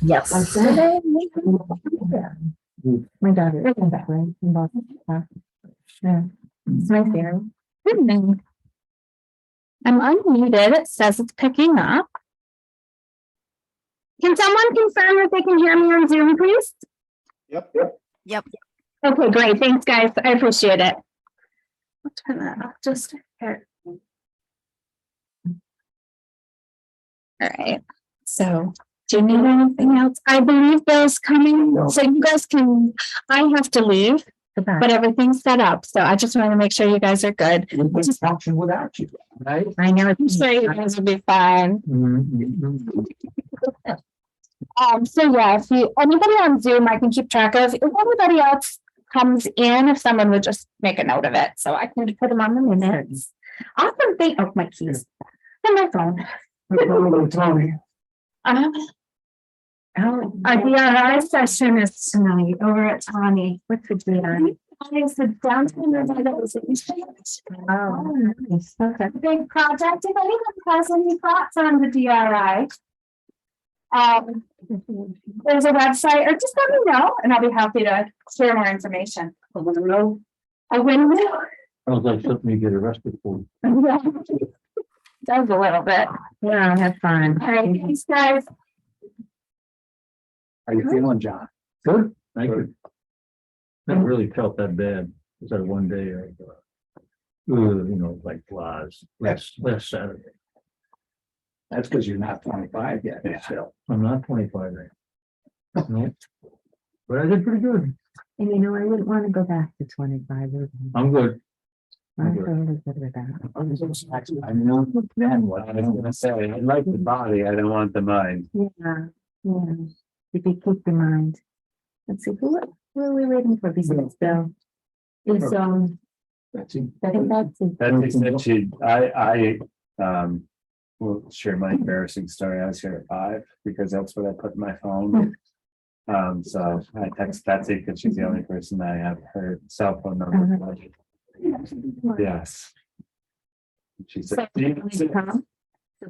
Yes. On Saturday? Yeah. My daughter is in that way in Boston. Yeah. It's my favorite. Good evening. I'm unmuted. It says it's picking up. Can someone confirm if they can hear me on Zoom, please? Yep. Okay, great. Thanks, guys. I appreciate it. I'll turn that off just here. All right. So, do you need anything else? I believe Bill's coming, so you guys can. I have to leave, but everything's set up. So I just want to make sure you guys are good. We can function without you, right? I know. I'm sure you guys will be fine. So yeah, if anybody on Zoom, I can keep track of. If anybody else comes in, if someone would just make a note of it, so I can put them on the minutes. Awesome. Thank my keys and my phone. Tony. Our DRI session is tonight over at Tawny. What's the DRI? It's the downtown revitalization. Oh, nice. Okay. Big project. If anyone has any thoughts on the DRI, there's a website, or just let me know, and I'll be happy to share more information. I want to know. A windmill. Sounds like something you get arrested for. Does a little bit. Yeah, have fun. All right, thanks, guys. How you feeling, John? Good, thank you. Never really felt that bad. It was that one day of, like last Saturday. That's because you're not 25 yet. So. I'm not 25 right now. No. But I did pretty good. And I wouldn't want to go back to 25. I'm good. I'm totally good with that. I know then what I was gonna say. I like the body. I don't want the mind. Yeah. If you keep your mind. Let's see, who are we waiting for besides Bill? Is That's it. I think that's it. That she, I will share my embarrassing story. I was here at 5 because that's what I put in my phone. So I text Betsy because she's the only person that I have her cell phone number. Yes. She said, She'll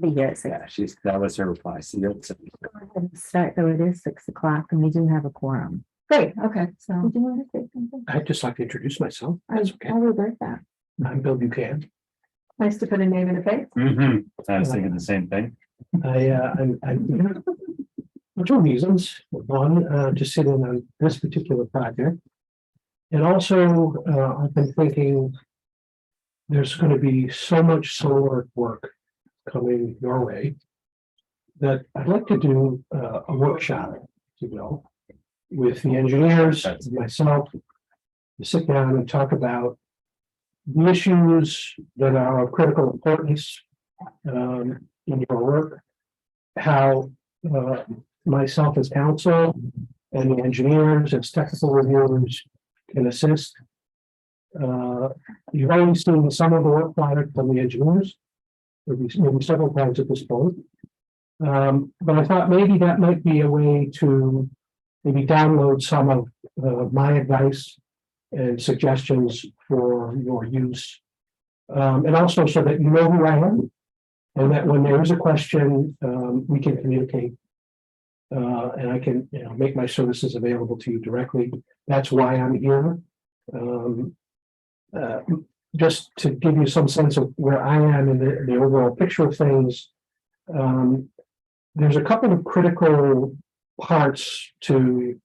be here at 6. yeah, that was her reply. So you'll Go ahead and start, though it is 6 o'clock and we do have a quorum. Great, okay, so. Would you want to say something? I'd just like to introduce myself. That's okay. I regret that. I'm Bill Buchanan. Nice to put a name in a face. I was thinking the same thing. I'm for 2 reasons. One, to sit in on this particular project. And also, I've been thinking there's going to be so much solar work coming your way that I'd like to do a workshop, if you will, with the engineers, myself, to sit down and talk about the issues that are of critical importance in your work, how myself as counsel and the engineers as technical reviewers can assist. You've already seen some of the work product from the engineers, maybe several times at this point. But I thought maybe that might be a way to maybe download some of my advice and suggestions for your use. And also so that you know who I am, and that when there is a question, we can communicate. And I can make my services available to you directly. That's why I'm here. Just to give you some sense of where I am in the overall picture of things, there's a couple of critical parts to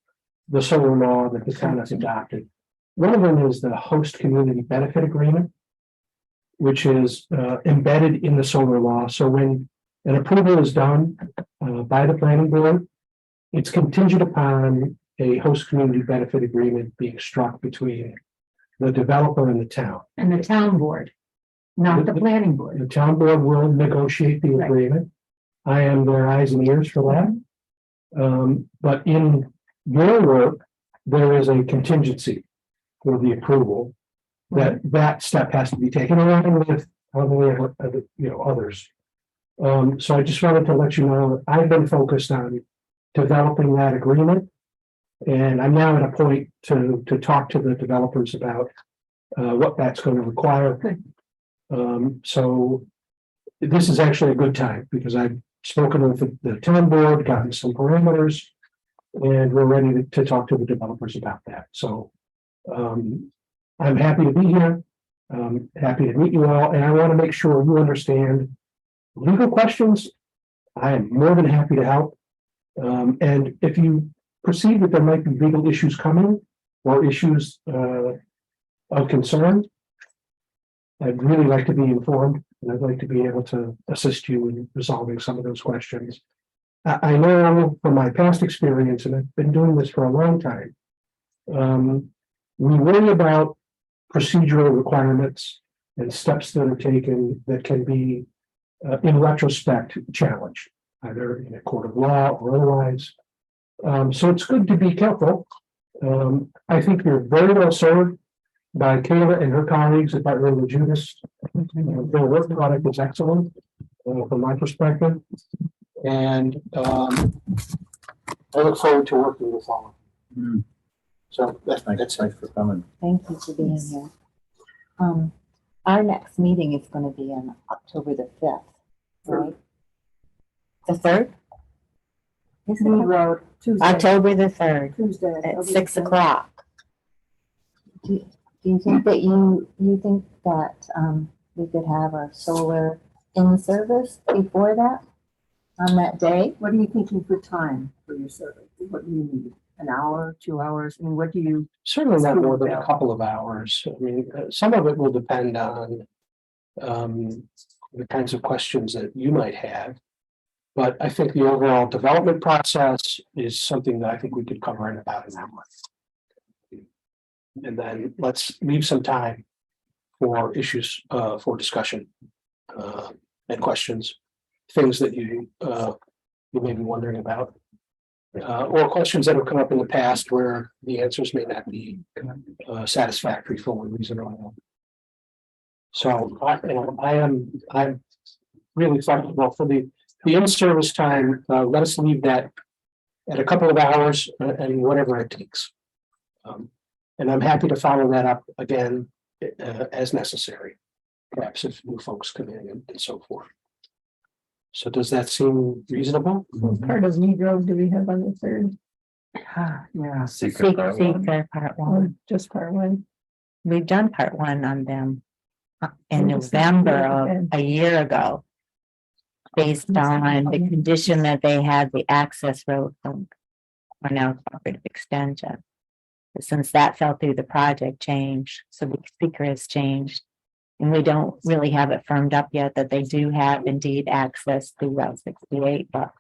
the solar law that the town has adopted. One of them is the host community benefit agreement, which is embedded in the solar law. So when an approval is done by the planning board, it's contingent upon a host community benefit agreement being struck between the developer and the town. And the town board, not the planning board. The town board will negotiate the Right. agreement. I am their eyes and ears for that. But in your work, there is a contingency for the approval that step has to be taken along with others. So I just wanted to let you know that I've been focused on developing that agreement. And I'm now at a point to talk to the developers about what that's going to require. So this is actually a good time because I've spoken with the town board, gotten some parameters, And we're ready to talk to the developers about that. So I'm happy to be here. Happy to meet you all, and I want to make sure you understand legal questions. I am more than happy to help. And if you perceive that there might be legal issues coming or issues of concern, I'd really like to be informed, and I'd like to be able to assist you in resolving some of those questions. I know from my past experience, and I've been doing this for a long time, we worry about procedural requirements and steps that are taken that can be, in retrospect, challenged, either in a court of law or otherwise. So it's good to be careful. I think you're very well served by Kayla and her colleagues at Butler Judas. Their work product is excellent from my perspective. And I look forward to working with all of you. So that's Thanks for coming. Thank you for being here. Our next meeting is gonna be on October the 5th, right? The 3rd? Road, Tuesday. October the 3rd Tuesday. at 6 o'clock. Do you think that you think that we could have our solar in service before that? On that day? What are you thinking for time for your survey? What do you need? An hour, 2 hours? I mean, what do you? certainly not more than a couple of hours. I mean, some of it will depend on the kinds of questions that you might have. But I think the overall development process is something that I think we could cover in about an hour. And then let's leave some time for issues for discussion and questions, things that you may be wondering about. Or questions that have come up in the past where the answers may not be satisfactory for one reason or another. So I'm really flexible for the in-service time. Let us leave that at a couple of hours and whatever it takes. And I'm happy to follow that up again as necessary, perhaps if new folks come in and so forth. So does that seem reasonable? Part of Mead Road do we have on the 3rd? Yeah. Secret part one. SEQR Part Or 1. just part 1? We've done Part 1 on them in Oh, it's November not of bad. a year ago. Based on the condition that they had the access road from or now cooperative extension. But since that fell through, the project changed, so the speaker has changed. And we don't really have it firmed up yet that they do have indeed access to Route 68, but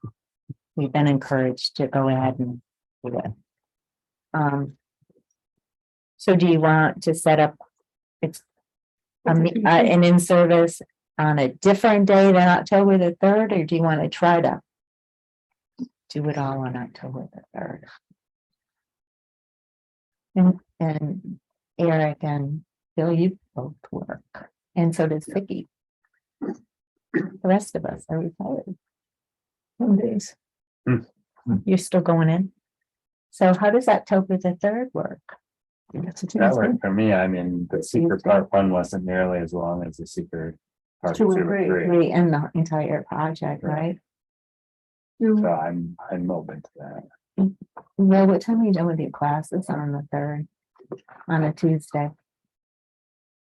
we've been encouraged to go ahead and do it. So do you want to set up an in-service on a different day than October the 3rd, or do you want to try to do it all on October the 3rd? And Eric and Bill, you both work, and so does Vicky. The rest of us are retired. Some days. You're still going in? So how does October the 3rd work? That's a That Tuesday. worked for me. I mean, the secret part 1 wasn't nearly as long as the secret part 2 2 and and 3. Three in the entire project, right? So I'm open to that. Well, what time are you done with your classes on the 3rd? On a Tuesday?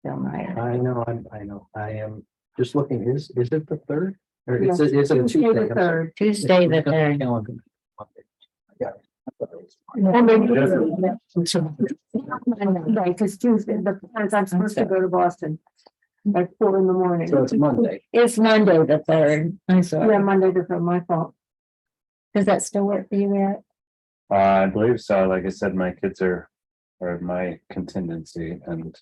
Bill Meyer. I know, I am just looking, is it the 3rd? Or is Yes. it Tuesday? Tuesday the I'm sorry. 3rd. Tuesday the 3rd. Calendar. Yeah. And then right, because Tuesday, because I'm supposed to go to Boston at 4 in the morning. So it's Monday. It's Monday the 3rd. I'm Yeah, sorry. Monday to Friday, my fault. Does that still work for you, Eric? I believe so. Like I said, my kids are my contingency and.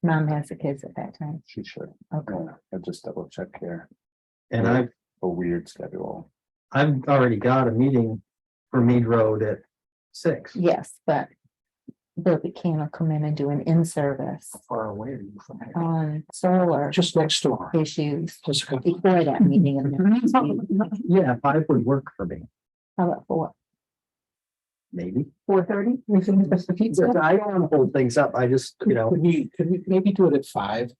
Mom has the kids at that time. She should. Okay. Yeah, I'll just double check here. And I've A weird schedule. already got a meeting for Mead Road at 6. Yes, but Bill Buchanan will come in and do an in-service Far away are you from here? on solar Just next door. issues Just a couple. before that meeting. And then Yeah, 5 would work for me, how about 4? maybe. 4:30? We can miss the pizza. I don't want to hold things up. I just, Could we maybe do it at 5?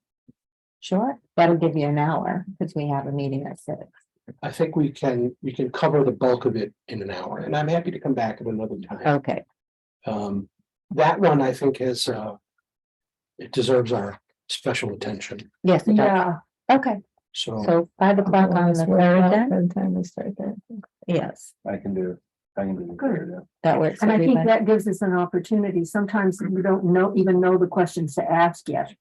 Sure, that'll give you an hour because we have a meeting at 6. I think we can cover the bulk of it in an hour, and I'm happy to come back at another time. Okay, That one, I think, is it deserves our special attention. yes, it does. Yeah, Okay, So so 5 o'clock on the third then? Time we start that. Yes, I can do the third. that works. and I think everybody. that gives us an opportunity. Sometimes you don't even know the questions to ask yet.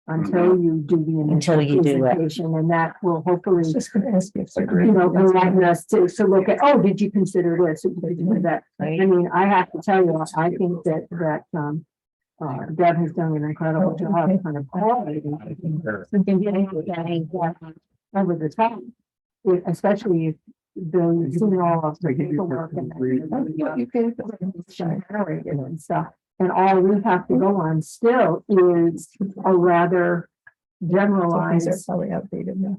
Until you do the Until initial you do it. presentation, and that will hopefully, Just gonna ask you. you know, enlighten us to look at, oh, did you consider this? Did you consider that? Right. I mean, I have to tell you, I think that Deb has done an incredible job kind of coordinating over the time. Especially if you've seen all of the paperwork and and stuff. And all we have to go on still is a rather generalized Probably outdated now.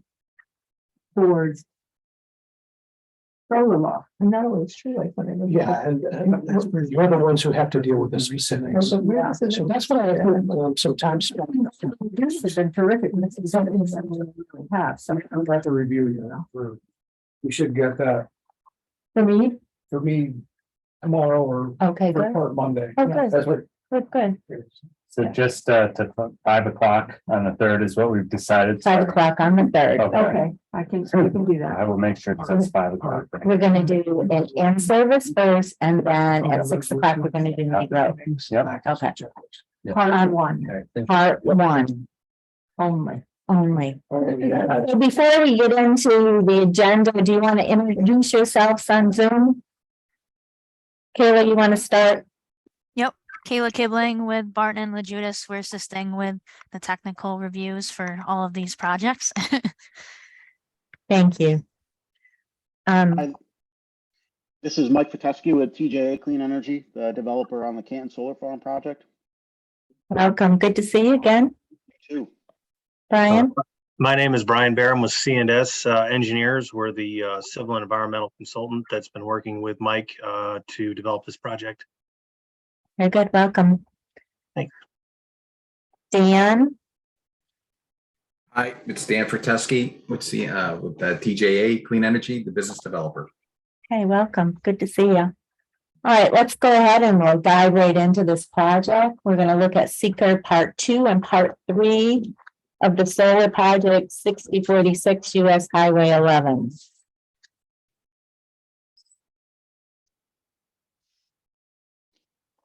towards solar law. And that was true, like when I was. yeah, and you're the ones who have to deal with the specifics. Yeah. So that's what I think sometimes. This has been terrific. This is something that we really have. So I'm glad to review, you know, we should get that for me, for me tomorrow or Okay, good. or Monday. Oh, good. That's what. Good. So just to 5 o'clock on the third is what we've decided. 5 o'clock on the third. okay, we can do that. I will make sure that's 5 o'clock. We're gonna do an in-service first, and then at 6 o'clock, we're gonna do night road. Yep. Okay. Part one Part one only. only. So before we get into the agenda, do you want to introduce yourselves on Zoom? Kayla, you want to start? Kayla Kibling with Barton and LaJudas. We're assisting with the technical reviews for all of these projects. Thank you. This is Mike Fatesky with TJA Clean Energy, the developer on the Canton Solar Farm project. Welcome. Good to see you again. Too. Brian. My name is Brian Barham with C&S Engineers. We're the civil and environmental consultant that's been working with Mike to develop this project. Very good. Welcome. Thanks. Dan. Hi, it's Dan Fratelski with TJA Clean Energy, the business developer. Okay, welcome. Good to see you. All right, let's go ahead and we'll dive right into this project. We're going to look at SEQR Part 2 and Part 3 of the solar project 6046 US Highway 11.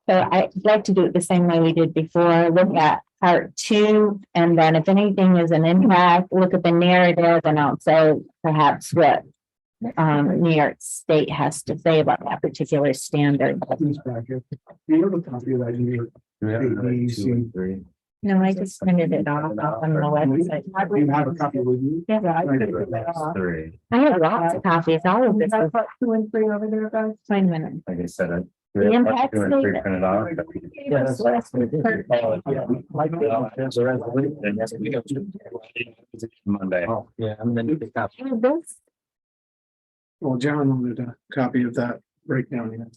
So I'd like to do it the same way we did before, look at Part 2, and then if anything is an impact, look at the narrative, and also perhaps what New York State has to say about that particular standard. These packets. Do you have a copy of that? Do we have another 2 and 3? No, I just printed it off on the website. Do you have a copy with you? Yeah, I I could think do that. that's 3. I have lots of copies, all of this. I put 2 and 3 over there, guys. Wait a minute. Like I said, The impact 2 and 3 statement. printed off. Yeah, that's what Monday. Yeah, I'm gonna need the copy. This, Well, John wanted a copy of that breakdown.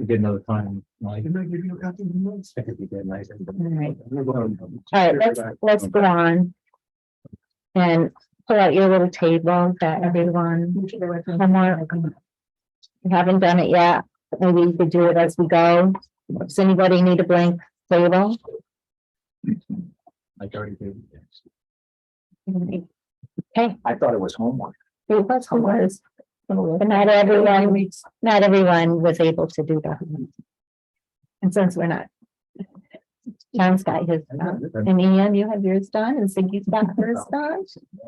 Get another time, Mike. Can I give you a copy of the notes? I could be good, nice. right. All right, let's go on. And pull out your little table that everyone, homework. You haven't done it yet, but maybe you could do it as we go. Does anybody need a blank table? Like already did. Okay, I thought it was homework. it was homework. But not everyone was able to do that. And since we're not. John's got his done, and Ian, you have yours done, and Siggy's got hers done.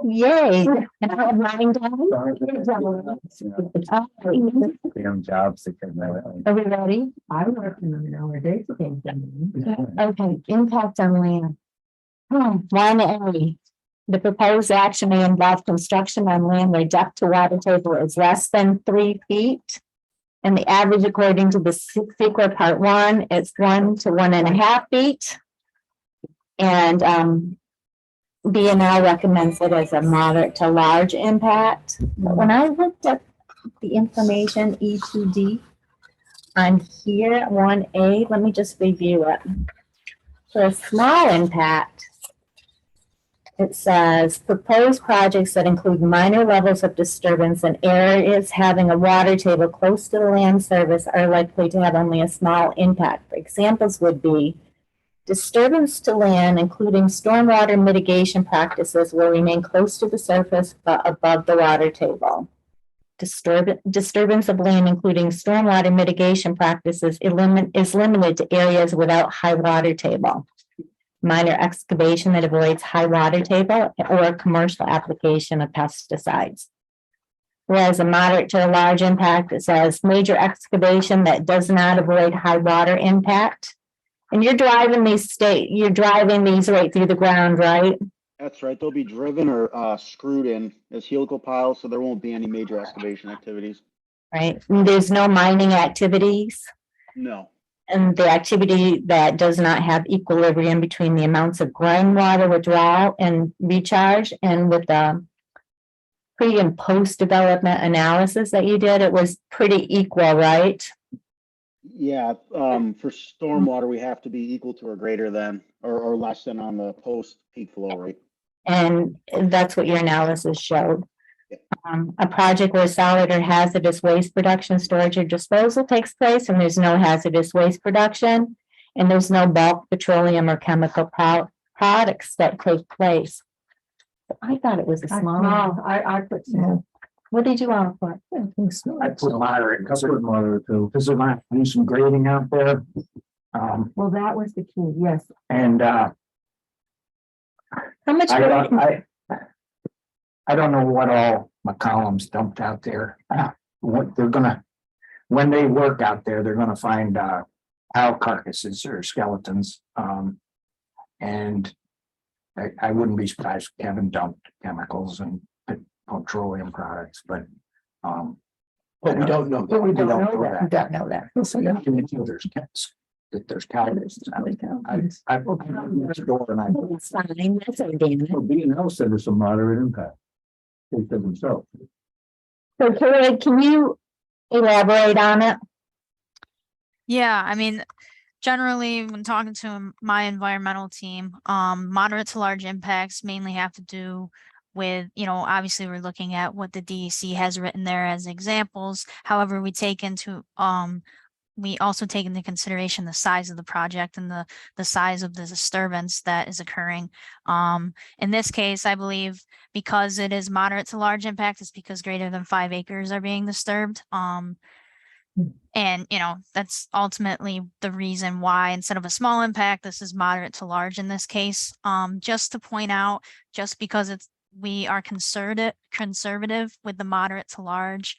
Yay, and I have mine done. Damn jobs to get that. Are we ready? I'm working on an hour a day today. Okay, impact on land. 1A, the proposed action may involve construction on land where depth to water table is less than 3 feet. And the average, according to the SEQR Part 1, is 1 to 1.5 feet. And BNL recommends it as a moderate to large impact. When I looked at the information E2D on here, 1A, let me just review it. For a small impact, it says proposed projects that include minor levels of disturbance in areas having a water table close to the land surface are likely to have only a small impact. Examples would be disturbance to land, including stormwater mitigation practices, will remain close to the surface but above the water table. Disturbance of land, including stormwater mitigation practices, is limited to areas without high water table. Minor excavation that avoids high water table or commercial application of pesticides. Whereas a moderate to a large impact, it says major excavation that does not avoid high water impact. And you're driving these right through the ground, right? That's right. They'll be driven or screwed in as helical piles, so there won't be any major excavation activities. Right. And there's no mining activities. No. And the activity that does not have equilibrium between the amounts of groundwater withdrawal and recharge, and with the pre and post development analysis that you did, it was pretty equal, right? Yeah, for stormwater, we have to be equal to or greater than, or less than on the post peak flow rate. And that's what your analysis showed. A project where solid or hazardous waste production, storage, or disposal takes place, and there's no hazardous waste production, and there's no bulk petroleum or chemical products that take place. I thought it was a small. I put small. What did you all put? I put moderate, because there might be some grading out there. Well, that was the key, yes. And How much? I don't know what all McCollum's dumped out there. What they're gonna, when they work out there, they're gonna find cow carcasses or skeletons. And I wouldn't be surprised if Kevin dumped chemicals and petroleum products, but we don't know. But we don't know I don't know that. There's calories. I opened the door and I. It's fine, that's organic. B&L said there's some moderate impact. They said themselves. So Carrie, can you elaborate on it? Yeah, I mean, generally, when talking to my environmental team, moderate to large impacts mainly have to do with, obviously we're looking at what the DEC has written there as examples. However, we also take into consideration the size of the project and the size of the disturbance that is occurring. In this case, I believe because it is moderate to large impact, it's because greater than 5 acres are being disturbed. And, that's ultimately the reason why instead of a small impact, this is moderate to large in this case. Just to point out, just because we are conservative with the moderate to large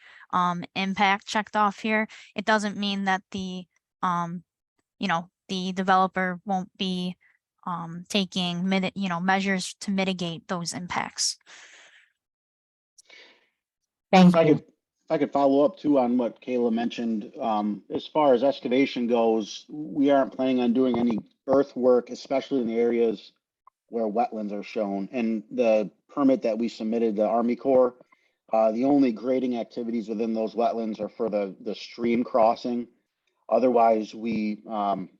impact checked off here, it doesn't mean that the developer won't be taking measures to mitigate those impacts. Thank If you. If I could follow up too on what Kayla mentioned, as far as excavation goes, we aren't planning on doing any earthwork, especially in the areas where wetlands are shown. And the permit that we submitted to Army Corps, the only grading activities within those wetlands are for the stream crossing. Otherwise, we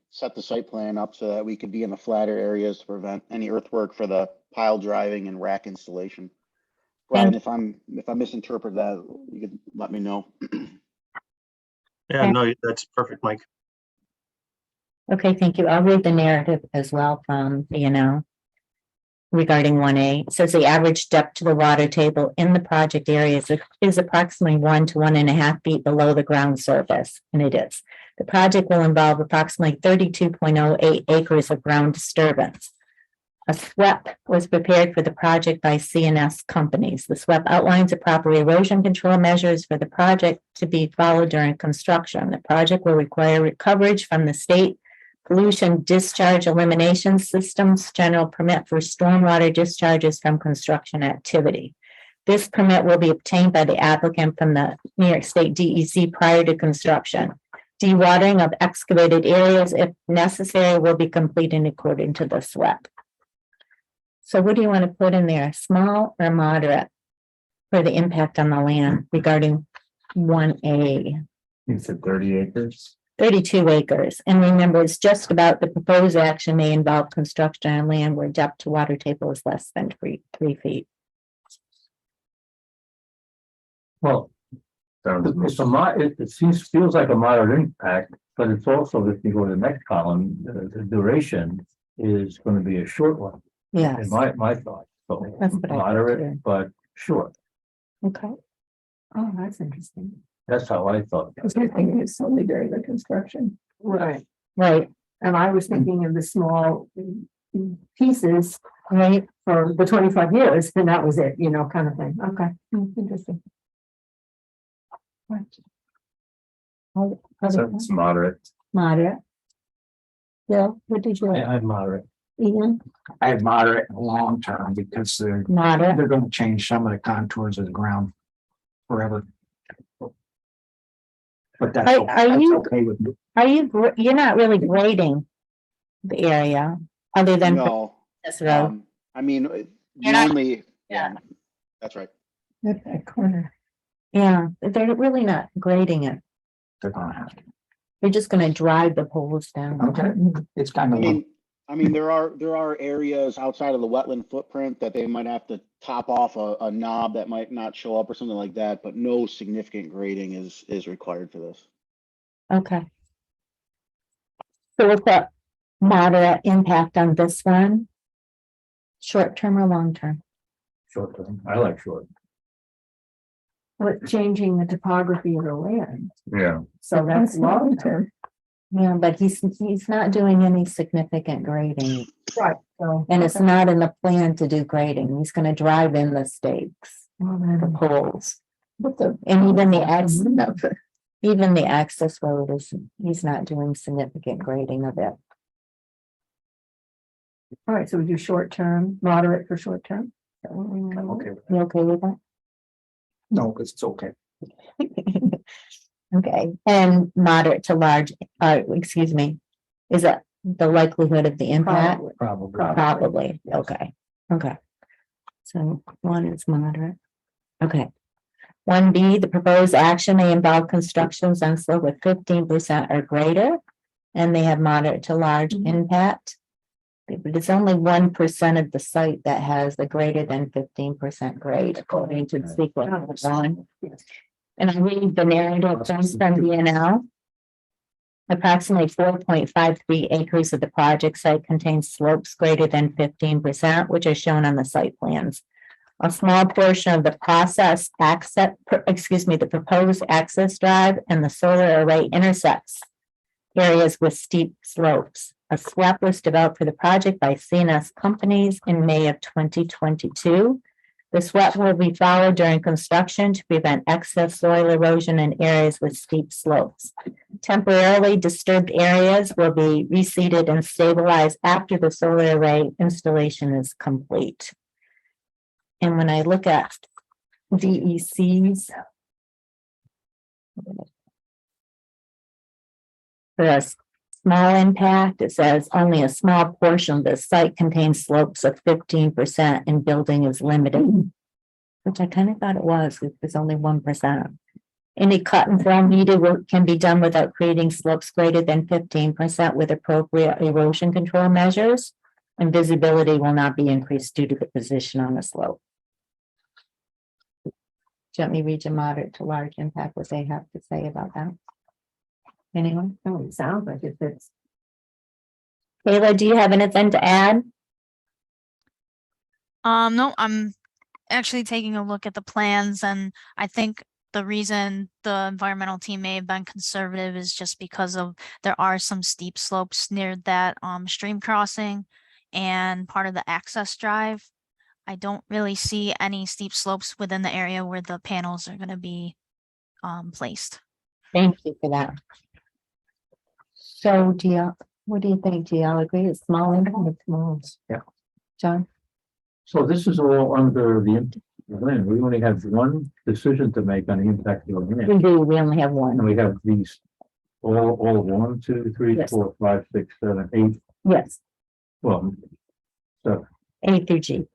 set the site plan up so that we could be in the flatter areas to prevent any earthwork for the pile driving and rack installation. Brian, if I misinterpret that, you could let me know. Yeah, no, that's perfect, Mike. Okay, thank you. I'll read the narrative as well from regarding 1A. It says the average depth to the water table in the project area is approximately 1 to 1.5 feet below the ground surface, and it is. The project will involve approximately 32.08 acres of ground disturbance. A SWEP was prepared for the project by CNS companies. The SWEP outlines the proper erosion control measures for the project to be followed during construction. The project will require coverage from the state pollution discharge elimination systems general permit for stormwater discharges from construction activity. This permit will be obtained by the applicant from the New York State DEC prior to construction. Dewatering of excavated areas, if necessary, will be completed according to the SWEP. So what do you want to put in there, small or moderate, for the impact on the land regarding 1A? You said 30 acres? 32 acres. And remember, it's just about the proposed action may involve construction on land where depth to water table is less than 3 feet. Well, it feels like a moderate impact, but it's also, if you go to the next column, the duration is going to be a short one. Yes. In my thought, so That's what I thought, too. moderate, but short. Okay. Oh, that's interesting. That's how I thought. Because you're thinking it's only during the construction. Right. Right. And I was thinking of the small pieces, Right. for the 25 years, and that was it, kind of thing. Okay, interesting. Right. So it's moderate. Moderate. Bill, what did you like? I'm moderate. Ian? I have moderate and long term because they're Moderate. going to change some of the contours of the ground forever. But that's okay with me. You're not really grading the area other than No. this road? I mean, You're not- yeah, that's right. At that corner. Yeah, they're really not grading it. They're gonna have to. They're just gonna drive the poles down. Okay, it's kind of. I mean, there are areas outside of the wetland footprint that they might have to top off a knob that might not show up or something like that, but no significant grading is required for this. Okay. So what's the moderate impact on this one? Short term or long term? Short term. I like short. But changing the topography of the land, Yeah. so that's long term. Yeah, but he's not doing any significant grading. Right. So. And it's not in the plan to do grading. He's gonna drive in the stakes, the poles. And even the access road he's not doing significant grading of it. All right, so we do short term, moderate for short term. I'm okay with You that. okay with that? No, because it's okay. Okay, and moderate to large, excuse me, is that the likelihood of the impact? Probably. Probably, okay, okay. So one is moderate. Okay. 1B, the proposed action may involve constructions on slope of 15% or greater, and they have moderate to large impact. But it's only 1% of the site that has a greater than 15% grade according to the SEQR one. And I read the narrative from BNL. Approximately 4.53 acres of the project site contains slopes greater than 15%, which are shown on the site plans. A small portion of the the proposed access drive and the solar array intersects areas with steep slopes. A SWAP was developed for the project by CNS companies in May of 2022. The SWAP will be followed during construction to prevent excess soil erosion in areas with steep slopes. Temporarily disturbed areas will be reseeded and stabilized after the solar array installation is complete. And when I look at DECs, for a small impact, it says only a small portion of the site contains slopes of 15% and building is limited, which I kind of thought it was, it was only 1%. Any cut and fill needed can be done without creating slopes greater than 15% with appropriate erosion control measures, and visibility will not be increased due to the position on the slope. Do you want me to read your moderate to large impact, what they have to say about that? Anyone? Oh, it sounds like it fits. Kayla, do you have anything to add? No, I'm actually taking a look at the plans, and I think the reason the environmental team may have been conservative is just because of there are some steep slopes near that stream crossing and part of the access drive. I don't really see any steep slopes within the area where the panels are going to be placed. Thank you for that. So what do you think? Do y'all agree? It's small impact? Yeah. John? So this is all under the land. We only have one decision to make on the impact of the We land. do, we only have one. And we have these all 1, 2, 3, Yes. 4, 5, 6, 7, 8. Yes, Well, so A through G.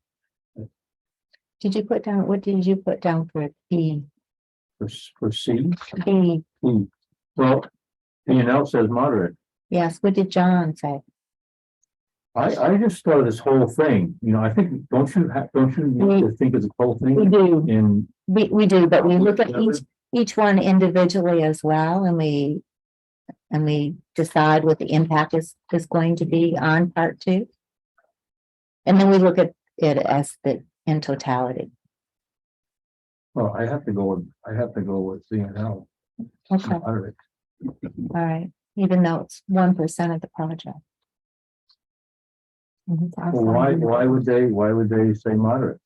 What did you put down for B? for C, B, well, P&L says moderate. Yes, what did John say? I just thought this whole thing, I think, don't you need to think of the whole We thing do, in, we do, but we look at each one individually as well, and we decide what the impact is going to be on part two. And then we look at it as in totality. well, I have to go with P&L. Okay, all Moderate. right, even though it's 1% of the project. Well, why would they say moderate?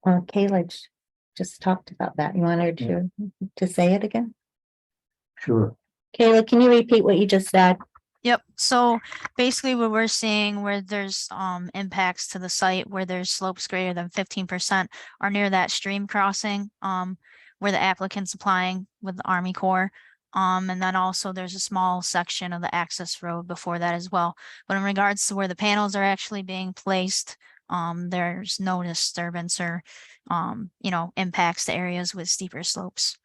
Kayla just talked about that. You wanted to say it again? Sure. Kayla, can you repeat what you just said? Yep. So basically what we're seeing where there's impacts to the site where there's slopes greater than 15% are near that stream crossing where the applicant's applying with the Army Corps. And then also there's a small section of the access road before that as well. But in regards to where the panels are actually being placed, there's no disturbance or impacts to areas with steeper slopes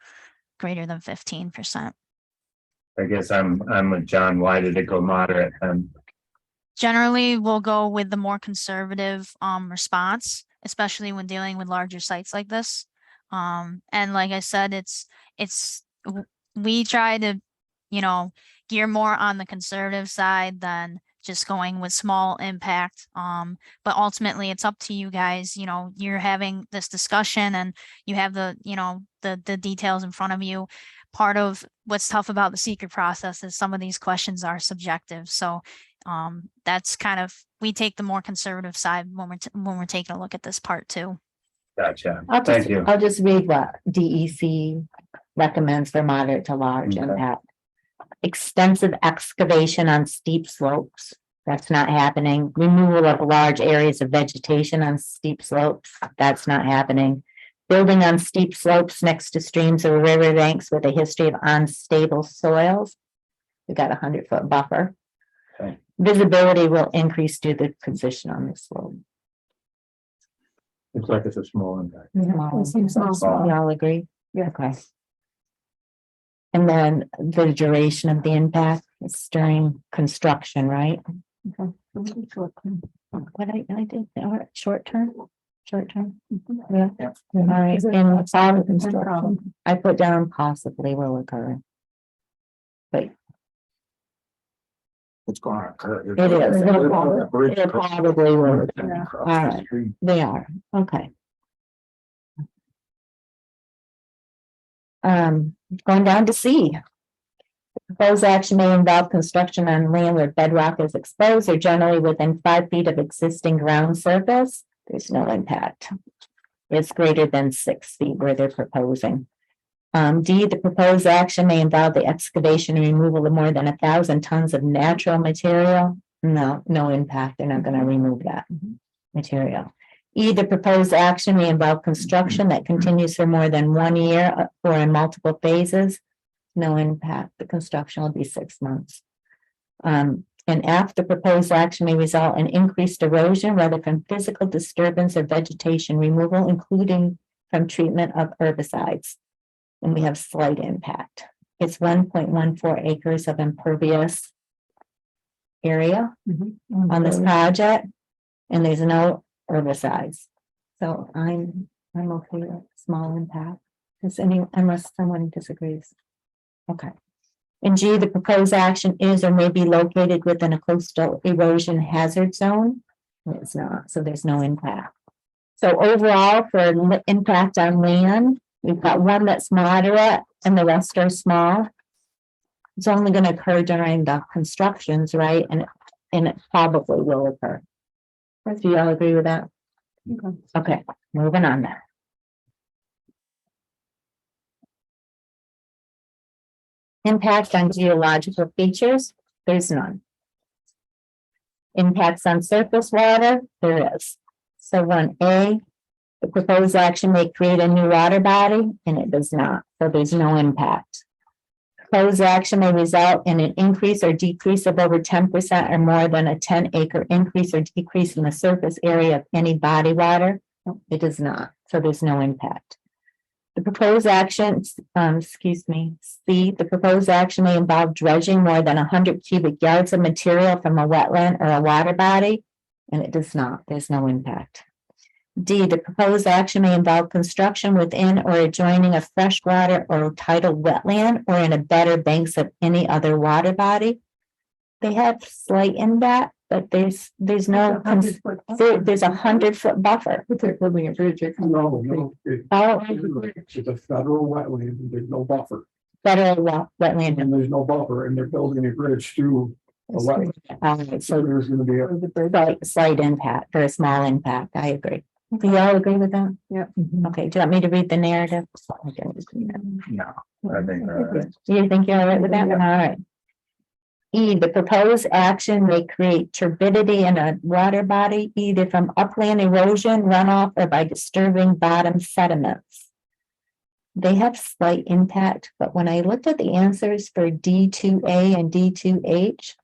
greater than 15%. I guess I'm with John. Why did it go moderate? Generally, we'll go with the more conservative response, especially when dealing with larger sites like this. And like I said, we try to, gear more on the conservative side than just going with small impact. But ultimately it's up to you guys, you're having this discussion and you have the details in front of you. Part of what's tough about the SEQR process is some of these questions are subjective. So that's we take the more conservative side when we're taking a look at this part too. Gotcha. Thank you. I'll just read what DEC recommends for moderate to large impact. Extensive excavation on steep slopes. That's not happening. Removal of large areas of vegetation on steep slopes. That's not happening. Building on steep slopes next to streams or river banks with a history of unstable soils. We got 100-foot buffer. Okay. Visibility will increase due to the position on the slope. Looks like it's a small impact. It seems small. Y'all agree? Yeah. Okay. And then the duration of the impact is during construction, right? Okay. What I did, short term? Yeah. Yeah. All right, Is it and outside all of the the construction, I put down possibly will occur. But It's going to occur. it is, it probably will occur. Yeah. All right, they are, okay. Going down to C. Proposed action may involve construction on land where bedrock is exposed or generally within 5 feet of existing ground surface. There's no impact. It's greater than 6 feet where they're proposing. D, the proposed action may involve the excavation and removal of more than 1,000 tons of natural material. No impact. They're not going to remove that material. E, the proposed action may involve construction that continues for more than 1 year or in multiple phases. No impact. The construction will be 6 months. And F, the proposed action may result in increased erosion, whether from physical disturbance or vegetation removal, including from treatment of herbicides. And we have slight impact. It's 1.14 acres of impervious area on this project, and there's no herbicides. So I'm okay with small impact. Unless someone disagrees. Okay. And G, the proposed action is or may be located within a coastal erosion hazard zone. It's not, so there's no impact. So overall, for impact on land, we've got one that's moderate and the rest are small. It's only going to occur during the constructions, right? And it probably will occur. Do you all agree with that? Okay, moving on now. Impact on geological features, there's none. Impacts on surface water, there is. So 1A, the proposed action may create a new water body, and it does not, so there's no impact. Proposed action may result in an increase or decrease of over 10% or more than a 10-acre increase or decrease in the surface area of any body water. It does not, so there's no impact. The proposed action, excuse me, C, the proposed action may involve dredging more than 100 cubic yards of material from a wetland or a water body, and it does not, there's no impact. D, the proposed action may involve construction within or adjoining a freshwater or tidal wetland or in a bed or banks of any other water body. They have slight impact, but there's no, there's a 100-foot buffer. If they're building a bridge, it can No, no, Oh, it's a federal wetland, and there's no buffer, federal wetland. and there's no buffer, and they're building a bridge through a wetland. So So there's gonna be a. slight impact or a small impact, I agree. Do you all agree with that? Yeah. Okay, do you want me to read the narrative? No, I think, You think you're all right with that? All right. E, the proposed action may create turbidity in a water body, either from upland erosion, runoff, or by disturbing bottom sediments. They have slight impact, but when I looked at the answers for D2A and D2H,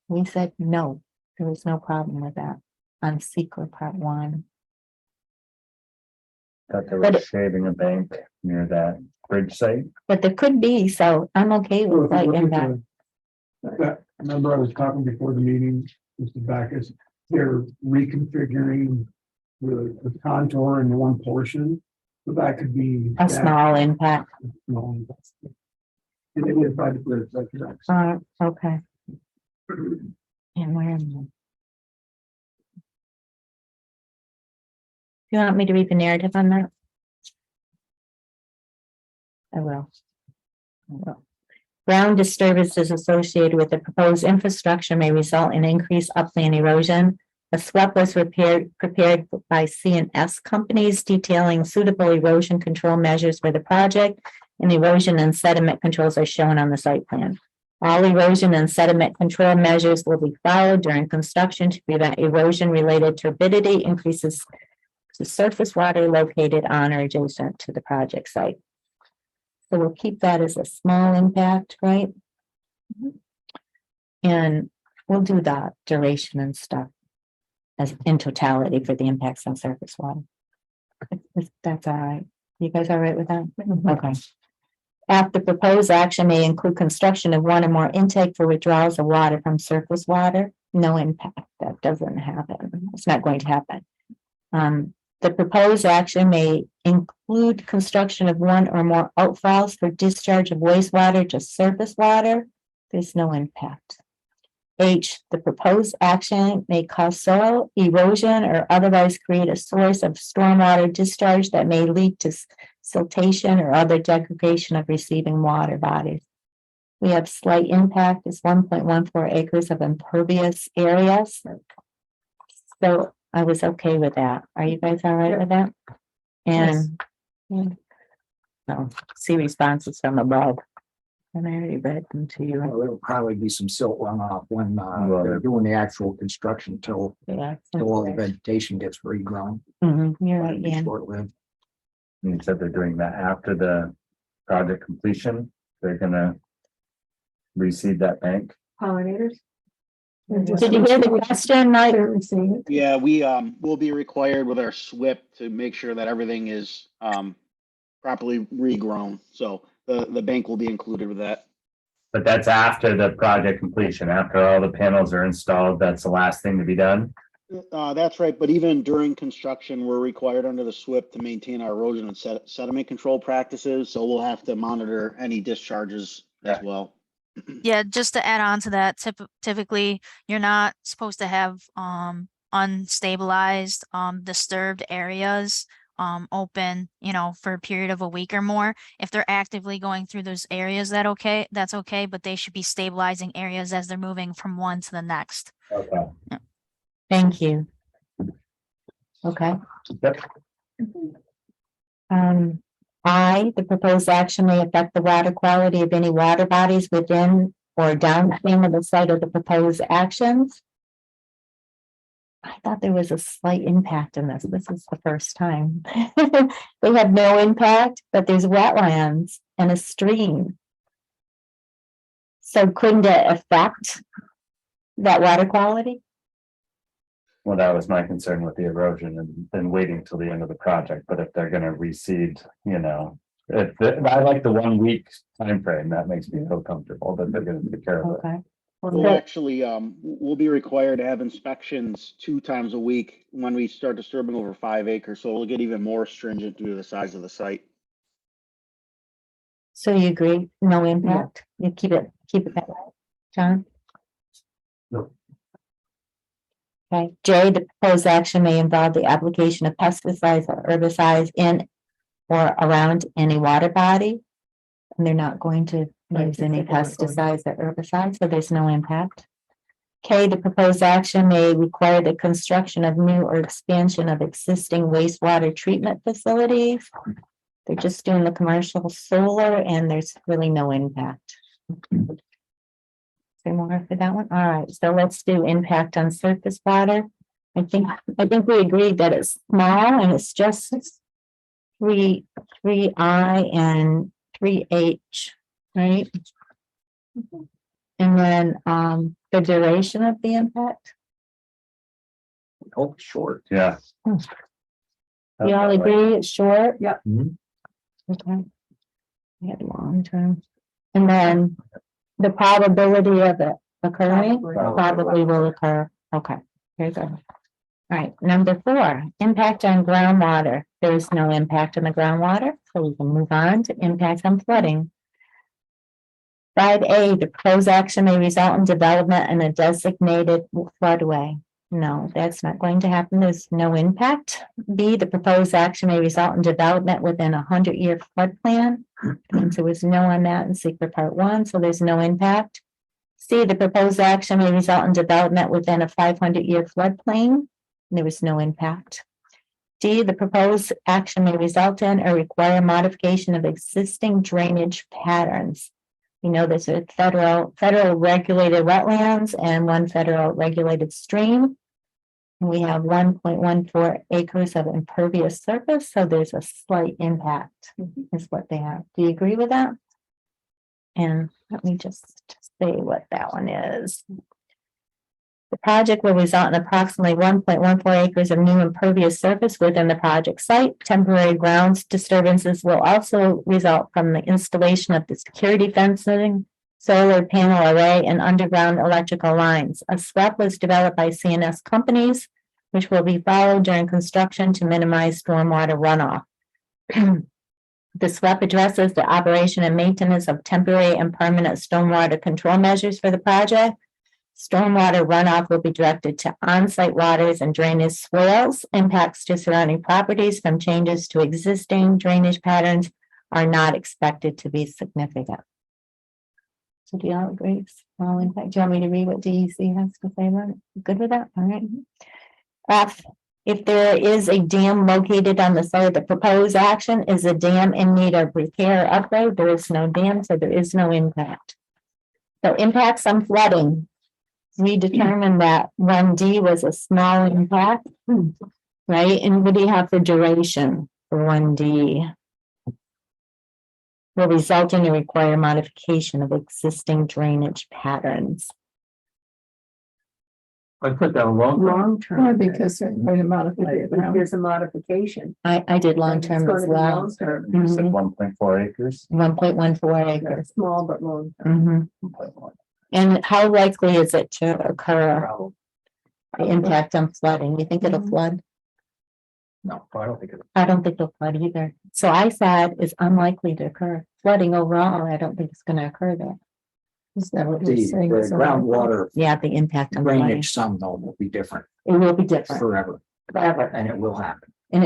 we said no, there was no problem with that on SEQR Part 1. that they But were it- shaving a bank near that bridge site. But there could be, so I'm okay So with if you slight look at impact. remember I was talking before the meeting, Mr. Backus, they're reconfiguring the contour in one portion, so that could be. A small impact. Small. And it is by the bridge, that's correct. Okay. And where am I? You want me to read the narrative on that? I will. Ground disturbances associated with the proposed infrastructure may result in increased upland erosion. A SWEP was prepared by C&S companies detailing suitable erosion control measures for the project, and erosion and sediment controls are shown on the site plan. All erosion and sediment control measures will be followed during construction to prevent erosion-related turbidity increases to surface water located on or adjacent to the project site. So we'll keep that as a small impact, right? And we'll do the duration and stuff as in totality for the impacts on surface water. That's all right. You guys all right with that? Okay. After proposed action may include construction of one or more intake for withdrawals of water from surface water. No impact. That doesn't happen. It's not going to happen. The proposed action may include construction of one or more outfalls for discharge of wastewater to surface water. There's no impact. H, the proposed action may cause soil erosion or otherwise create a source of stormwater discharge that may lead to siltation or other degradation of receiving water bodies. We have slight impact, is 1.14 acres of impervious areas. So I was okay with that. Are you guys all right with that? And no, see responses from above. And I already read them to you. Well, there'll probably be some silt runoff when they're doing the actual construction till Yeah. all the vegetation gets regrown. You're right, It'll be yeah. short-lived. You said they're doing that after the project completion, they're gonna reseed that bank. pollinators. Did you hear the question, Mike? Certainly seeing it. Yeah, we will be required with our SWIP to make sure that everything is properly regrown. So the bank will be included with that. But that's after the project completion, after all the panels are installed, that's the last thing to be done. That's right, but even during construction, we're required under the SWIP to maintain our erosion and sediment control practices, so we'll have to monitor any discharges as well. Yeah, just to add on to that, typically, you're not supposed to have unstabilized, disturbed areas open, for a period of a week or more. If they're actively going through those areas, that's okay, but they should be stabilizing areas as they're moving from one to the next. Okay. Thank you. Okay. Yep. The proposed action may affect the water quality of any water bodies within or downstream of the site of the proposed actions. I thought there was a slight impact in this. This is the first time. They have no impact, but there's wetlands and a stream. So couldn't it affect that water quality? Well, that was my concern with the erosion and then waiting till the end of the project, but if they're gonna reseed, I like the 1 week time frame. That makes me feel comfortable that they're gonna take care of it. Okay. We'll actually, we'll be required to have inspections 2 times a week when we start disturbing over 5 acres, so it'll get even more stringent due to the size of the site. So you agree, no impact? You keep it that way, John? No. Okay, J, the proposed action may involve the application of pesticides or herbicides in or around any water body. And they're not going to use any pesticides or herbicides, so there's no impact. K, the proposed action may require the construction of new or expansion of existing wastewater treatment facilities. They're just doing the commercial solar and there's really no impact. Say more for that one. All right, so let's do impact on surface water. I think we agreed that it's small and it's just 3I and 3H, right? And then the duration of the impact. Oh, short. Yeah. You all agree it's short? Yep. Okay. We had long term. And then the probability of it occurring probably will occur. Okay, very good. All right, number 4, impact on groundwater. There is no impact on the groundwater, so we can move on to impact on flooding. 5A, the proposed action may result in development in a designated floodway. No, that's not going to happen. There's no impact. B, the proposed action may result in development within a 100-year flood plan. And there was no on that in SEQR Part 1, so there's no impact. C, the proposed action may result in development within a 500-year floodplain. There was no impact. D, the proposed action may result in or require modification of existing drainage patterns. You know, there's a federal regulated wetlands and 1 federal regulated stream. And we have 1.14 acres of impervious surface, so there's a slight impact is what they have. Do you agree with that? And let me just say what that one is. The project will result in approximately 1.14 acres of new impervious surface within the project site. Temporary grounds disturbances will also result from the installation of the security fencing, solar panel array, and underground electrical lines. A SWEP was developed by CNS companies, which will be followed during construction to minimize stormwater runoff. The SWEP addresses the operation and maintenance of temporary and permanent stormwater control measures for the project. Stormwater runoff will be directed to on-site waters and drainage swales. Impacts to surrounding properties from changes to existing drainage patterns are not expected to be significant. So do y'all agree? Small impact. Do you want me to read what DEC has to say about it? Good with that? All right. F, if there is a dam located on the site of the proposed action, is the dam in need of repair or upgrade? There is no dam, so there is no impact. So impacts on flooding. We determined that 1D was a small impact, right? And what do you have for duration for 1D? Will result in a require modification of existing drainage patterns. I put down long term. Because there's a modification. I did long term as well. You said 1.4 acres. 1.14 acres. Small but long term. And how likely is it to occur? The impact on flooding. You think it'll flood? No, I don't think it. I don't think it'll flood either. So I said it's unlikely to occur. Flooding overall, I don't think it's going to occur there. Is that what you're saying? The groundwater Yeah, the impact on flooding. drainage some though will be different It will be different forever, forever, and it will happen. and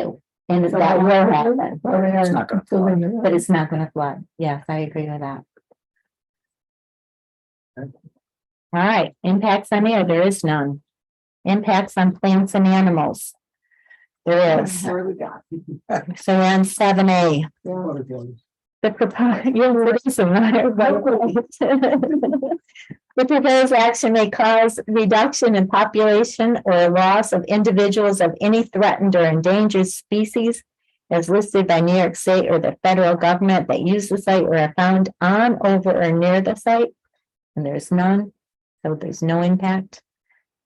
that will happen. It's not gonna flood. But it's not going to flood. Yes, I agree with that. All right, impacts on air, there is none. Impacts on plants and animals. There is. Where we got. So we're on 7A. The proposed, the proposed action may cause reduction in population or loss of individuals of any threatened or endangered species as listed by New York State or the federal government that use the site or are found on, over, or near the site. And there's none, so there's no impact.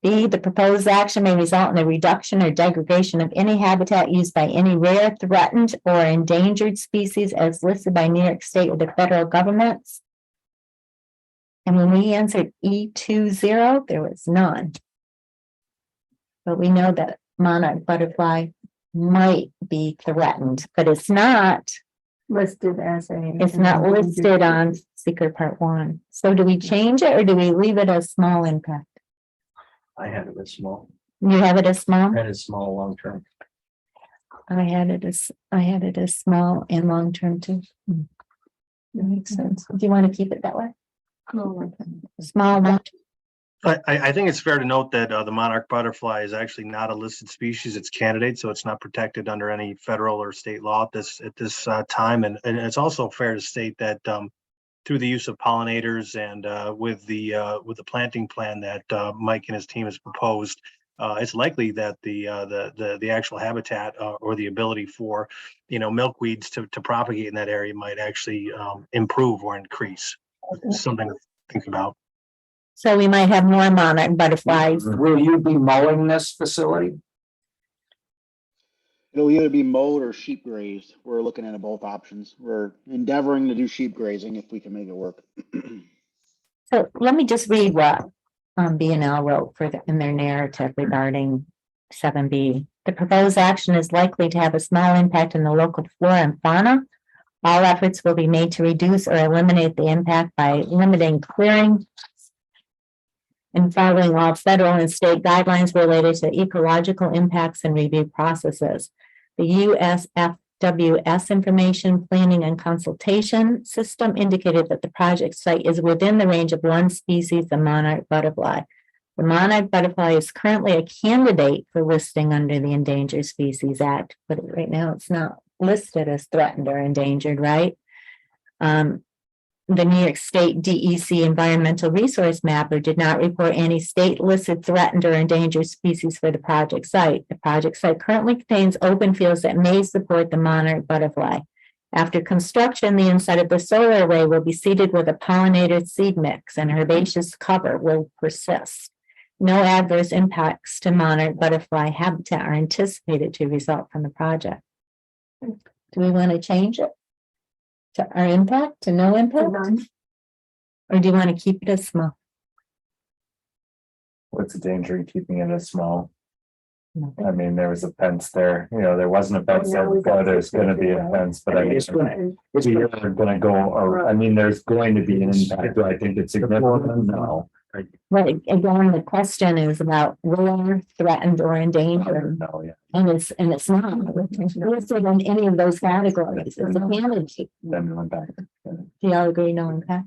B, the proposed action may result in a reduction or degradation of any habitat used by any rare, threatened, or endangered species as listed by New York State or the federal governments. And when we answered E20, there was none. But we know that monarch butterfly might be threatened, but it's not Listed as a. It's not listed on SEQR Part 1. So do we change it or do we leave it as small impact? I had it as small, You have it as small? I had it small, long term. I had it as small and long term too. That makes sense. Do you want to keep it that way? Small, long. I think it's fair to note that the monarch butterfly is actually not a listed species. It's candidate, so it's not protected under any federal or state law at this time. And it's also fair to state that through the use of pollinators and with the planting plan that Mike and his team has proposed, it's likely that the actual habitat or the ability for milkweeds to propagate in that area might actually improve or increase. It's something to think about. So we might have more monarch butterflies. Will you be mowing this facility? It'll either be mowed or sheep grazed. We're looking at both options. We're endeavoring to do sheep grazing if we can make it work. So let me just read what B&L wrote in their narrative regarding 7B. The proposed action is likely to have a small impact on the local flora and fauna. All efforts will be made to reduce or eliminate the impact by limiting clearing and following all federal and state guidelines related to ecological impacts and review processes. The USFWS information planning and consultation system indicated that the project site is within the range of one species, the monarch butterfly. The monarch butterfly is currently a candidate for listing under the Endangered Species Act, but right now it's not listed as threatened or endangered, right? The New York State DEC Environmental Resource Mapper did not report any state-listed threatened or endangered species for the project site. The project site currently contains open fields that may support the monarch butterfly. After construction, the inside of the solar array will be seeded with a pollinated seed mix and herbaceous cover will persist. No adverse impacts to monarch butterfly habitat are anticipated to result from the project. Do we want to change it to our impact, to no impact? Or do you want to keep it as small? What's the danger in keeping it as small? I mean, there was a fence there, there wasn't a fence there before, there's gonna be a fence, but I mean, we're gonna go, or, I mean, there's going to be an impact, do I think it's significant? No. Well, again, the question is about rare, threatened, or endangered. No, yeah, And it's not listed in any of those categories. It's a candidate. then we went back. Do you all agree, no impact?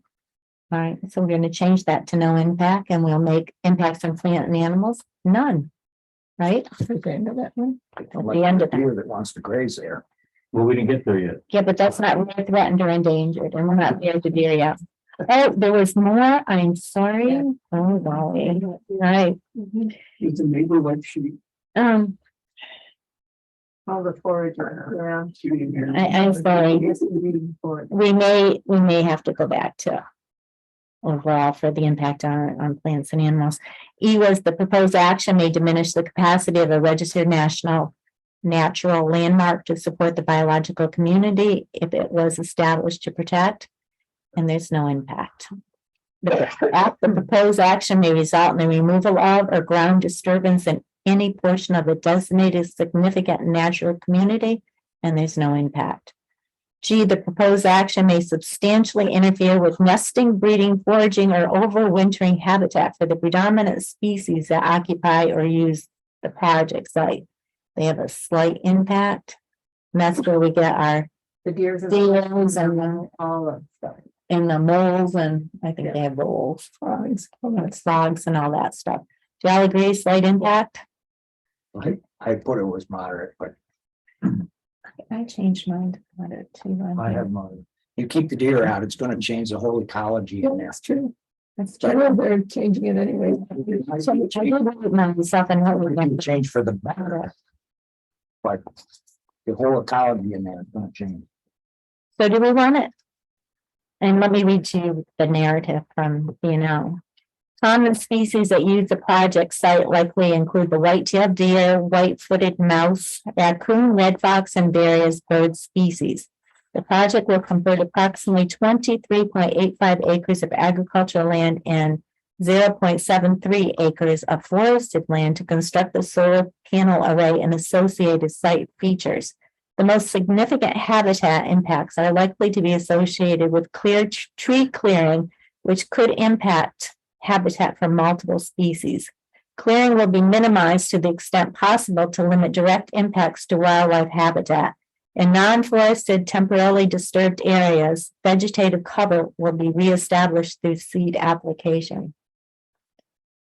All right, so we're gonna change that to no impact and we'll make impacts on plant and animals, none. Right? At the end of that one. The end of deer that wants to graze there. Well, we didn't get there yet. Yeah, but that's not rare, threatened, or endangered, and we're not there to deer yet. Oh, there was more, I'm sorry. Oh, golly. Right. He's a neighbor like she. All the forager, yeah. I'm sorry. Yes, we're reading for it. We may have to go back to overall for the impact on plants and animals. E was the proposed action may diminish the capacity of a registered natural landmark to support the biological community if it was established to protect, and there's no impact. The proposed action may result in the removal of or ground disturbance in any portion of a designated significant natural community, and there's no impact. G, the proposed action may substantially interfere with nesting, breeding, foraging, or overwintering habitat for the predominant species that occupy or use the project site. They have a slight impact. And that's where we get our The deers and all of stuff. And the moles, and I think they have voles, frogs and all that stuff. Do y'all agree, slight impact? I put it was moderate, but I changed mine to moderate too. I have mine. You keep the deer out, it's gonna change the whole ecology in there. That's true. That's true. They're changing it anyway. So I did look at myself and what we're going It to change for the better. But the whole ecology in there is gonna change. So do we want it? And let me read to you the narrative from B&O. Common species that use the project site likely include the white-tailed deer, white-footed mouse, raccoon, red fox, and various bird species. The project will convert approximately 23.85 acres of agricultural land and 0.73 acres of forested land to construct the solar panel array and associated site features. The most significant habitat impacts are likely to be associated with tree clearing, which could impact habitat for multiple species. Clearing will be minimized to the extent possible to limit direct impacts to wildlife habitat. In non-forested, temporarily disturbed areas, vegetative cover will be reestablished through seed application.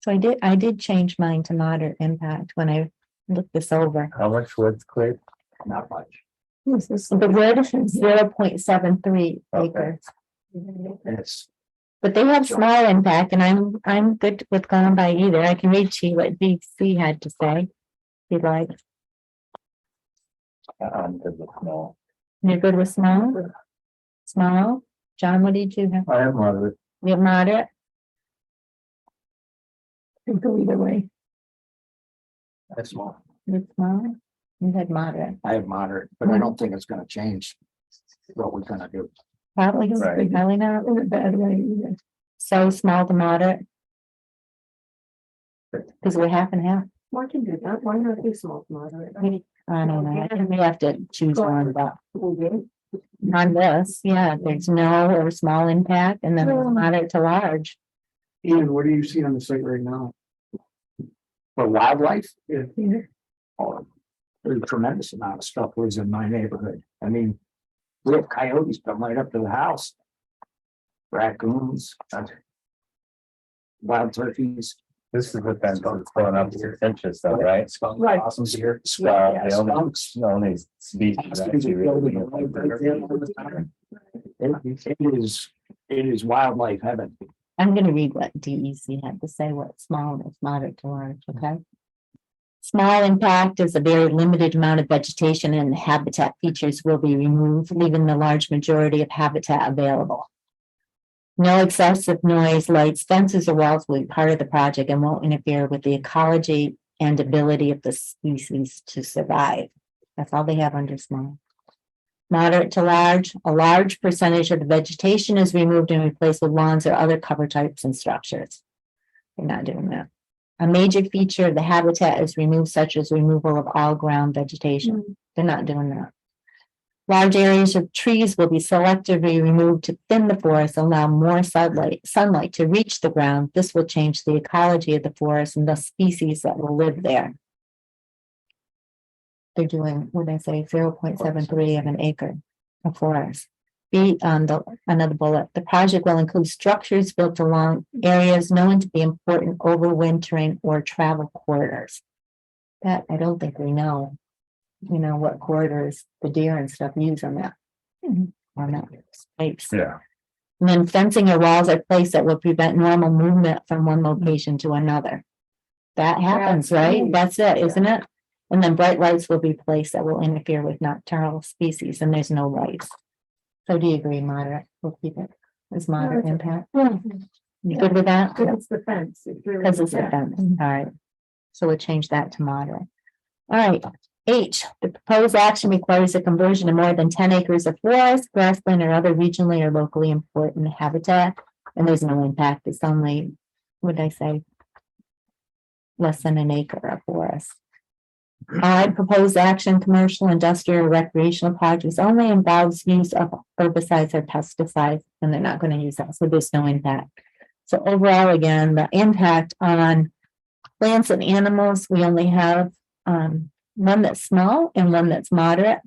So I did change mine to moderate impact when I looked this over. How much wood's cleared? Not much. The wood is 0.73 acres. And it's, But they have small impact, and I'm good with going by either. I can read to you what DC had to say, if you'd like. Good with no. You're good with small? Small? John, what did you have? I have moderate. You have moderate? Can go either way. that's small. You small? You had moderate. I have moderate, but I don't think it's gonna change what we're gonna do. Probably, Right. probably not. In a bad way either. So small to moderate. Because we're half and half. Why can do that? Why not do small moderate? I don't know. I think we have to choose one, but Okay. on this, yeah, there's no or small impact, and then there's moderate to large. Ian, what do you see on the site right now? For wildlife, Yeah. oh, there's a tremendous amount of stuff lives in my neighborhood. I mean, we have coyotes come right up to the house. Raccoons, wild turkeys. This is what then going up to inches though, right? Skunk Right. possums here. The only, Skunks. the only species actually really. It is wildlife heaven. I'm gonna read what DEC had to say, what small is moderate to large, okay? Small impact is a very limited amount of vegetation and habitat features will be removed, leaving the large majority of habitat available. No excessive noise, lights, fences, or walls will be part of the project and won't interfere with the ecology and ability of the species to survive. That's all they have under small. Moderate to large, a large percentage of the vegetation is removed and replaced with lawns or other cover types and structures. They're not doing that. A major feature of the habitat is removed, such as removal of all ground vegetation. They're not doing that. Large areas of trees will be selectively removed to thin the forest, allow more sunlight to reach the ground. This will change the ecology of the forest and the species that will live there. They're doing, what did I say, 0.73 of an acre of forest. B on another bullet, the project will include structures built along areas known to be important overwintering or travel corridors. That I don't think we know. You know what corridors the deer and stuff use on that. On that space. Yeah. And then fencing or walls are placed that will prevent normal movement from one location to another. That happens, right? That's it, isn't it? And then bright lights will be placed that will interfere with nocturnal species, and there's no lights. So do you agree, moderate? We'll keep it as moderate impact. You good with that? It's the fence. Because it's a fence, all right. So we'll change that to moderate. All right, H, the proposed action requires a conversion of more than 10 acres of forest, grassland, or other regionally or locally important habitat. And there's no impact, it's only, what did I say? Less than an acre of forest. I propose action, commercial, industrial, or recreational projects only involves use of herbicides or pesticides, and they're not going to use that, so there's no impact. So overall, again, the impact on plants and animals, we only have one that's small and one that's moderate.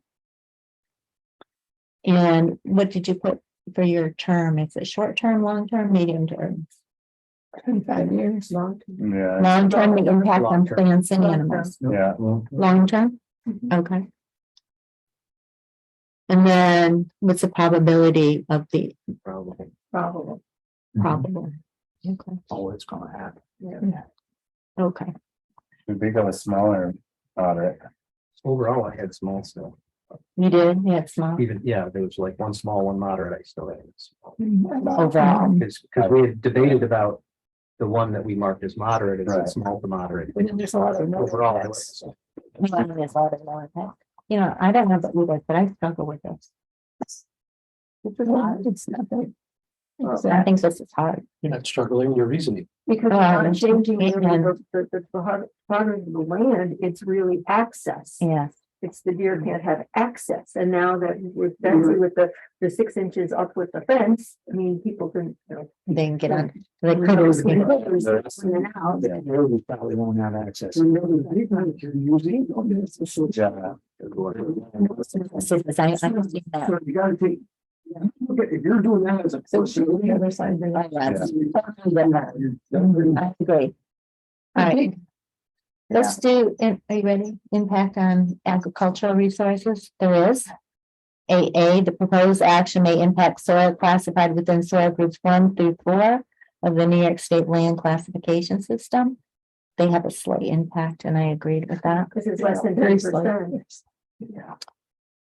And what did you put for your term? Is it short term, long term, medium term? 25 years long. Yeah. Long term, the impact on Long-term. plants and animals. Yeah. Long term? Okay. And then what's the probability of the Probably. Probably. probable? Okay, Oh, it's gonna happen. okay. Should we go a smaller moderate? Overall, I had small stuff. You did, yeah, it's small Even, yeah, there was like one small, one moderate, I still had. overall. Because we had debated about the one that we marked as moderate is a Right. small to moderate. And then there's a lot of. Overall, impacts. There's a lot of low impact. You know, I don't know about you guys, but I struggle with this. It's not, it's not that. I think this is hard. You're not struggling, you're reasoning. Because Oh, we're and not changing and- part of the land, it's really access. Yes. It's the deer can't have access, and now that with Betsy with the 6 inches up with the fence, I mean, people can, you know. They can get on. They we could. in and out. Yeah. We probably won't have access. Yeah. I can see that. So you gotta take. If you're doing that as a. The other side, they're like, Yes. I agree. All right. Let's do, are you ready? Impact on agricultural resources. There is. AA, the proposed action may impact soil classified within soil groups 1 through 4 of the New York State Land Classification System. They have a slight impact, and I agreed with that. because it's less than Very 10%.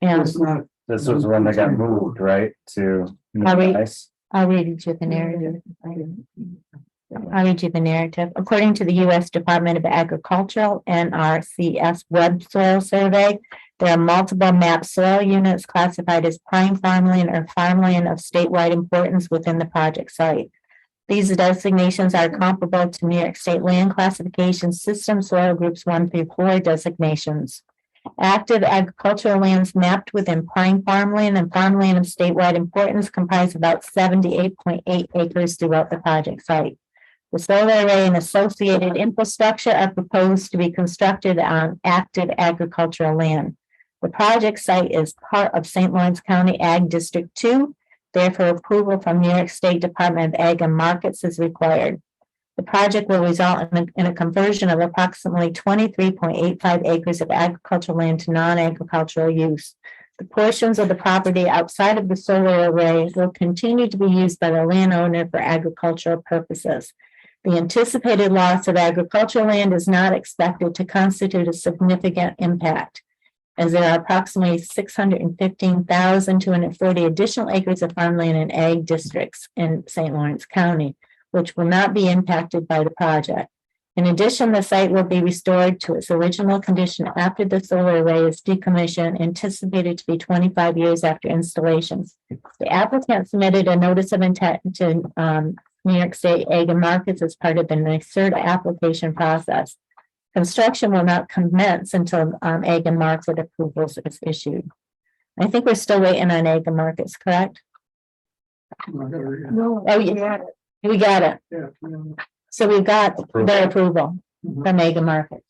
Yeah, It's not, This was one that got moved, right, to. Are we- Nice. I'll read you the narrative. I'll read you the narrative. According to the U.S. Department of Agriculture NRCS Web Soil Survey, there are multiple map soil units classified as prime farmland or farmland of statewide importance within the project site. These designations are comparable to New York State Land Classification System Soil Groups 1 through 4 designations. Active agricultural lands mapped within prime farmland and farmland of statewide importance comprise about 78.8 acres throughout the project site. The solar array and associated infrastructure are proposed to be constructed on active agricultural land. The project site is part of St. Lawrence County Ag District 2. Therefore, approval from New York State Department of Ag and Markets is required. The project will result in a conversion of approximately 23.85 acres of agricultural land to non-agricultural use. The portions of the property outside of the solar array will continue to be used by the landowner for agricultural purposes. The anticipated loss of agricultural land is not expected to constitute a significant impact, as there are approximately 615,240 additional acres of farmland in ag districts in St. Lawrence County, which will not be impacted by the project. In addition, the site will be restored to its original condition after the solar array is decommissioned, anticipated to be 25 years after installation. The applicant submitted a notice of intent to New York State Ag and Markets as part of the NYSERDA application process. Construction will not commence until Ag and Market approvals is issued. I think we're still waiting on Ag and Markets, correct? No. Oh, yeah, we got it. yeah. So we've got their approval from Ag and Markets.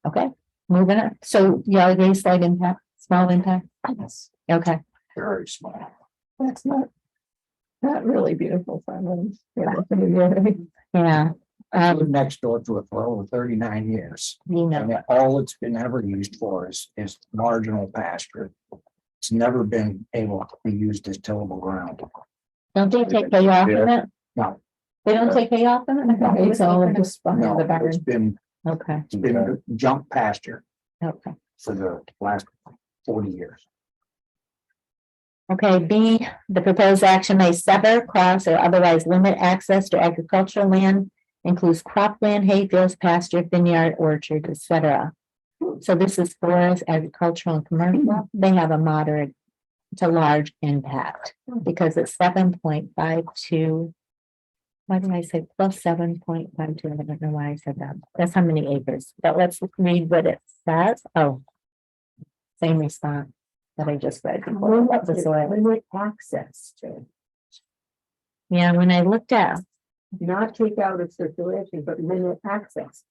Okay, moving on. So y'all agree slight impact, small impact? Yes. Okay, Very small. That's not really beautiful farmland. yeah. I live next door to it for over 39 years. You know, And all it's been ever used for is marginal pasture. It's never been able to be used as tillable ground. don't they take hay off of it? No. They don't take hay off of it? It's all just behind No, the barn. it's been Okay, junk pasture okay. for the last 40 years. Okay, B, the proposed action may sever, cross, or otherwise limit access to agricultural land, includes cropland, hayfields, pasture, vineyard, orchard, etc. So this is forest, agricultural, and commercial. They have a moderate to large impact because it's 7.52. Why did I say plus 7.52? I don't know why I said that. That's how many acres. But let's read what it says. Oh, same response that I just read. before. The soil. Limit access to, Yeah, when I looked at, not take out of circulation, but limit access.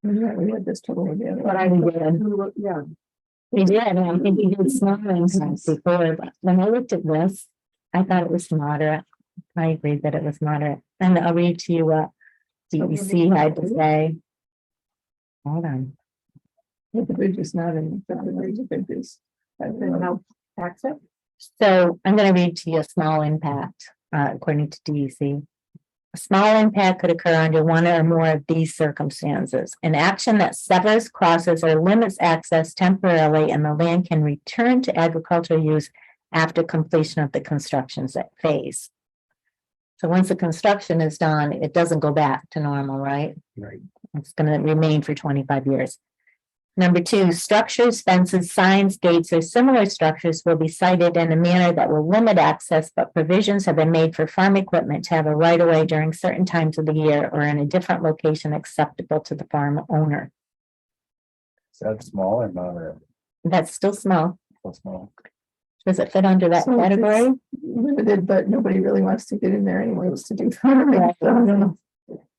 Yeah, we had this trouble again. But I did. Yeah. we did, and I think we did smaller impacts before, but when I looked at this, I thought it was moderate. I agreed that it was moderate, and I'll read to you what DEC had to say. Hold on. The bridge is not in, the bridge is. Then how access? So I'm going to read to you a small impact, according to DEC. A small impact could occur under one or more of these circumstances. An action that severs, crosses, or limits access temporarily, and the land can return to agricultural use after completion of the construction phase. So once the construction is done, it doesn't go back to normal, right? Right. It's gonna remain for 25 years. Number two, structures, fences, signs, gates, or similar structures will be sited in a manner that will limit access, but provisions have been made for farm equipment to have a right of way during certain times of the year or in a different location acceptable to the farm owner. Is that small or moderate? That's still small. So small. Does it fit under that So it's category? Limited, but nobody really wants to get in there anyways to do farming. So I don't know.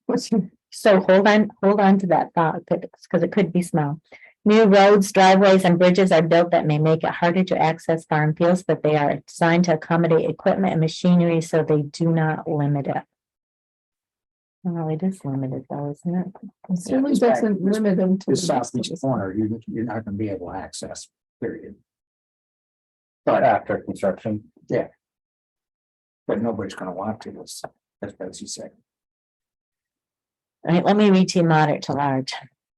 What's your, So hold on to that thought, because it could be small. New roads, driveways, and bridges are built that may make it harder to access farm fields, but they are designed to accommodate equipment and machinery, so they do not limit it. Well, it is limited though, isn't it? it certainly doesn't limit them to. The the rest of southeast the- corner, you're not gonna be able to access, period. But after construction, But nobody's gonna want to, as Betsy said. All right, let me read to you moderate to large.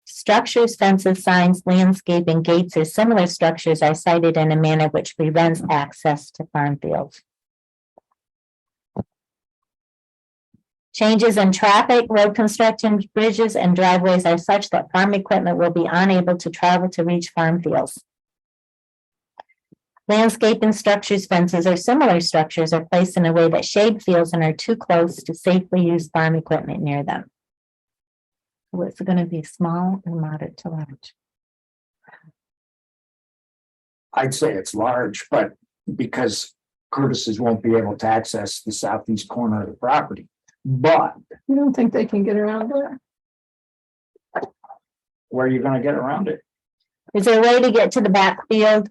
Structures, fences, signs, landscaping, gates, or similar structures are sited in a manner which prevents access to farm fields. Changes in traffic, road construction, bridges, and driveways are such that farm equipment will be unable to travel to reach farm fields. Landscaping structures, fences, or similar structures are placed in a way that shade fields and are too close to safely use farm equipment near them. So it's going to be small and moderate to large. I'd say it's large, but because Curtis's won't be able to access the southeast corner of the property. But You don't think they can get around that? where are you gonna get around it? Is there a way to get to the backfield?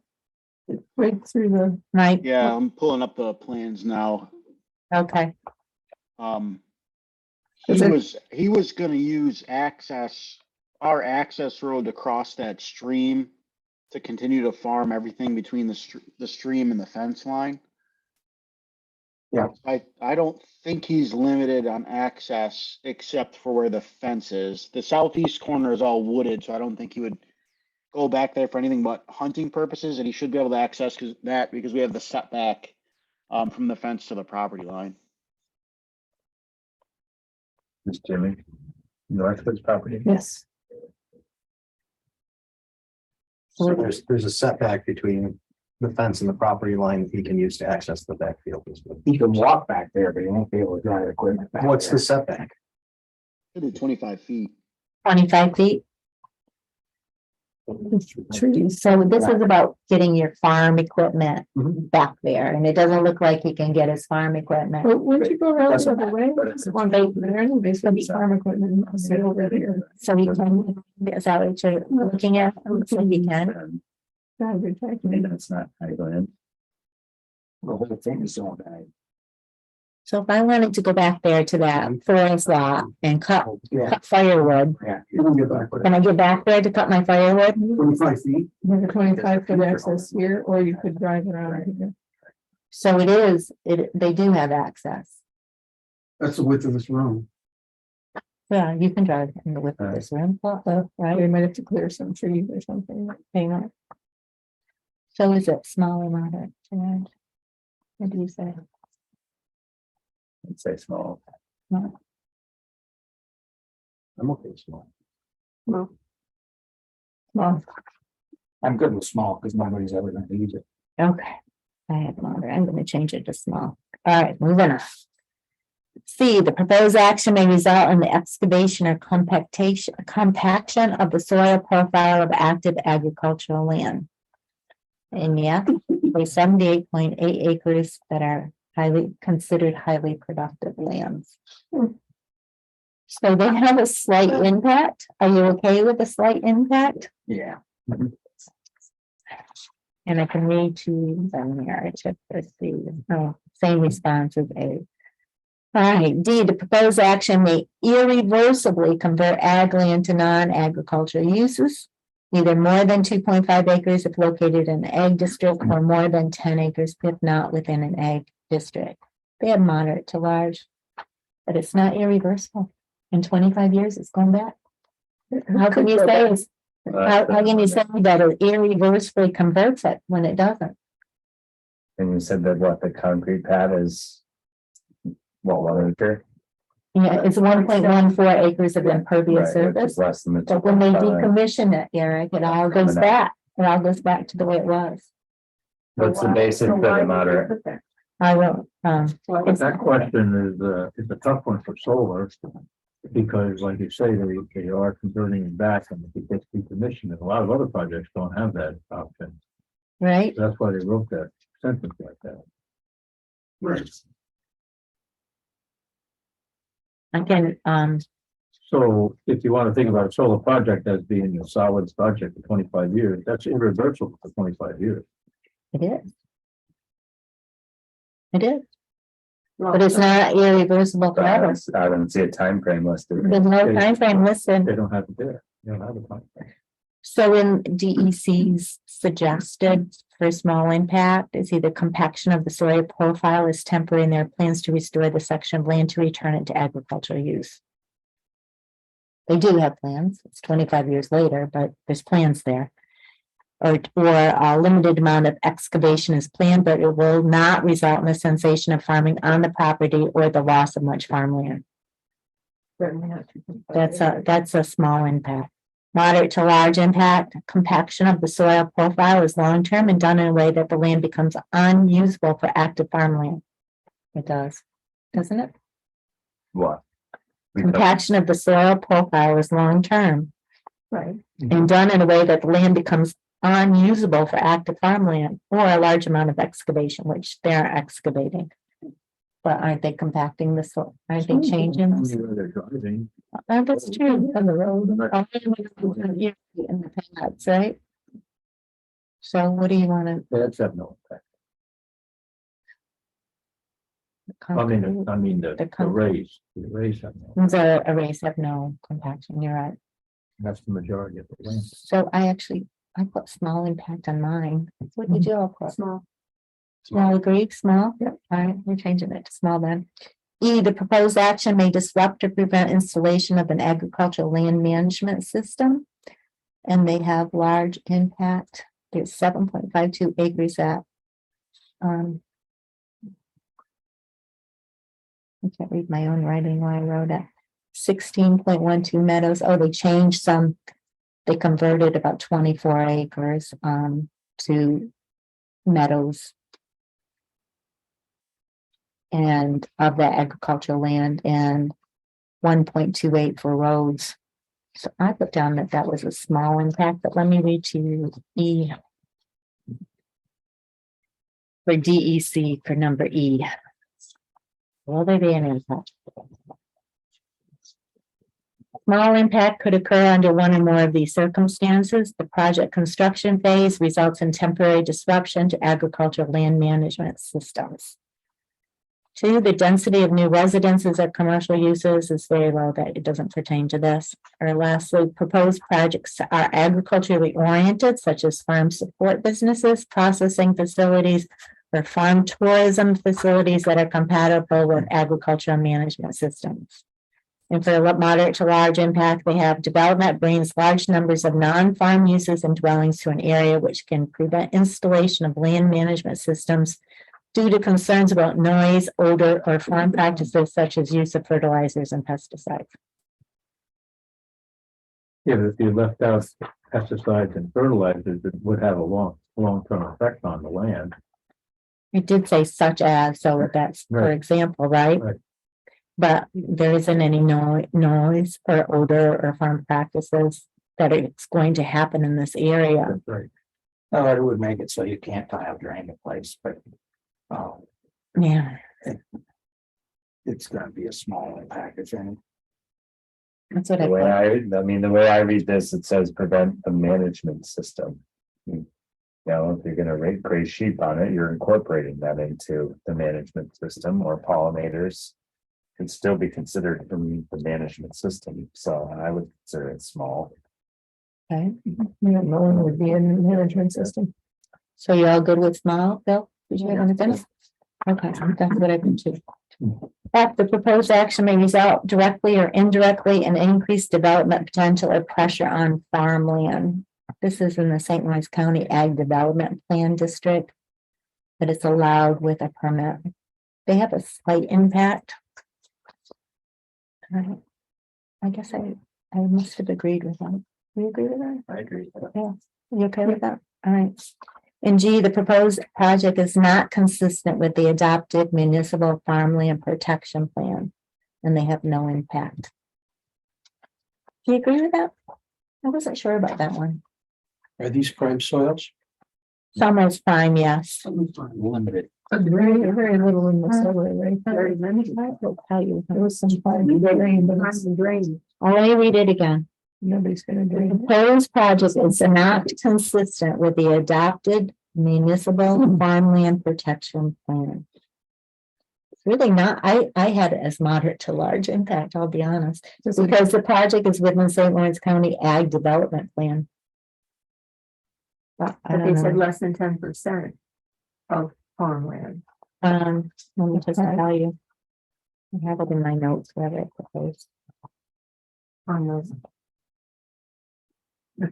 Right through the, Right, Yeah, I'm pulling up the plans now. okay, Is it- He was gonna use our access road to cross that stream to continue to farm everything between the stream and the fence line. Yeah. I don't think he's limited on access except for where the fence is. The southeast corner is all wooded, so I don't think he would go back there for anything but hunting purposes, and he should be able to access that because we have the setback from the fence to the property line. this Jimmy, Northwood's property. yes. So there's a setback between the fence and the property line that he can use to access the backfield. He can walk back there, but he won't be able to drive equipment back. What's there. the setback? Should be 25 feet. 25 feet. Trees. So this is about getting your farm equipment Mhm. back there, and it doesn't look like he can get his farm equipment. But wouldn't you go around the Doesn't other way? matter, but It's one day there, anyways, some farm equipment, I'll sit over there. So he can, is that what you're looking at? It looks like he can. God, we're talking- Maybe that's not how you go in. The whole thing is on that. So if I wanted to go back there to that forest lot and cut firewood, Yeah. You can get back with can I get back there to cut my firewood? 25 feet. You have 25 foot access here, or you could drive around here. So they do have access. That's the width of this room. Yeah, you can drive in the width of this room, They right? might have to clear some trees or something. Hang on. So is it small or moderate? What do you say? I'd say small. No. I'm okay with small. Well, I'm good with small because nobody's ever gonna use it. Okay, I have moderate. I'm gonna change it to small. All right, moving on. C, the proposed action may result in the excavation or compaction of the soil profile of active agricultural land. And yeah, there's 78.8 acres that are considered highly productive lands. So they have a slight impact. Are you okay with a slight impact? Yeah. And I can read to them here, check this, same response as A. All right, D, the proposed action may irreversibly convert ag land to non-agricultural uses, either more than 2.5 acres if located in an ag district or more than 10 acres if not within an ag district. They have moderate to large, but it's not irreversible. In 25 years, it's going back. How can you say it's how can you say that it irreversibly converts it when it doesn't? And you said that what, the concrete pad is Well, 1 acre. Yeah, it's 1.14 acres of impervious Right, which surface. is less than the. But when they 2.5. decommission it, Eric, it all goes back. It all goes back to the way it was. What's the basis for the moderate? I will, That question is a tough one for solar. Because like you say, they are converting it back and it gets decommissioned, and a lot of other projects don't have that option. right? That's why they wrote that sentence like that. Right. Again, So if you want to think about a solar project as being a solids project for 25 years, that's irreversible for 25 years. it is. It is, but it's not irreversible forever. I don't see a time frame listed. There's no time frame listed. They don't have it there. They don't have a time frame. So in DEC's suggested for small impact is either compaction of the soil profile is temporary and there are plans to restore the section of land to return it to agricultural use. They do have plans. It's 25 years later, but there's plans there. Or a limited amount of excavation is planned, but it will not result in a cessation of farming on the property or the loss of much farmland. That's a small impact. Moderate to large impact, compaction of the soil profile is long-term and done in a way that the land becomes unusable for active farmland. It does, doesn't it? What? Compaction of the soil profile is long-term. Right. And done in a way that the land becomes unusable for active farmland or a large amount of excavation, which they're excavating. But aren't they compacting the soil? Aren't they changing? Where they're driving. That's true. On the road. In the paths, right? So what do you want to? That's have no effect. I mean, the raise have no, The arrays have no compaction, you're right. that's the majority of the land. So I put small impact on mine. What did you all put? Small. Small, agreed, small? Yep. All right, we're changing it to small then. E, the proposed action may disrupt or prevent installation of an agricultural land management system. And they have large impact. There's 7.52 acres at. I can't read my own writing while I wrote it. 16.12 meadows. Oh, they changed some. They converted about 24 acres to meadows. And of the agricultural land and 1.28 for roads. So I put down that that was a small impact, but let me read to you E. For DEC for number E. Will there be an impact? Small impact could occur under one or more of these circumstances. The project construction phase results in temporary disruption to agricultural land management systems. 2, the density of new residences or commercial uses is very low, that it doesn't pertain to this. Or lastly, proposed projects are agriculturally oriented, such as farm support businesses, processing facilities, or farm tourism facilities that are compatible with agricultural management systems. And for moderate to large impact, they have development brings large numbers of non-farm uses and dwellings to an area which can prevent installation of land management systems due to concerns about noise, odor, or farm practices such as use of fertilizers and pesticides. Yeah, but if you left out pesticides and fertilizers, it would have a long-term effect on the land. It did say such as, so that's for Right. example, right? Right. But there isn't any noise or odor or farm practices that it's going to happen in this area. That's right. Oh, it would make it so you can't tile drain the place, but Yeah, it's gonna be a small impact, if any. that's what The way the way I read this, it says prevent the management system. You know, if you're gonna raise sheep on it, you're incorporating that into the management system, or pollinators can still be considered from the management system, so I would consider it small. Okay, Yeah, no one would be in the management system. so you're all good with small, Bill? Did you have anything? Okay, that's what I can do. F, the proposed action may result directly or indirectly in increased development potential or pressure on farmland. This is in the St. Lawrence County Ag Development Plan District, but it's allowed with a permit. They have a slight impact. Alright. I guess I must have agreed with that. You agree with that? I agree. Yeah, you okay with that? All right. And G, the proposed project is not consistent with the adopted municipal farmland protection plan, and they have no impact. Do you agree with that? I wasn't sure about that one. Are these prime soils? Summer's fine, yes. Limited. Very little in the solar, right? Very limited. I will tell you. There was some fine drain, but not some drain. I'll let you read it again. Nobody's gonna The drain. proposed project is not consistent with the adopted municipal farmland protection plan. It's really not, I had it as moderate to large impact, I'll be honest, because the project is within St. Lawrence County Ag Development Plan. But I But they don't said know, less than 10% of farmland. let me just Okay. tell you. I have it in my notes where I proposed. On those. But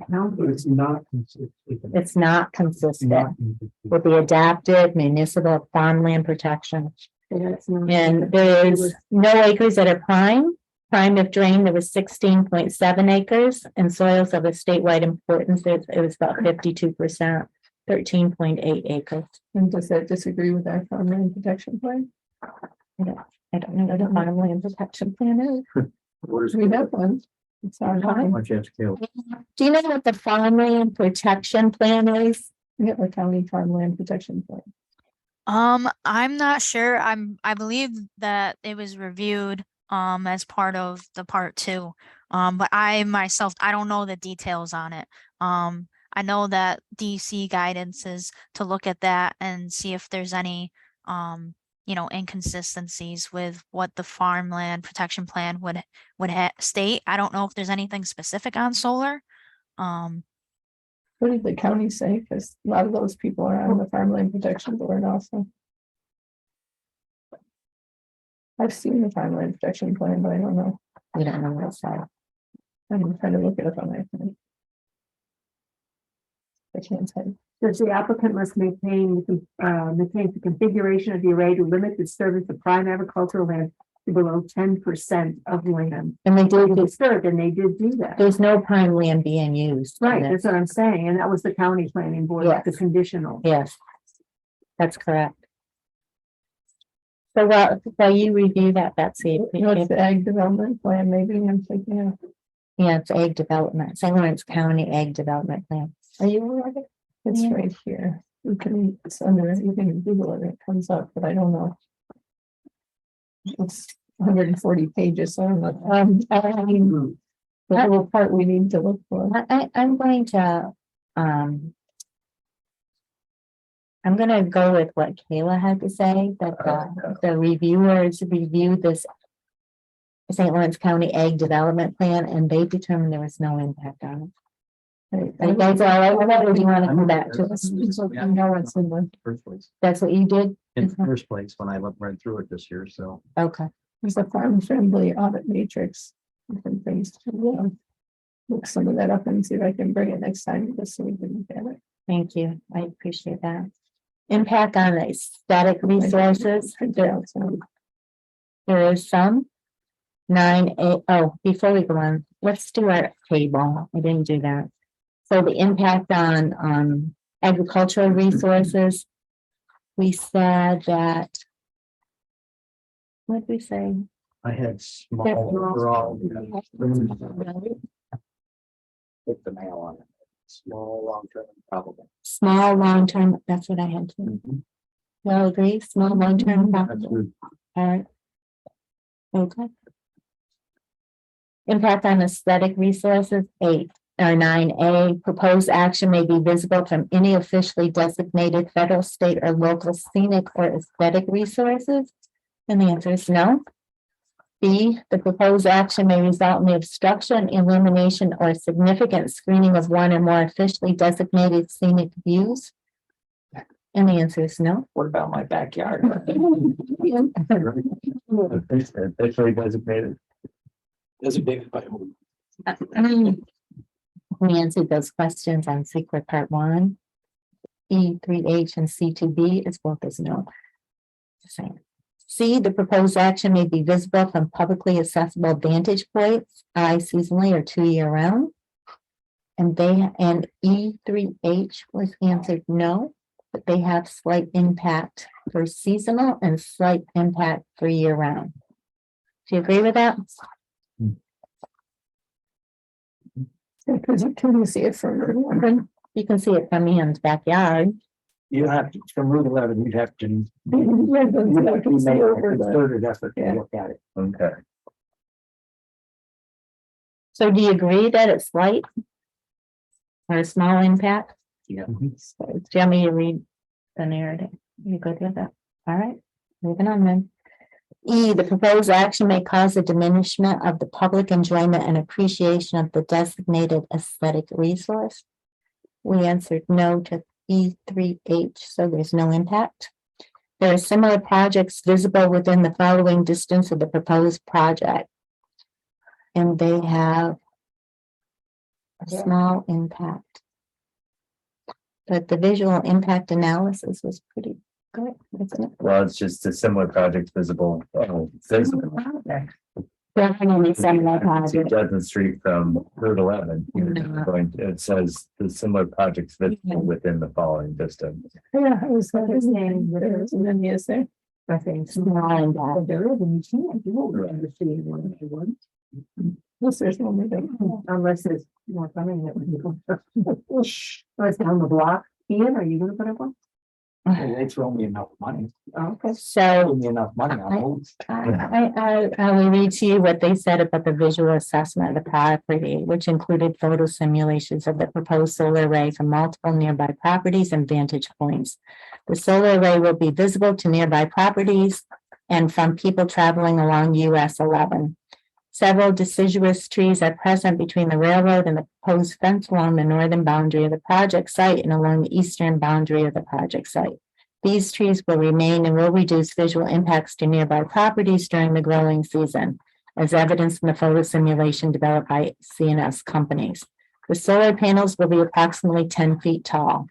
it's not consistent. It's not consistent with the adapted municipal farmland protection. And there is no acres that are prime. Prime of drain, there was 16.7 acres, and soils of a statewide importance, it was about 52%, 13.8 acres. And does that disagree with our farmland protection plan? I don't know what a farmland protection plan is. We have one. It's our How line. much ask Caleb? Do you know what the farmland protection plan is? We have a county farmland protection plan. I'm not sure. I believe that it was reviewed as part of the part two. But I myself, I don't know the details on it. I know that DC guidance is to look at that and see if there's any inconsistencies with what the farmland protection plan would state. I don't know if there's anything specific on solar. What did the county say? Because a lot of those people are on the farmland protection board also. I've seen the farmland protection plan, but I don't know. We don't know what it's like. I'm trying to look it up on my phone. I can't say. Does the applicant must maintain the configuration of the array to limit the disturbance of prime agricultural land to below 10% of land. And they did, Disturbed, and they did do that. there's no prime land being used. in Right, it. that's what I'm saying, and that was the county planning board, Yes. the conditional. Yes, that's correct. So while you review that, Betsy, What's the ag development plan? Maybe I'm thinking of. yeah, it's ag development, St. Lawrence County Ag Development Plan. Are you aware of it? It's Yeah. right here. It's under, you can Google it, it comes up, but I don't know. It's 140 pages, so I'm not, the little part we need to look for. I'm going to go with what Kayla had to say, that the reviewers reviewed this St. Lawrence County Ag Development Plan, and they determined there was no impact on it. That's all right, whatever you want to come back to us. I know it's in the, First place. That's what you did? In the first place, when I read through it this year, so. Okay, there's a farm friendly audit matrix. Different things to look some of that up and see if I can bring it next time, just so we can look at it. thank you, I appreciate that. Impact on aesthetic resources, there is some. 9A, oh, before we go on, let's do our table, I didn't do that. So the impact on agricultural resources, we said that. What did we say? I had small That's overall. Right. Hit the nail on it. Small, long term, probably. Small, long-term, that's what I had to, Mhm. y'all agree, small, long-term, That's probable. good. All right. Okay. Impact on aesthetic resources, 9A, proposed action may be visible from any officially designated federal, state, or local scenic or aesthetic resources. And the answer is no. B, the proposed action may result in the obstruction, elimination, or significant screening of one or more officially designated scenic views. And the answer is no. What about my backyard? Officially designated. Designated by whom? We answered those questions on SEQR Part 1. E3H and C2B is both as no. Same. C, the proposed action may be visible from publicly accessible vantage points, seasonally or 2 year round. And E3H was answered no, but they have slight impact for seasonal and slight impact for year round. Do you agree with that? Because you can see it from. You can see it from Ian's backyard. You have to, from Route 11, you'd have to. You You'd have to make a over concerted effort Yeah. to look at it. Okay. So do you agree that it's slight? Or a small impact? Yeah. Do you want me to read the narrative? You good with that? All right, moving on then. E, the proposed action may cause a diminishment of the public enjoyment and appreciation of the designated aesthetic resource. We answered no to E3H, so there's no impact. There are similar projects visible within the following distance of the proposed project. And they have a small impact. But the visual impact analysis was pretty good, wasn't it? Well, it's just a similar project visible. Visible. Definitely similar project. Judson Street from Route 11. It says the similar projects visible within the following distance. Yeah, I was saying, there's an NES there. I think small impact. Yes, there's no moving. Unless there's more coming that would be. It's down the block. Ian, are you gonna put up one? They throw me enough money. Okay, Throw so me enough money, I'll move. I will read to you what they said about the visual assessment of the property, which included photo simulations of the proposed solar array from multiple nearby properties and vantage points. The solar array will be visible to nearby properties and from people traveling along US 11. Several deciduous trees are present between the railroad and the proposed fence along the northern boundary of the project site and along the eastern boundary of the project site. These trees will remain and will reduce visual impacts to nearby properties during the growing season, as evidenced in the photo simulation developed by CNS companies. The solar panels will be approximately 10 feet tall.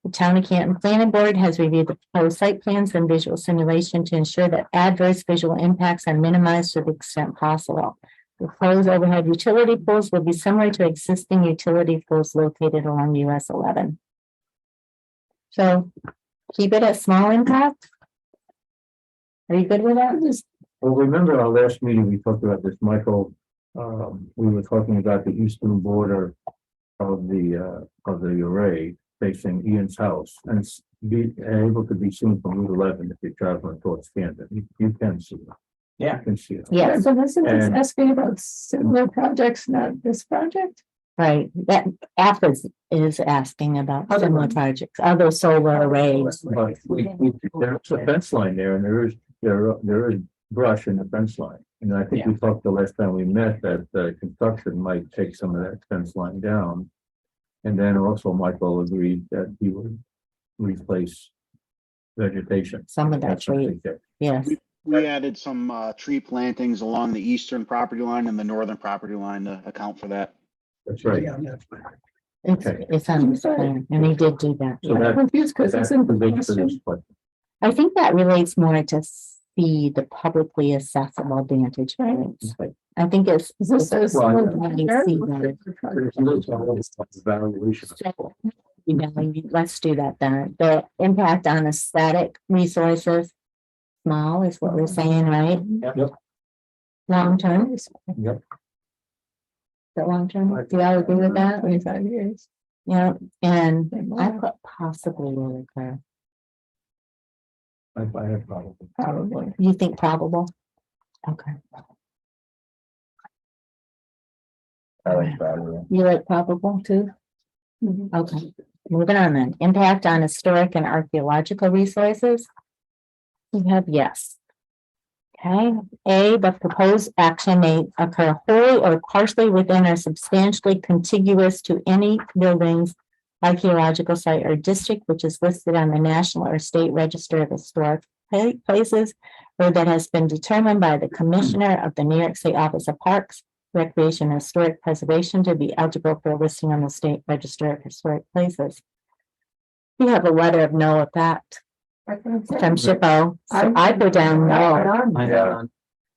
The Town of Canton Planning Board has reviewed the proposed site plans and visual simulation to ensure that adverse visual impacts are minimized to the extent possible. The proposed overhead utility poles will be similar to existing utility poles located along US 11. So keep it at small impact. Are you good with that? Well, remember our last meeting, we talked about this, Michael, we were talking about the eastern border of the array facing Ian's house, and it's able to be seen from Route 11 if you're traveling towards Canton. You can see it. Yeah. You can see it. Yes, So this is And- asking about similar projects, not this project. right. That AFIS is asking about similar projects, other solar arrays. But there's a fence line there, and there is brush in the fence line. And I think we talked the last time we met that construction might take some of that fence line down. And then also Michael agreed that he would replace vegetation. Some of that That's what tree, they did. yes. We added some tree plantings along the eastern property line and the northern property line to account for that. That's right. It's on this plan, and he did do that. So I'm that, confused because that's it's in the the big for this, question. but I think that relates more to see the publicly accessible vantage points. I think it's. This says. Well, Evaluation. So, you know, let's do that then. The impact on aesthetic resources. Small is what we're saying, right? Yep. Long term, Yep. the long term, do you all agree with that? 25 years. Yeah, and I put possibly will occur. I have probably. Probably. You think probable? Okay, I like that. you like probable too? Okay, moving on then. Impact on historic and archaeological resources. We have yes. Okay, A, the proposed action may occur wholly or partially within or substantially contiguous to any buildings, archaeological site or district which is listed on the National or State Register of Historic Places, or that has been determined by the Commissioner of the New York State Office of Parks, Recreation, and Historic Preservation to be eligible for listing on the State Register of Historic Places. We have a letter of no effect from SHPO. So I put down no. Yeah.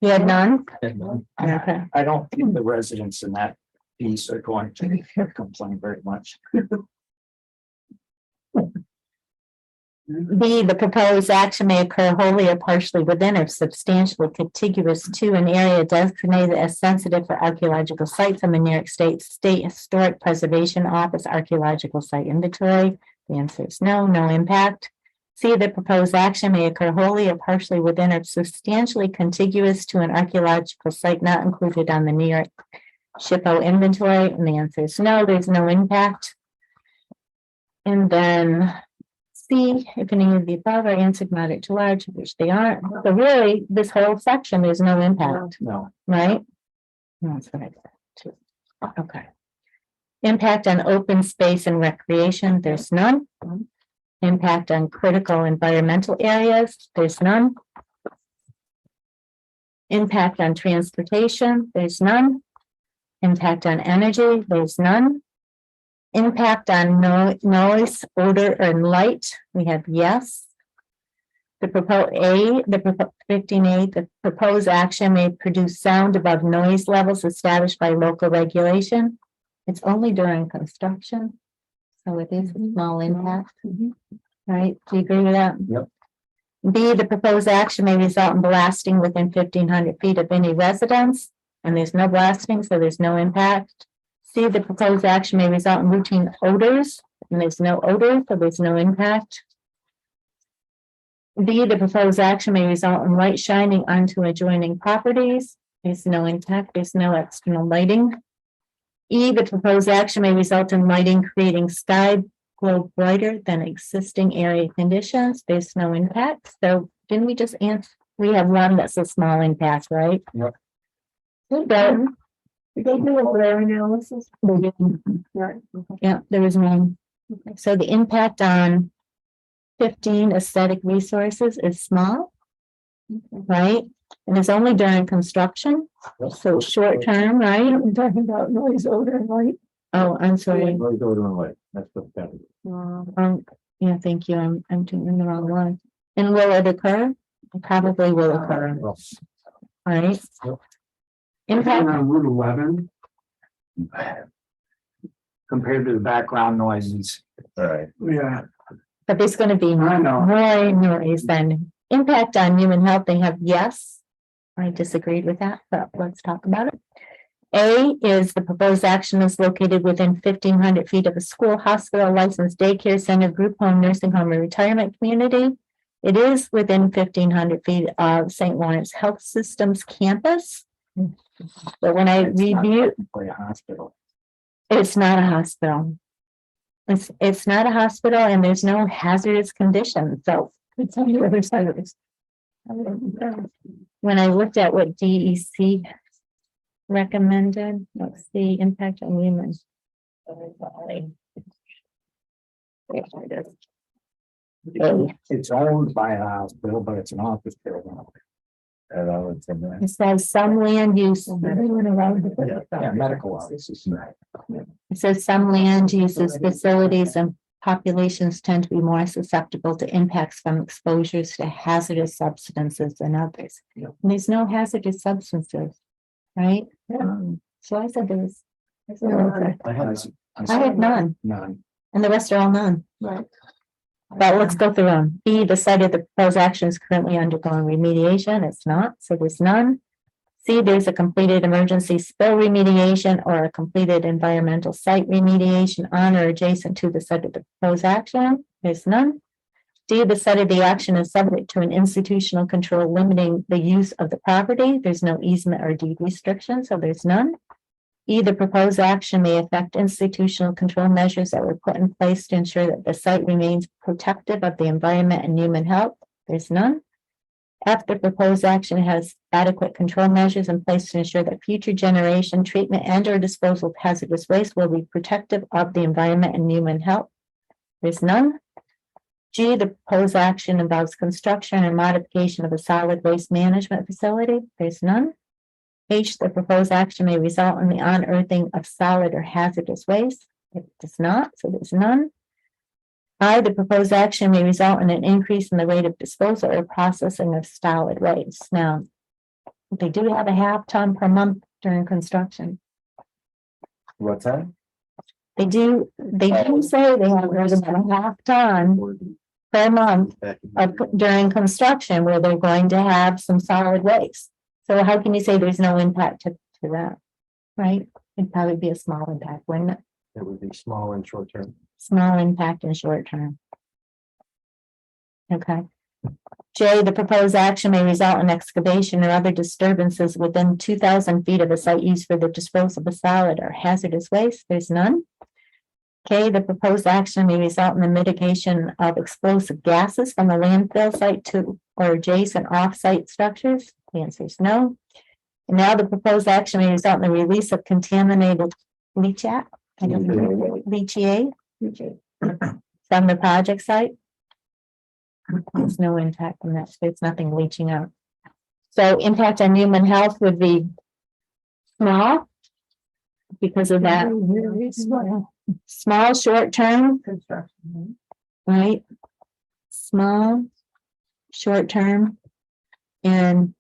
You had none? I Okay. I don't think the residents in that piece are going to complain very much. B, the proposed action may occur wholly or partially within or substantially contiguous to an area designated as sensitive for archaeological sites on the New York State Historic Preservation Office Archaeological Site Inventory. The answer is no, no impact. C, the proposed action may occur wholly or partially within or substantially contiguous to an archaeological site not included on the New York SHPO inventory. And the answer is no, there's no impact. And then C, if any of the above are answered moderate to large, which they aren't. So really, this whole section, there's no impact, No, right? That's what I got too. Okay. Impact on open space and recreation, there's none. Impact on critical environmental areas, there's none. Impact on transportation, there's none. Impact on energy, there's none. Impact on noise, odor, and light, we have yes. The proposed 15A, the proposed action may produce sound above noise levels established by local regulation. It's only during construction, so it is a small impact. Right, do you agree with that? Yep. B, the proposed action may result in blasting within 1,500 feet of any residence, and there's no blasting, so there's no impact. C, the proposed action may result in routine odors, and there's no odor, so there's no impact. D, the proposed action may result in light shining onto adjoining properties. There's no impact, there's no external lighting. E, the proposed action may result in lighting creating sky glow brighter than existing area conditions. There's no impact. So didn't we just answer? We have one that's a small impact, right? Yep. Good, did Did they do a glare analysis? they did. Yeah, there was one. So the impact on 15 aesthetic resources is small, right? And it's only during construction, so short term, right? I'm talking about noise, odor, and light. Oh, I'm sorry. Noise, odor, and light. That's what that is. Yeah, thank you. I'm doing the wrong one. And will it occur? It probably will occur. All right. Impact. on Route 11. Compared to the background noises. All right. Yeah. But there's going to be I know. more noise than impact on human health. They have yes. I disagreed with that, but let's talk about it. A is the proposed action is located within 1,500 feet of a school, hospital, licensed daycare center, group home, nursing home, or retirement community. It is within 1,500 feet of St. Lawrence Health System's campus. But when I review, A hospital. it's not a hospital. It's not a hospital, and there's no hazardous condition. So It's on the other side of this. when I looked at what DEC recommended, let's see, impact on humans. It's owned by a hospital, but it's an office building. And I would say that. It says some land use, Yeah, medical offices. it says some land uses, facilities, and populations tend to be more susceptible to impacts from exposures to hazardous substances than others. And there's no hazardous substances, right? So I said there was. I have none, None. and the rest are all none. Right. But let's go through them. B, the site of the proposed action is currently undergoing remediation. It's not, so there's none. C, there's a completed emergency spill remediation or a completed environmental site remediation on or adjacent to the site of the proposed action. There's none. D, the site of the action is subject to an institutional control limiting the use of the property. There's no easement or deed restriction, so there's none. E, the proposed action may affect institutional control measures that were put in place to ensure that the site remains protective of the environment and human health. There's none. F, the proposed action has adequate control measures in place to ensure that future generation treatment and or disposal of hazardous waste will be protective of the environment and human health. There's none. G, the proposed action involves construction and modification of a solid waste management facility. There's none. H, the proposed action may result in the unearthing of solid or hazardous waste. It does not, so there's none. I, the proposed action may result in an increase in the rate of disposal or processing of solid waste. Now, they do have a half ton per month during construction. What's that? They do say they have there's about a half ton per month during construction where they're going to have some solid waste. So how can you say there's no impact to that? Right? It'd probably be a small impact, wouldn't it? It would be small and short term. Small impact in short term. Okay. J, the proposed action may result in excavation or other disturbances within 2,000 feet of a site used for the disposal of solid or hazardous waste. There's none. K, the proposed action may result in the mitigation of explosive gases from the landfill site to or adjacent off-site structures. The answer is no. And now the proposed action may result in the release of contaminated leachate from the project site. There's no impact on that. There's nothing leaching out. So impact on human health would be small because of that. Small short term. Right? Small short term and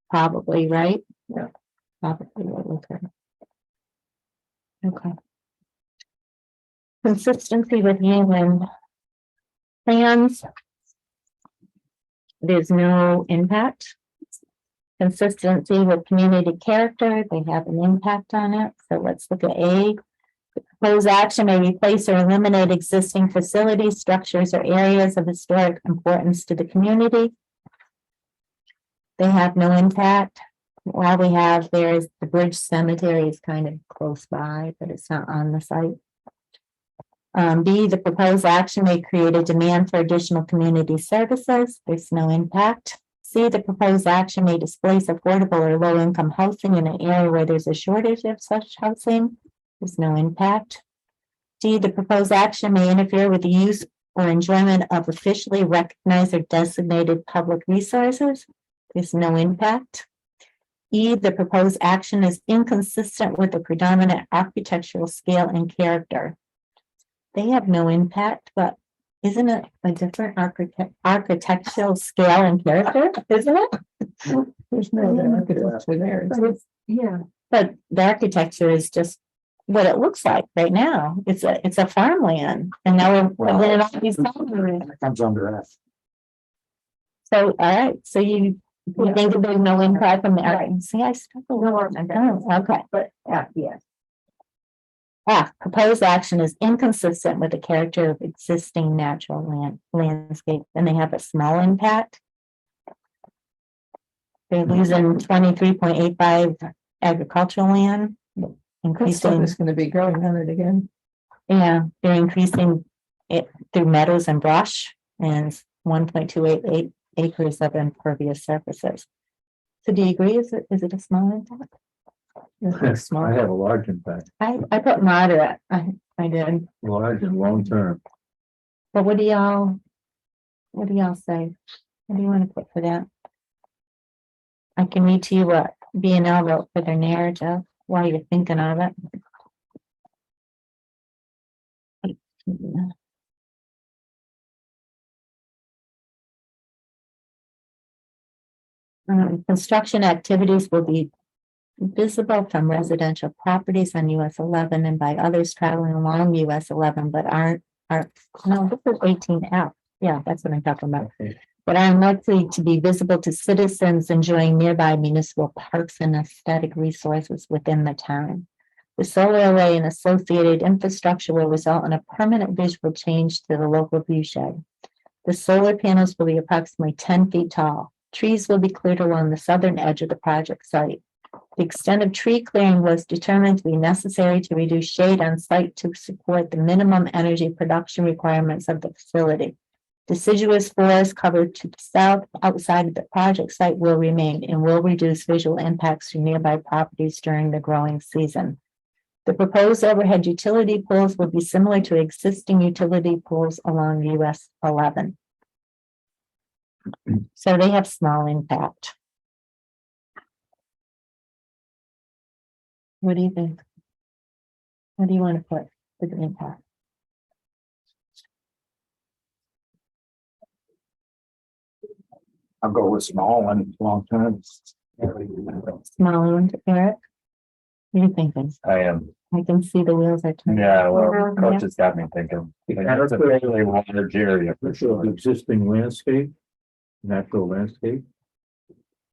probably, right? Yeah. Probably will occur. Okay. Consistency with human plans. There's no impact. Consistency with community character, they have an impact on it. So let's look at A. The proposed action may replace or eliminate existing facilities, structures, or areas of historic importance to the community. They have no impact. All we have there is the bridge cemetery is kind of close by, but it's not on the site. B, the proposed action may create a demand for additional community services. There's no impact. C, the proposed action may displace affordable or low-income housing in an area where there's a shortage of such housing. There's no impact. D, the proposed action may interfere with the use or enjoyment of officially recognized or designated public resources. There's no impact. E, the proposed action is inconsistent with the predominant architectural scale and character. They have no impact, but isn't it a different architectural scale and character? Isn't it? There's no architecture there. Yeah. But the architecture is just what it looks like right now. It's a farmland, and now we're putting it on these farmland. It comes under F. So, all right, so you think there's no impact from the art? See, I struggle with it. Okay. But yes. F, proposed action is inconsistent with the character of existing natural landscape, and they have a small impact. They're losing 23.85 agricultural land, That stuff increasing. is going to be growing on it again. Yeah, they're increasing it through meadows and brush and 1.288 acres of impervious surfaces. So do you agree? Is it a small impact? It's small. I have a large impact, I put moderate. I did. large and long term. But what do y'all say? What do you want to put for that? I can read to you what B&L wrote for their narrative while you're thinking of it. Construction activities will be visible from residential properties on US 11 and by others traveling along US 11, but no, this is 18F. Yeah, that's what I'm talking about. But are unlikely to be visible to citizens enjoying nearby municipal parks and aesthetic resources within the town. The solar array and associated infrastructure will result in a permanent visual change to the local view shed. The solar panels will be approximately 10 feet tall. Trees will be cleared along the southern edge of the project site. The extent of tree clearing was determined to be necessary to reduce shade on site to support the minimum energy production requirements of the facility. Deciduous forest covered to the south outside of the project site will remain and will reduce visual impacts to nearby properties during the growing season. The proposed overhead utility poles will be similar to existing utility poles along US 11. So they have small impact. What do you think? What do you want to put for the impact? I'll go with small and long term. Small one, Eric? What are you thinking? I am, I can see the wheels are turning. yeah, well, Yeah. coach has got me thinking. It's a fairly large area for The sure. existing landscape, natural landscape.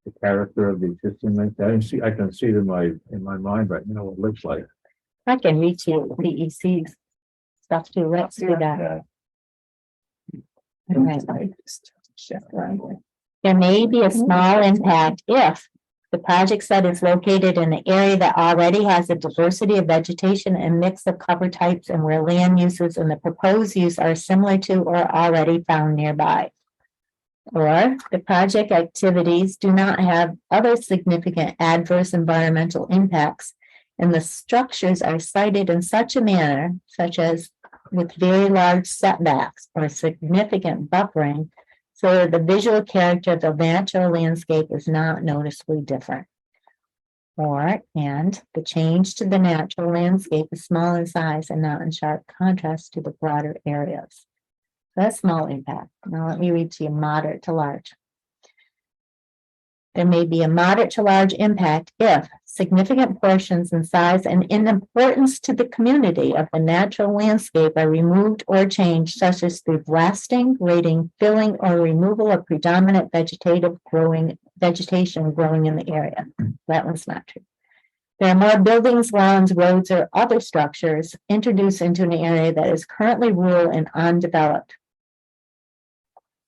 The character of the existing landscape, I can see it in my mind right now, what it looks like. I can reach you PEC stuff too. Let's do that. Yeah, Okay. There may be a small impact if the project site is located in an area that already has a diversity of vegetation and mix of cover types and where land uses and the proposed use are similar to or already found nearby. Or the project activities do not have other significant adverse environmental impacts and the structures are sited in such a manner, such as with very large setbacks or significant buffering, so that the visual character of the natural landscape is not noticeably different. And the change to the natural landscape is small in size and not in sharp contrast to the broader areas. That's small impact. Now let me read to you moderate to large. There may be a moderate to large impact if significant portions in size and in importance to the community of the natural landscape are removed or changed, such as through blasting, grading, filling, or removal of predominant vegetation growing in the area. That one's not true. There are more buildings, lawns, roads, or other structures introduced into an area that is currently rural and undeveloped.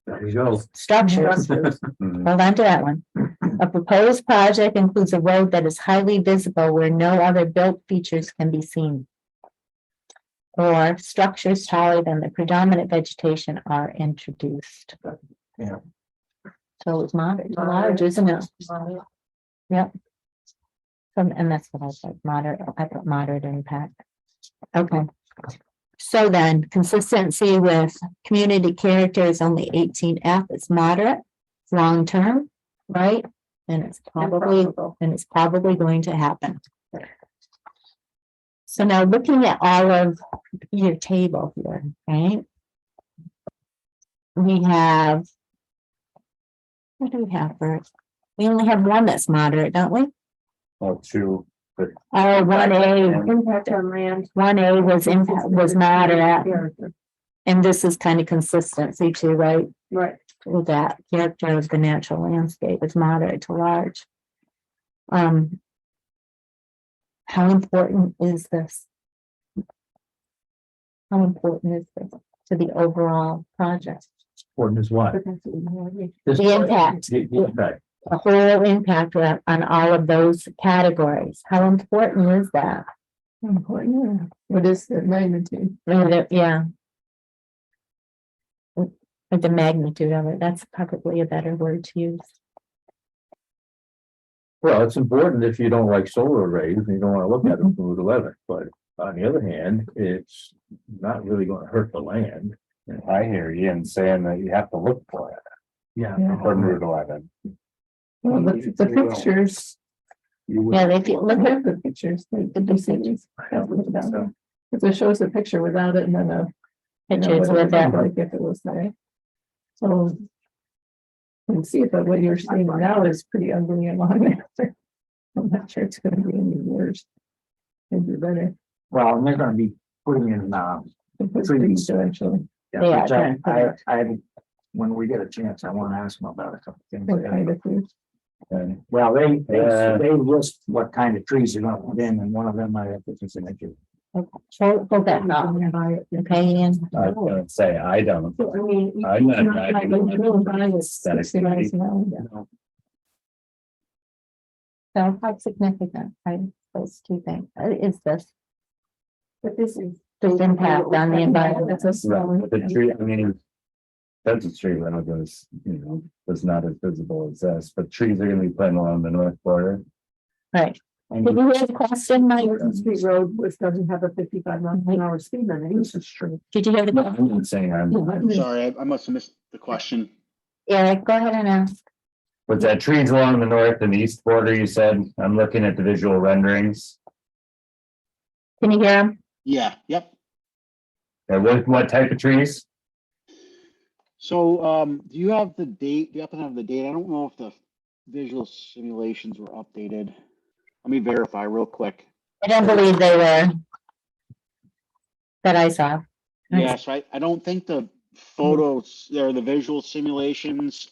There you go. Structures. Mhm. Hold on to that one. A proposed project includes a road that is highly visible where no other built features can be seen. Or structures taller than the predominant vegetation are introduced. Yeah. So it's moderate to large, isn't it? Yep. And that's what I said, moderate, I put moderate impact. Okay. So then consistency with community character is only 18F, it's moderate, it's long-term, right? And it's probably going to happen. So now looking at all of your table here, right? We have, what do we have first? We only have one that's moderate, don't we? Well, two, but Oh, 1A, Impact on land. 1A was moderate, and this is kind of consistency too, right? Right. With that character of the natural landscape is moderate to large. How important is this? How important is this to the overall project? Important is what? The impact, The impact. the whole impact on all of those categories. How important is that? Important. What is the magnitude? Yeah. The magnitude of it, that's probably a better word to use. Well, it's important if you don't like solar arrays and you don't want to look at them from Route 11, but on the other hand, it's not really going to hurt the land. I hear Ian saying that you have to look for it Yeah. from Route 11. Well, the pictures. Yeah, if you look at the pictures, the decisions. If it shows a picture without it and then a. pictures what it with would that, look like if it was there. So. You can see that what you're seeing now is pretty ugly and long after. I'm not sure it's gonna be any worse. Maybe better. Well, and they're gonna be putting in, Trees eventually. Yeah, which I, when we get a chance, I wanna ask them about a couple things. What kind of food? And Well, they Yeah. list what kind of trees they're gonna put in, and one of them I have to consider. hold that thought. Okay, Ian. I was gonna say, I don't. So, I mean. I'm not it's like driving. a little guy that's That 60 miles an hour. So how significant, right, those two things, is this, But this is. this impact on the environment? It's a small. Right, the tree, I mean. That's tree road goes, was not as visible as this, but trees are gonna be playing along the north border. Right. Did you have a question, Mike? Street Road, which doesn't have a 55 mile an hour speed limit, it's just true. Did you have a No, question? I'm not saying I'm, Sorry, I must have missed the question. Eric, go ahead and ask. but that trees along the north and east border, you said, I'm looking at the visual renderings. Can you hear him? Yeah, yep. What type of trees? So, do you have the date? Do you happen to have the date? I don't know if the visual simulations were updated. Let me verify real quick. I don't believe they were. That I saw. Yes, I don't think the photos or the visual simulations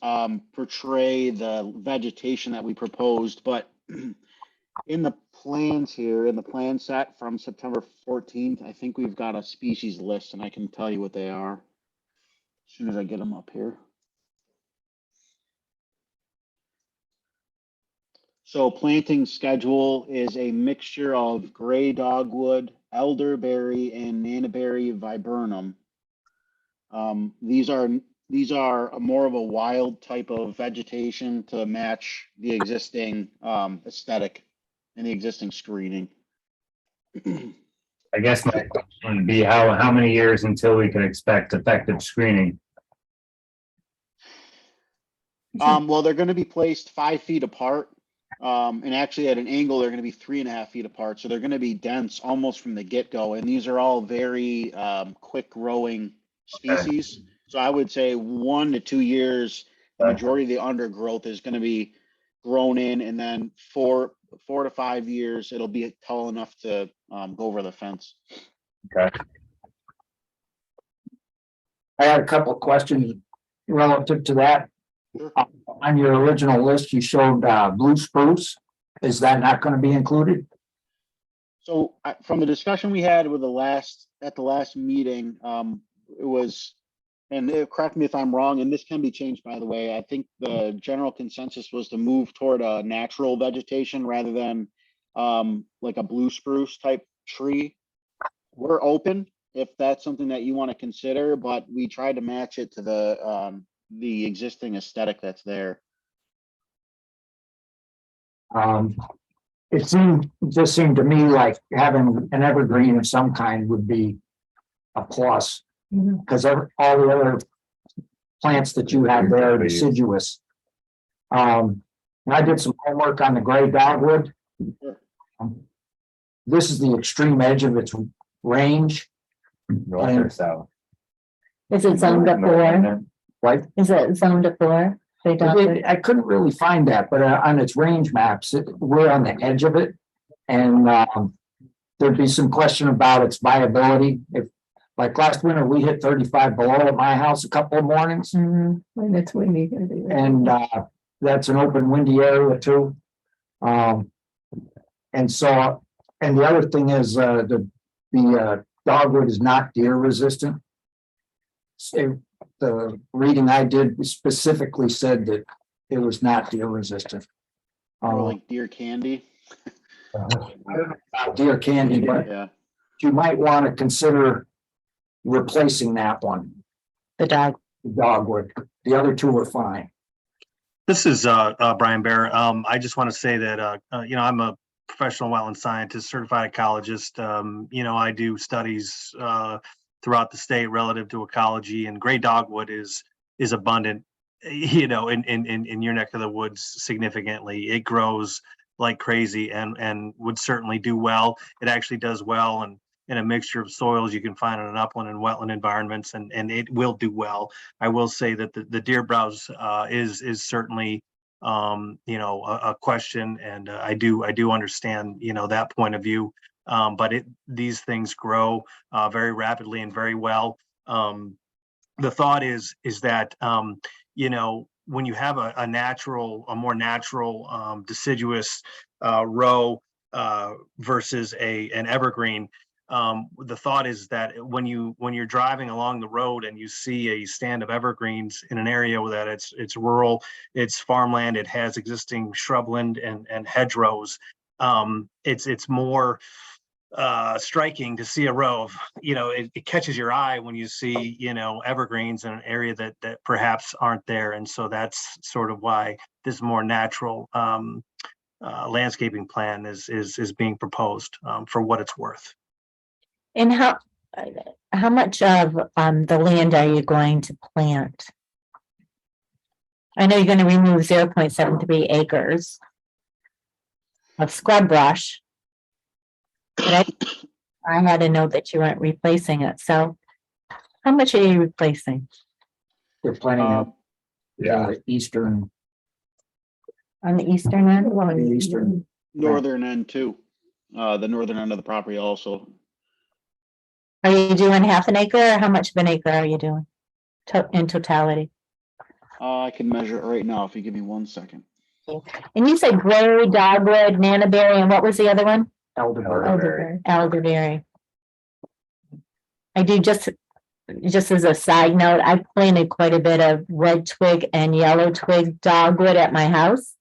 portray the vegetation that we proposed, but in the plans here, in the plan set from September 14th, I think we've got a species list and I can tell you what they are as soon as I get them up here. So planting schedule is a mixture of gray dogwood, elderberry, and nannyberry viburnum. These are more of a wild type of vegetation to match the existing aesthetic and the existing screening. I guess my question would be how many years until we can expect effective screening? Well, they're going to be placed 5 feet apart. And actually at an angle, they're going to be 3.5 feet apart. So they're going to be dense almost from the get-go. And these are all very quick growing species. So I would say 1 to 2 years, the majority of the undergrowth is going to be grown in, and then 4 to 5 years, it'll be tall enough to go over the fence. Okay. I had a couple of questions relative to that. Sure. On your original list, you showed blue spruce. Is that not going to be included? So from the discussion we had with at the last meeting, it was, and correct me if I'm wrong, and this can be changed, by the way, I think the general consensus was to move toward a natural vegetation rather than like a blue spruce type tree. We're open if that's something that you want to consider, but we tried to match it to the existing aesthetic that's there. It just seemed to me like having an evergreen of some kind would be a plus, because all the other plants that you have there are deciduous. And I did some homework on the gray dogwood. This is the extreme edge of its range. North or south? Is it zoned to 4? Right? Is it zoned to 4? I couldn't really find that, but on its range maps, we're on the edge of it. And there'd be some question about its viability. If, like last winter, we hit 35 below at my house a couple of mornings. And it's windy. And that's an open windy area too. And so, and the other thing is the dogwood is not deer resistant. So the reading I did specifically said that it was not deer resistant. Or like deer candy. I don't know about deer candy, but Yeah. you might want to consider replacing that one. The dogwood. The other two are fine. This is Brian Bear. I just want to say that I'm a professional wetland scientist, certified ecologist. I do studies throughout the state relative to ecology, and gray dogwood is abundant, in your neck of the woods significantly. It grows like crazy and would certainly do well. It actually does well and in a mixture of soils you can find in an upland and wetland environments, and it will do well. I will say that the deer browse is certainly a question, and I do understand that point of view. But these things grow very rapidly and very well. The thought is that when you have a more natural deciduous row versus an evergreen, the thought is that when you're driving along the road and you see a stand of evergreens in an area that it's rural, it's farmland, it has existing shrubland and hedgerows, it's more striking to see a row of, it catches your eye when you see, evergreens in an area that perhaps aren't there. And so that's sort of why this more natural landscaping plan is being proposed for what it's worth. And how much of the land are you going to plant? I know you're going to remove 0.73 acres of scrub brush, but I had to know that you weren't replacing it. So how much are you replacing? They're planning on Yeah. the eastern, On the eastern end? the eastern. Northern end too. The northern end of the property also. Are you doing half an acre or how much of an acre are you doing? In totality? I can measure it right now if you give me 1 second. And you said gray, dogwood, nannyberry, and what was the other one? Elderberry. Elderberry. I do just as a side note, I planted quite a bit of red twig and yellow twig dogwood at my house.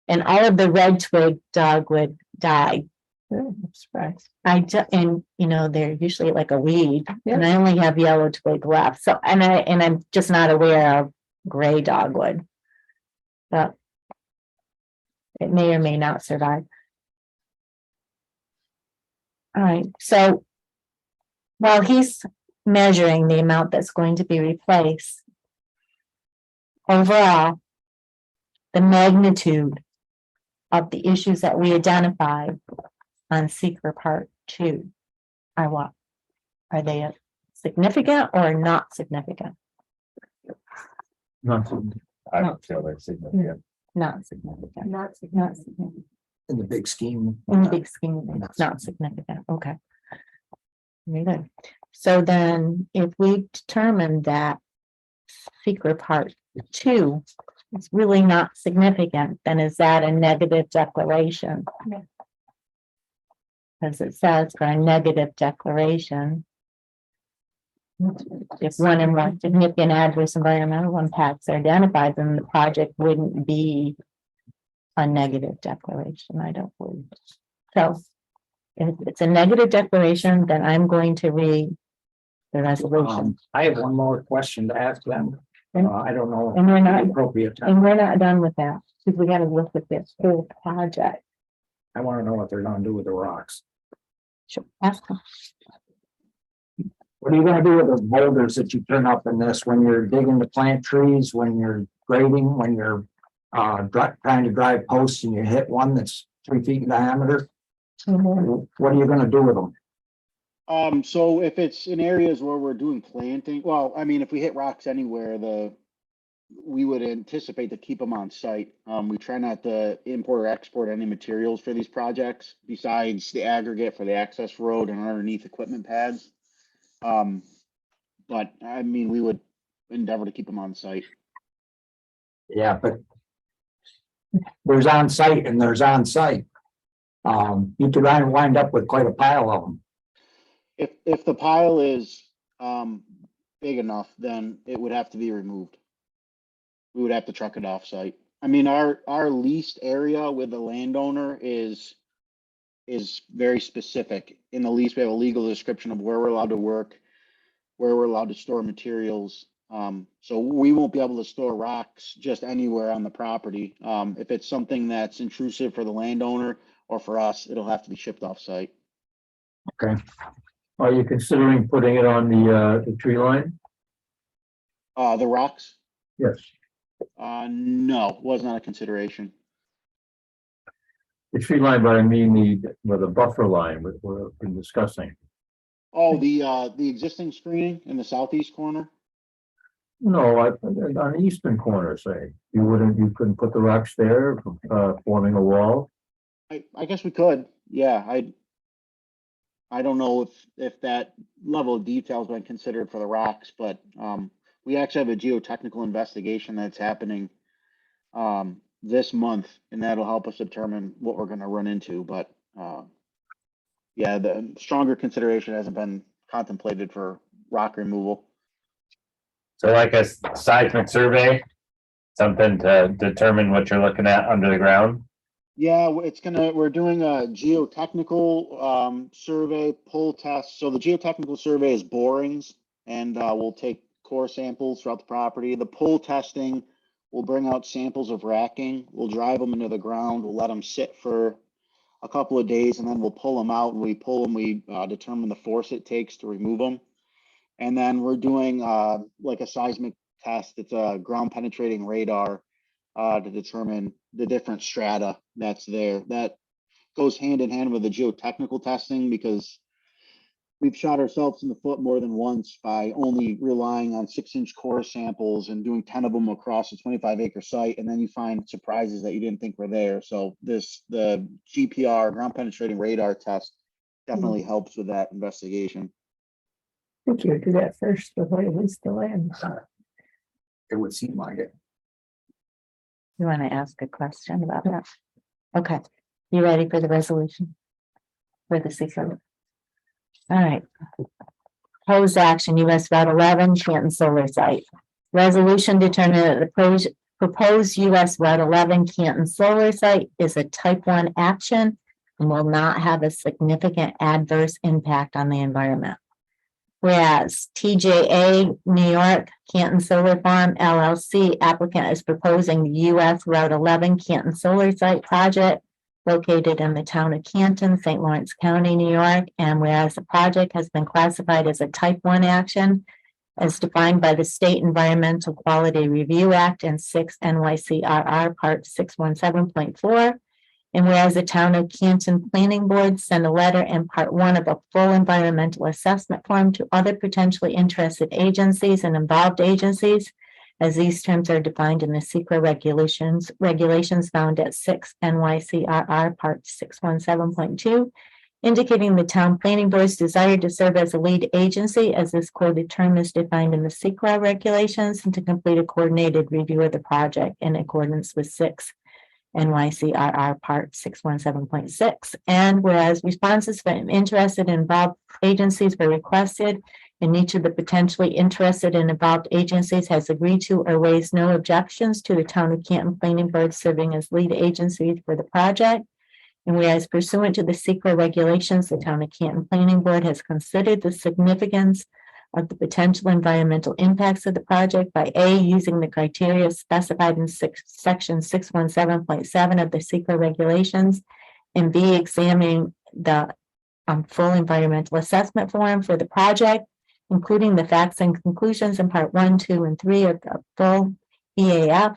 And all of the red twig dogwood died. I'm surprised. And you know, they're usually like a weed, and I only have yellow twig left. So, and I'm just not aware of gray dogwood. But it may or may not survive. All right, so while he's measuring the amount that's going to be replaced, overall, the magnitude of the issues that we identified on SEQR Part II are what? Are they significant or not significant? Not I don't feel they're significant. Not significant. Not significant. In the big scheme. In the big scheme, of things, it's not significant, okay. Very good. So then, if we determine that SEQR Part II is really not significant, then is that a negative declaration? Because it says for a negative declaration, if one or more significant adverse environmental impacts are identified, then the project wouldn't be a negative declaration, I don't believe. So if it's a negative declaration, then I'm going to read the resolution. I have one more question to ask them. I don't know. And we're not- the appropriate time. And we're not done with that, because we gotta look at this whole project. I want to know what they're gonna do with the rocks. Sure, ask them. What are you gonna do with the boulders that you turn up in this when you're digging to plant trees, when you're grading, when you're trying to drive posts and you hit one that's 3 feet in diameter? What are you gonna do with them? So if it's in areas where we're doing planting, well, I mean, if we hit rocks anywhere, we would anticipate to keep them on site. We try not to import or export any materials for these projects besides the aggregate for the access road and underneath equipment pads. But I mean, we would endeavor to keep them on site. Yeah, but there's on site and there's on site. You could wind up with quite a pile of them. If the pile is big enough, then it would have to be removed. We would have to truck it off site. I mean, our leased area with the landowner is very specific. In the lease, we have a legal description of where we're allowed to work, where we're allowed to store materials. So we won't be able to store rocks just anywhere on the property. If it's something that's intrusive for the landowner or for us, it'll have to be shipped off site. Okay. Are you considering putting it on the tree line? The rocks? Yes. No, was not a consideration. The tree line, but I mean the buffer line we're discussing. Oh, the existing screening in the southeast corner? No, on the eastern corner, say, you couldn't put the rocks there, forming a wall? I guess we could, yeah, I don't know if that level of detail has been considered for the rocks, but, we actually have a geotechnical investigation that's happening, this month, and that'll help us determine what we're gonna run into, but, yeah, the stronger consideration hasn't been contemplated for rock removal. So like a seismic survey, something to determine what you're looking at under the ground. Yeah, we're doing a geotechnical survey, pull test. So the geotechnical survey is borings, and we'll take core samples throughout the property. The pull testing will bring out samples of racking. We'll drive them into the ground. We'll let them sit for a couple of days, and then we'll pull them out. When we pull them, we determine the force it takes to remove them. And then we're doing like a seismic test. It's a ground penetrating radar to determine the different strata that's there. That goes hand in hand with the geotechnical testing because we've shot ourselves in the foot more than once by only relying on 6-inch core samples and doing 10 of them across a 25-acre site, and then you find surprises that you didn't think were there. So the GPR, ground penetrating radar test, definitely helps with that investigation. I think you would do that first before you lease the land. It would seem like it. You want to ask a question about that? Okay, you ready for the resolution? For the secret? All right. Proposed action, US Route 11, Canton Solar Site. Resolution determining that the proposed US Route 11 Canton Solar Site is a type 1 action and will not have a significant adverse impact on the environment. Whereas TJA New York Canton Solar Farm LLC applicant is proposing the US Route 11 Canton Solar Site project located in the town of Canton, St. Lawrence County, New York. And whereas the project has been classified as a type 1 action as defined by the State Environmental Quality Review Act and 6 NYCRR Part 617.4. And whereas the town of Canton Planning Board sent a letter in Part 1 of a full environmental assessment form to other potentially interested agencies and involved agencies, as these terms are defined in the SEQR regulations found at 6 NYCRR Part 617.2, indicating the town planning board's desire to serve as a lead agency as this quoted term is defined in the SEQR regulations and to complete a coordinated review of the project in accordance with 6 NYCRR Part 617.6. And whereas responses from interested and involved agencies were requested, and each of the potentially interested and involved agencies has agreed to or raised no objections to the town of Canton Planning Board serving as lead agency for the project. And whereas pursuant to the SEQR regulations, the town of Canton Planning Board has considered the significance of the potential environmental impacts of the project by A, using the criteria specified in section 617.7 of the SEQR regulations, and B, examining the full environmental assessment form for the project, including the facts and conclusions in part 1, 2, and 3 of the full EAF,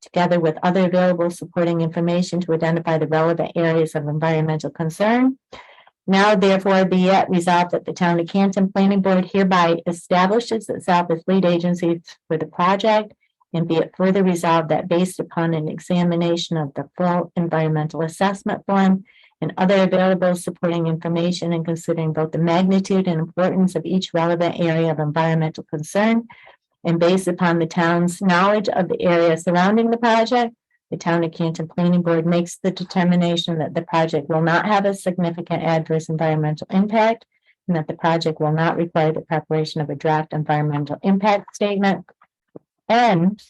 together with other available supporting information to identify the relevant areas of environmental concern. Now, therefore, be it resolved that the town of Canton Planning Board hereby establishes itself as lead agency for the project, and be it further resolved that based upon an examination of the full environmental assessment form and other available supporting information, and considering both the magnitude and importance of each relevant area of environmental concern, and based upon the town's knowledge of the area surrounding the project, the town of Canton Planning Board makes the determination that the project will not have a significant adverse environmental impact, and that the project will not require the preparation of a draft environmental impact statement. And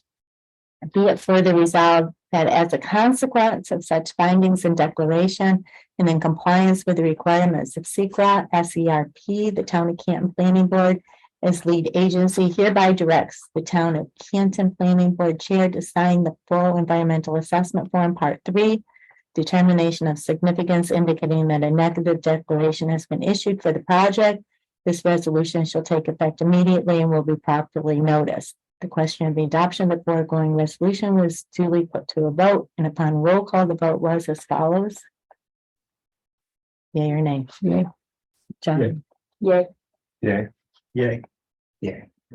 be it further resolved that as a consequence of such findings and declaration, and in compliance with the requirements of SEQR, SERP, the town of Canton Planning Board as lead agency hereby directs the town of Canton Planning Board Chair to sign the full environmental assessment form Part 3, determination of significance indicating that a negative declaration has been issued for the project. This resolution shall take effect immediately and will be properly noticed. The question of the adoption of the foregoing resolution was duly put to a vote, and upon roll call, the vote was as follows. Yea or nay? Yea. John? Yay. Yeah. Yay.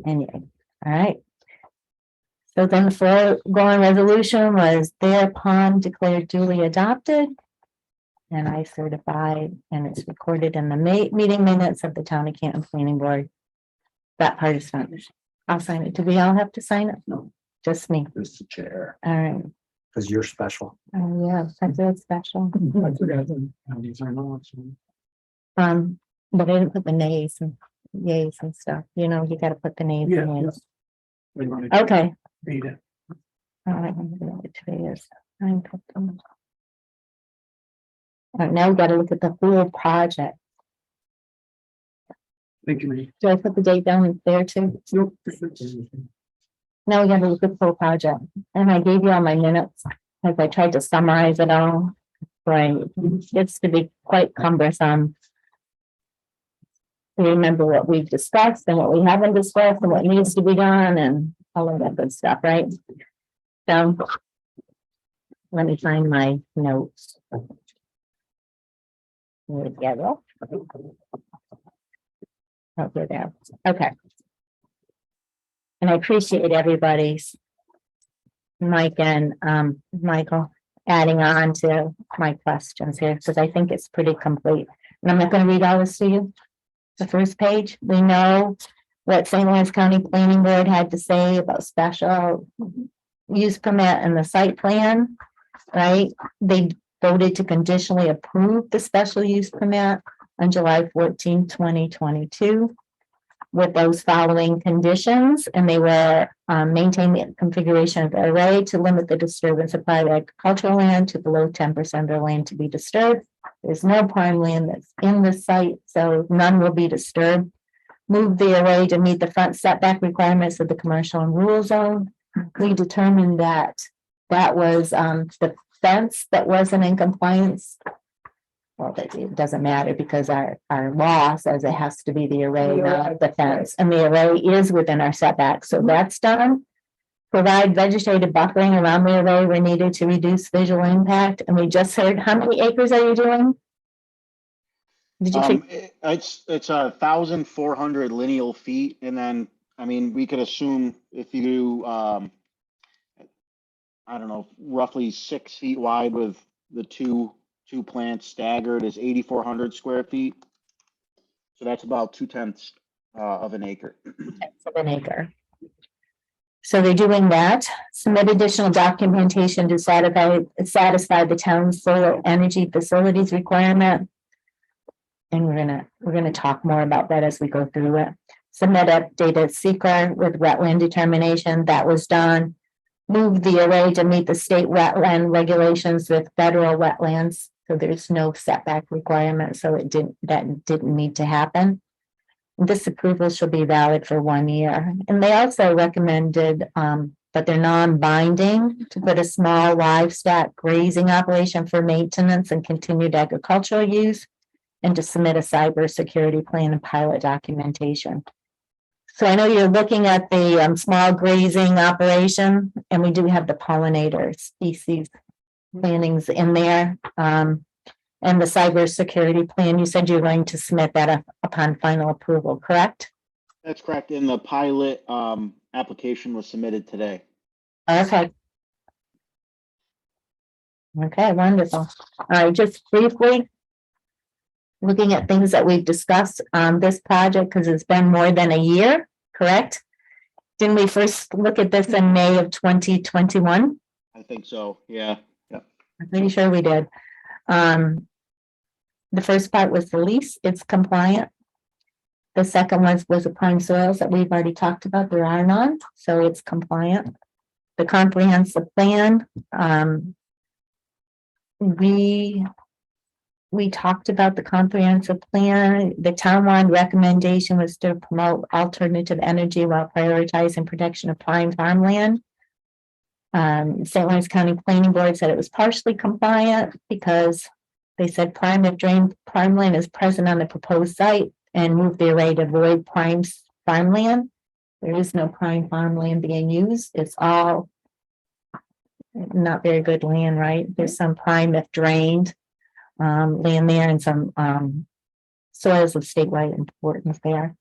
And yay. All right. So then the foregoing resolution was thereupon declared duly adopted. And I certify, and it's recorded in the meeting minutes of the town of Canton Planning Board. That part is fine. I'll sign it. Do we all have to sign it? No. Just me. It's the chair, All right. because you're special. Oh, yeah, that's it special. I forgot them. These are not. But I didn't put the nays and yays and stuff. You know, you got to put the nays Yeah, and yeah. yays. We wanted Okay. to read it. All right, I'm gonna go today is 9. All right, now we got to look at the whole project. Thank you, Reed. Do I put the date down there too? Nope. Now we got to look at the whole project. And I gave you all my minutes as I tried to summarize it all. Right, it gets to be quite cumbersome. To remember what we've discussed and what we haven't discussed and what needs to be done and all of that good stuff, right? So let me find my notes. There we go. over there. Okay. And I appreciate everybody's, Mike and Michael, adding on to my questions here, because I think it's pretty complete. And I'm not going to read all this to you. The first page, we know what St. Lawrence County Planning Board had to say about special use permit and the site plan, right? They voted to conditionally approve the special use permit on July 14, 2022. With those following conditions, and they were maintain the configuration of the array to limit the disturbance of private agricultural land to below 10% of the land to be disturbed. There's no prime land that's in the site, so none will be disturbed. Move the array to meet the front setback requirements of the commercial and rural zone. We determined that that was the fence that wasn't in compliance. Well, it doesn't matter because our law says it has to be the array, not the fence, and the array is within our setback, so that's done. Provide vegetative buffering around the array where needed to reduce visual impact, and we just heard, how many acres are you doing? Did you It's 1,400 lineal feet, and then, I mean, we could assume if you do, I don't know, roughly 6 feet wide with the two plants staggered is 8,400 square feet. So that's about 2/10 of an acre. of an acre? So they're doing that. Submit additional documentation to satisfy the town's solar energy facilities requirement. And we're gonna talk more about that as we go through it. Submit updated SEQR with wetland determination. That was done. Move the array to meet the state wetland regulations with federal wetlands. So there's no setback requirement, so that didn't need to happen. This approval shall be valid for 1 year. And they also recommended, but they're non-binding, to put a small livestock grazing operation for maintenance and continued agricultural use, and to submit a cybersecurity plan and pilot documentation. So I know you're looking at the small grazing operation, and we do have the pollinator species plannings in there. And the cybersecurity plan, you said you're going to submit that upon final approval, correct? That's correct. And the pilot application was submitted today. Okay. Okay, wonderful. All right, just briefly, looking at things that we've discussed on this project, because it's been more than a year, correct? Didn't we first look at this in May of 2021? I think so, yeah. I'm pretty sure we did. The first part was the lease, it's compliant. The second one was the prime soils that we've already talked about, there are none, so it's compliant. The comprehensive plan, we talked about the comprehensive plan. The townwide recommendation was to promote alternative energy while prioritizing protection of prime farmland. St. Lawrence County Planning Board said it was partially compliant because they said prime land is present on the proposed site and move the array to avoid prime farmland. There is no prime farmland being used. It's all not very good land, right? There's some prime if drained land there and some soils of statewide importance there.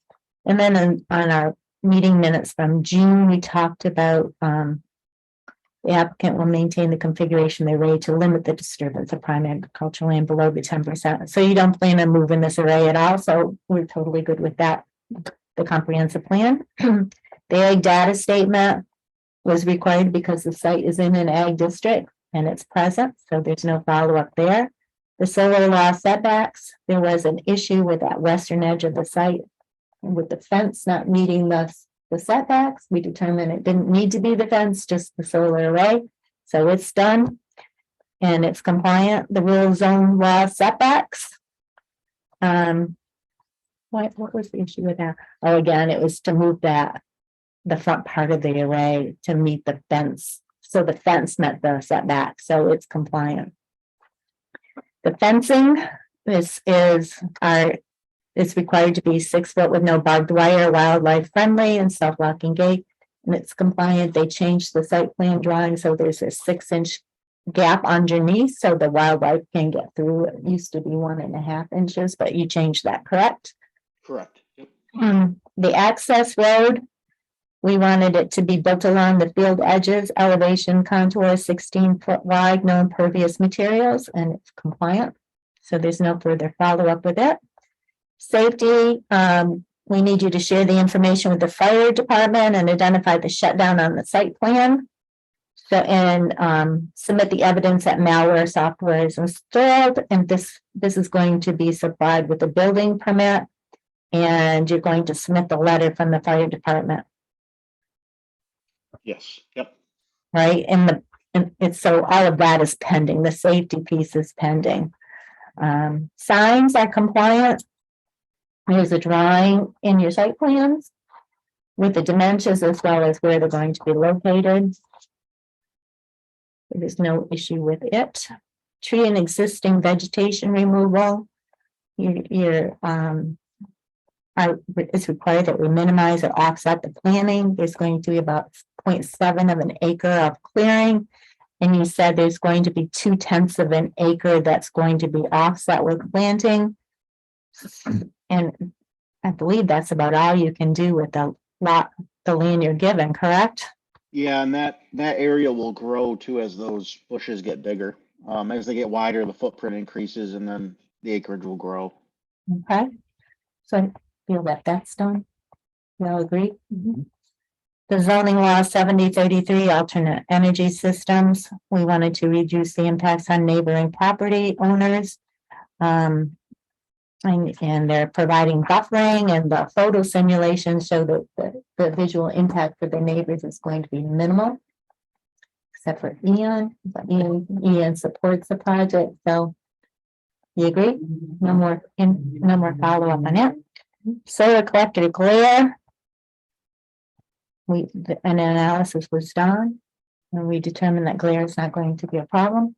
And then on our meeting minutes from June, we talked about the applicant will maintain the configuration of the array to limit the disturbance of prime agricultural land below the 10%. So you don't plan on moving this array at all. So we're totally good with that. The comprehensive plan. The ag data statement was required because the site is in an ag district and it's present. So there's no follow-up there. The solar law setbacks, there was an issue with that western edge of the site and with the fence not meeting the setbacks. We determined it didn't need to be the fence, just the solar array. So it's done and it's compliant. The rural zone law setbacks. What was the issue with that? Oh, again, it was to move the front part of the array to meet the fence. So the fence met the setback, so it's compliant. The fencing is required to be 6 foot with no barbed wire, wildlife friendly and self-locking gate. And it's compliant. They changed the site plan drawing. So there's a 6-inch gap underneath so the wildlife can get through. It used to be 1.5 inches, but you changed that, correct? Correct. Yep. The access road, we wanted it to be built along the field edges, elevation contour 16 foot wide, no impervious materials, and it's compliant. So there's no further follow-up with it. Safety, we need you to share the information with the fire department and identify the shutdown on the site plan. So, and submit the evidence that malware software is installed, and this is going to be supplied with a building permit, and you're going to submit the letter from the fire department, Yes, yep. right? And it's so all of that is pending. The safety piece is pending. Signs are compliant. There's a drawing in your site plans with the dimensions as well as where they're going to be located. There's no issue with it. Tree and existing vegetation removal. It's required that we minimize or offset the planting. There's going to be about 0.7 of an acre of clearing. And you said there's going to be 2/10 of an acre that's going to be offset with planting. And I believe that's about all you can do with the land you're given, correct? Yeah, and that area will grow too as those bushes get bigger. As they get wider, the footprint increases and then the acreage will grow. Okay. So I feel that that's done. You all agree? The zoning law 7033 alternate energy systems. We wanted to reduce the impacts on neighboring property owners. And they're providing buffering, and the photo simulations show that the visual impact for the neighbors is going to be minimal, except for Ian. But Ian supports the project, so you agree? No more follow-up on it. Solar collector glare. An analysis was done, and we determined that glare is not going to be a problem.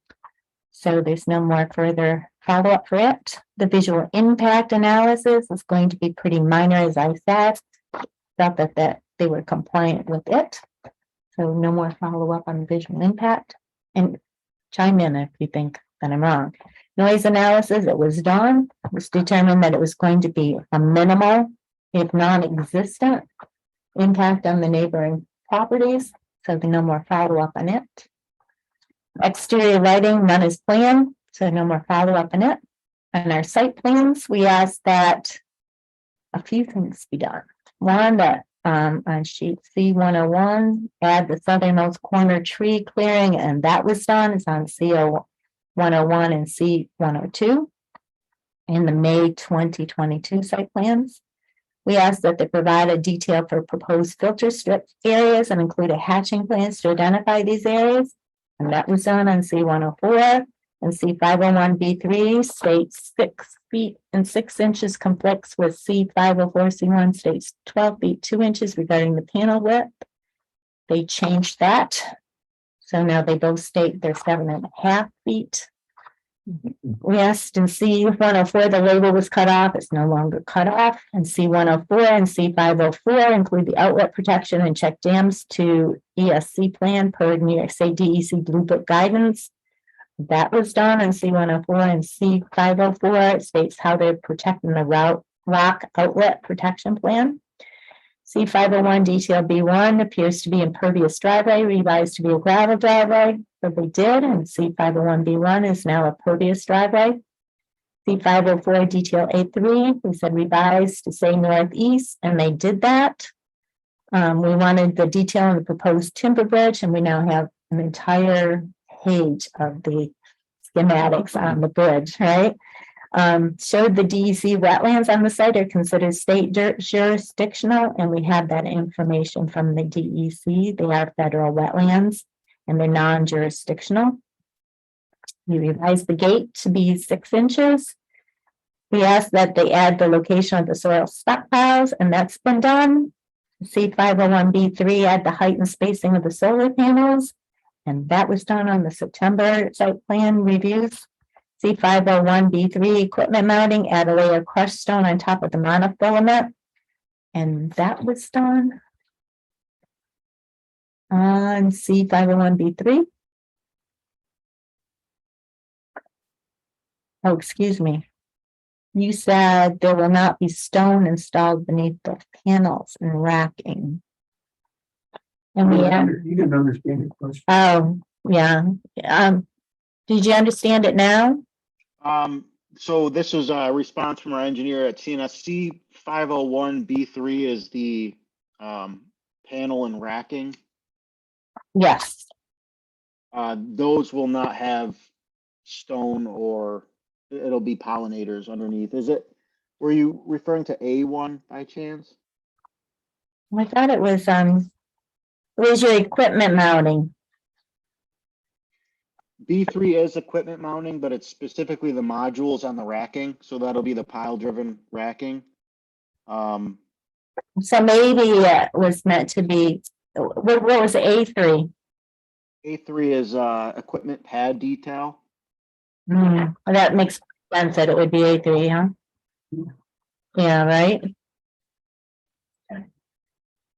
So there's no more further follow-up for it. The visual impact analysis is going to be pretty minor, as I said. Felt that they were compliant with it. So no more follow-up on visual impact. And chime in if you think that I'm wrong. Noise analysis, it was done. It was determined that it was going to be a minimal, if non-existent, impact on the neighboring properties. So no more follow-up on it. Exterior lighting, none is planned, so no more follow-up on it. On our site plans, we asked that a few things be done. One, that on sheet C101, add the southernmost corner tree clearing, and that was done. It's on CO101 and C102 in the May 2022 site plans. We asked that they provide a detail for proposed filter strip areas and include a hatching plans to identify these areas. And that was done on C104 and C501B3 states 6 feet and 6 inches conflicts with C504C1 states 12 feet 2 inches regarding the panel width. They changed that. So now they both state they're 7.5 feet. We asked in C104, the label was cut off. It's no longer cut off. And C104 and C504 include the outlet protection and check dams to ESC plan per New York State DEC Blue Book guidance. That was done in C104 and C504. It states how they're protecting the rock outlet protection plan. C501 detail B1 appears to be impervious driveway, revised to be a gravel driveway. So they did, and C501B1 is now a pervious driveway. C504 detail A3, we said revised to say northeast, and they did that. We wanted the detail on the proposed timber bridge, and we now have an entire page of the schematics on the bridge, right? Showed the DEC wetlands on the site are considered state jurisdictional, and we have that information from the DEC. They are federal wetlands and they're non-jurisdictional. We revised the gate to be 6 inches. We asked that they add the location of the soil stockpiles, and that's been done. C501B3 add the height and spacing of the solar panels, and that was done on the September site plan reviews. C501B3 equipment mounting, add a layer of crushed stone on top of the monofilament, and that was done on C501B3. Oh, excuse me. you said there will not be stone installed beneath the panels and racking. And we, You didn't understand the question. oh, yeah, did you understand it now? So this is a response from our engineer at CNSC. 501B3 is the panel and racking. Yes. Those will not have stone, or it'll be pollinators underneath. Were you referring to A1 by chance? I thought it was your equipment mounting. B3 is equipment mounting, but it's specifically the modules on the racking. So that'll be the pile driven racking. So maybe it was meant to be, what was A3? A3 is equipment pad detail. That makes sense that it would be A3, huh? Yeah, right?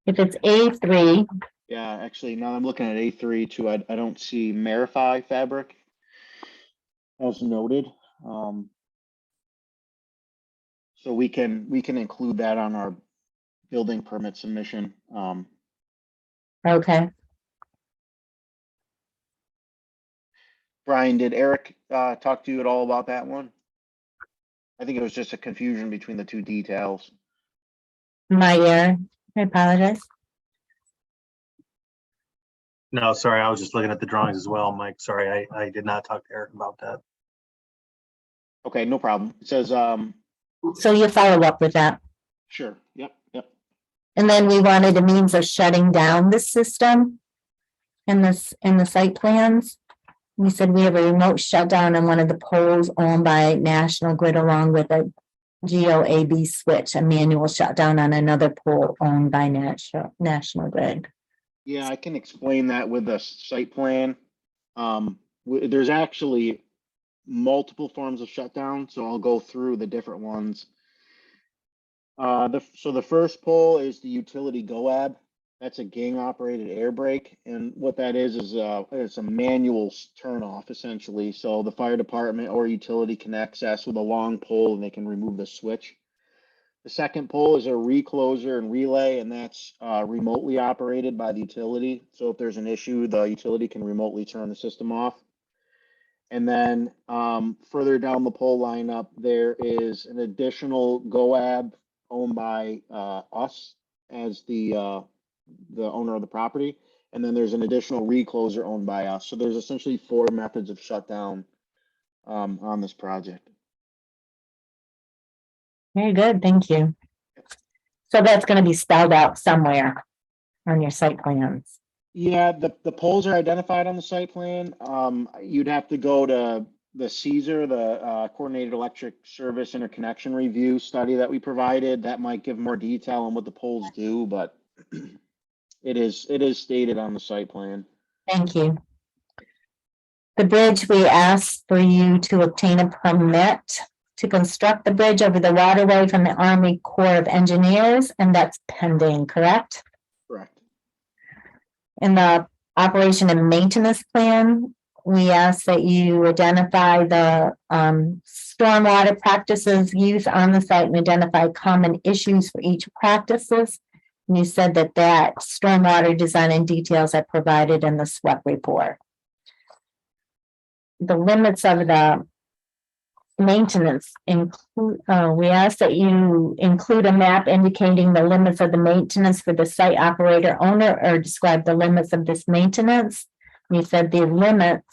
If it's A3, Yeah, actually, now I'm looking at A3 too. I don't see Marify fabric as noted. So we can include that on our building permit submission. okay. Brian, did Eric talk to you at all about that one? I think it was just a confusion between the two details. My ear, I apologize. No, sorry, I was just looking at the drawings as well, Mike. Sorry, I did not talk to Eric about that. Okay, no problem. It says, So you follow up with that. sure, yep. And then we wanted a means of shutting down the system in the site plans. We said we have a remote shutdown on one of the poles owned by National Grid along with a GOAB switch, a manual shutdown on another pole owned by National Grid. Yeah, I can explain that with the site plan. There's actually multiple forms of shutdown, so I'll go through the different ones. So the first pole is the utility GOAB. That's a gang operated air brake, and what that is it's a manual turn off essentially. So the fire department or utility can access with a long pole and they can remove the switch. The second pole is a recloser and relay, and that's remotely operated by the utility. So if there's an issue, the utility can remotely turn the system off. And then further down the pole lineup, there is an additional GOAB owned by us as the owner of the property. And then there's an additional recloser owned by us. So there's essentially 4 methods of shutdown on this project. Very good, thank you. So that's going to be spelled out somewhere on your site plans. Yeah, the poles are identified on the site plan. You'd have to go to the CESR, the Coordinated Electric Service Interconnection Review study that we provided. That might give more detail on what the poles do, but it is stated on the site plan. Thank you. The bridge, we asked for you to obtain a permit to construct the bridge over the waterway from the Army Corps of Engineers, and that's pending, correct? Correct. In the operation and maintenance plan, we ask that you identify the stormwater practices used on the site and identify common issues for each practices. And you said that stormwater design and details are provided in the SWEP report. The limits of the maintenance include, we ask that you include a map indicating the limits of the maintenance for the site operator owner, or describe the limits of this maintenance. You said the limits.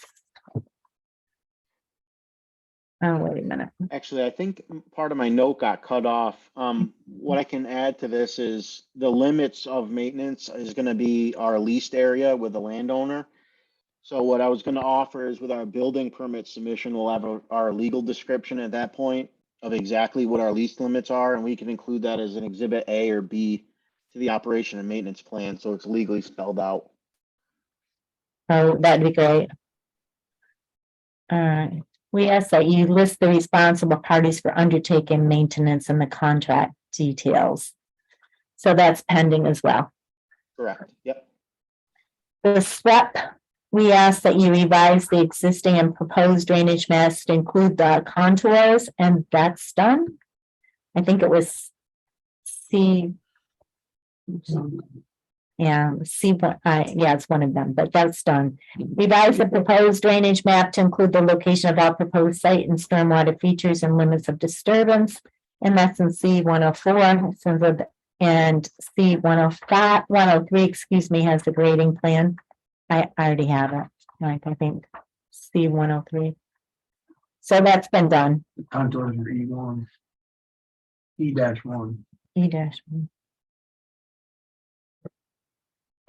Oh, wait a minute. Actually, I think part of my note got cut off. What I can add to this is the limits of maintenance is going to be our leased area with the landowner. So what I was going to offer is with our building permit submission, we'll have our legal description at that point of exactly what our lease limits are, and we can include that as an exhibit A or B to the operation and maintenance plan, so it's legally spelled out. Oh, that'd be great. All right. We ask that you list the responsible parties for undertaking maintenance and the contract details. So that's pending as well. Correct. Yep. The SWEP We ask that you revise the existing and proposed drainage maps to include the contours, and that's done. I think it was C. Yeah, C, yeah, it's one of them, but that's done. Revise the proposed drainage map to include the location of all proposed site and stormwater features and limits of disturbance. And that's in C 104, and C 105, 103, excuse me, has the grading plan. I already have it, like I think C 103. So that's been done. Contours are E1. E-1. E-1.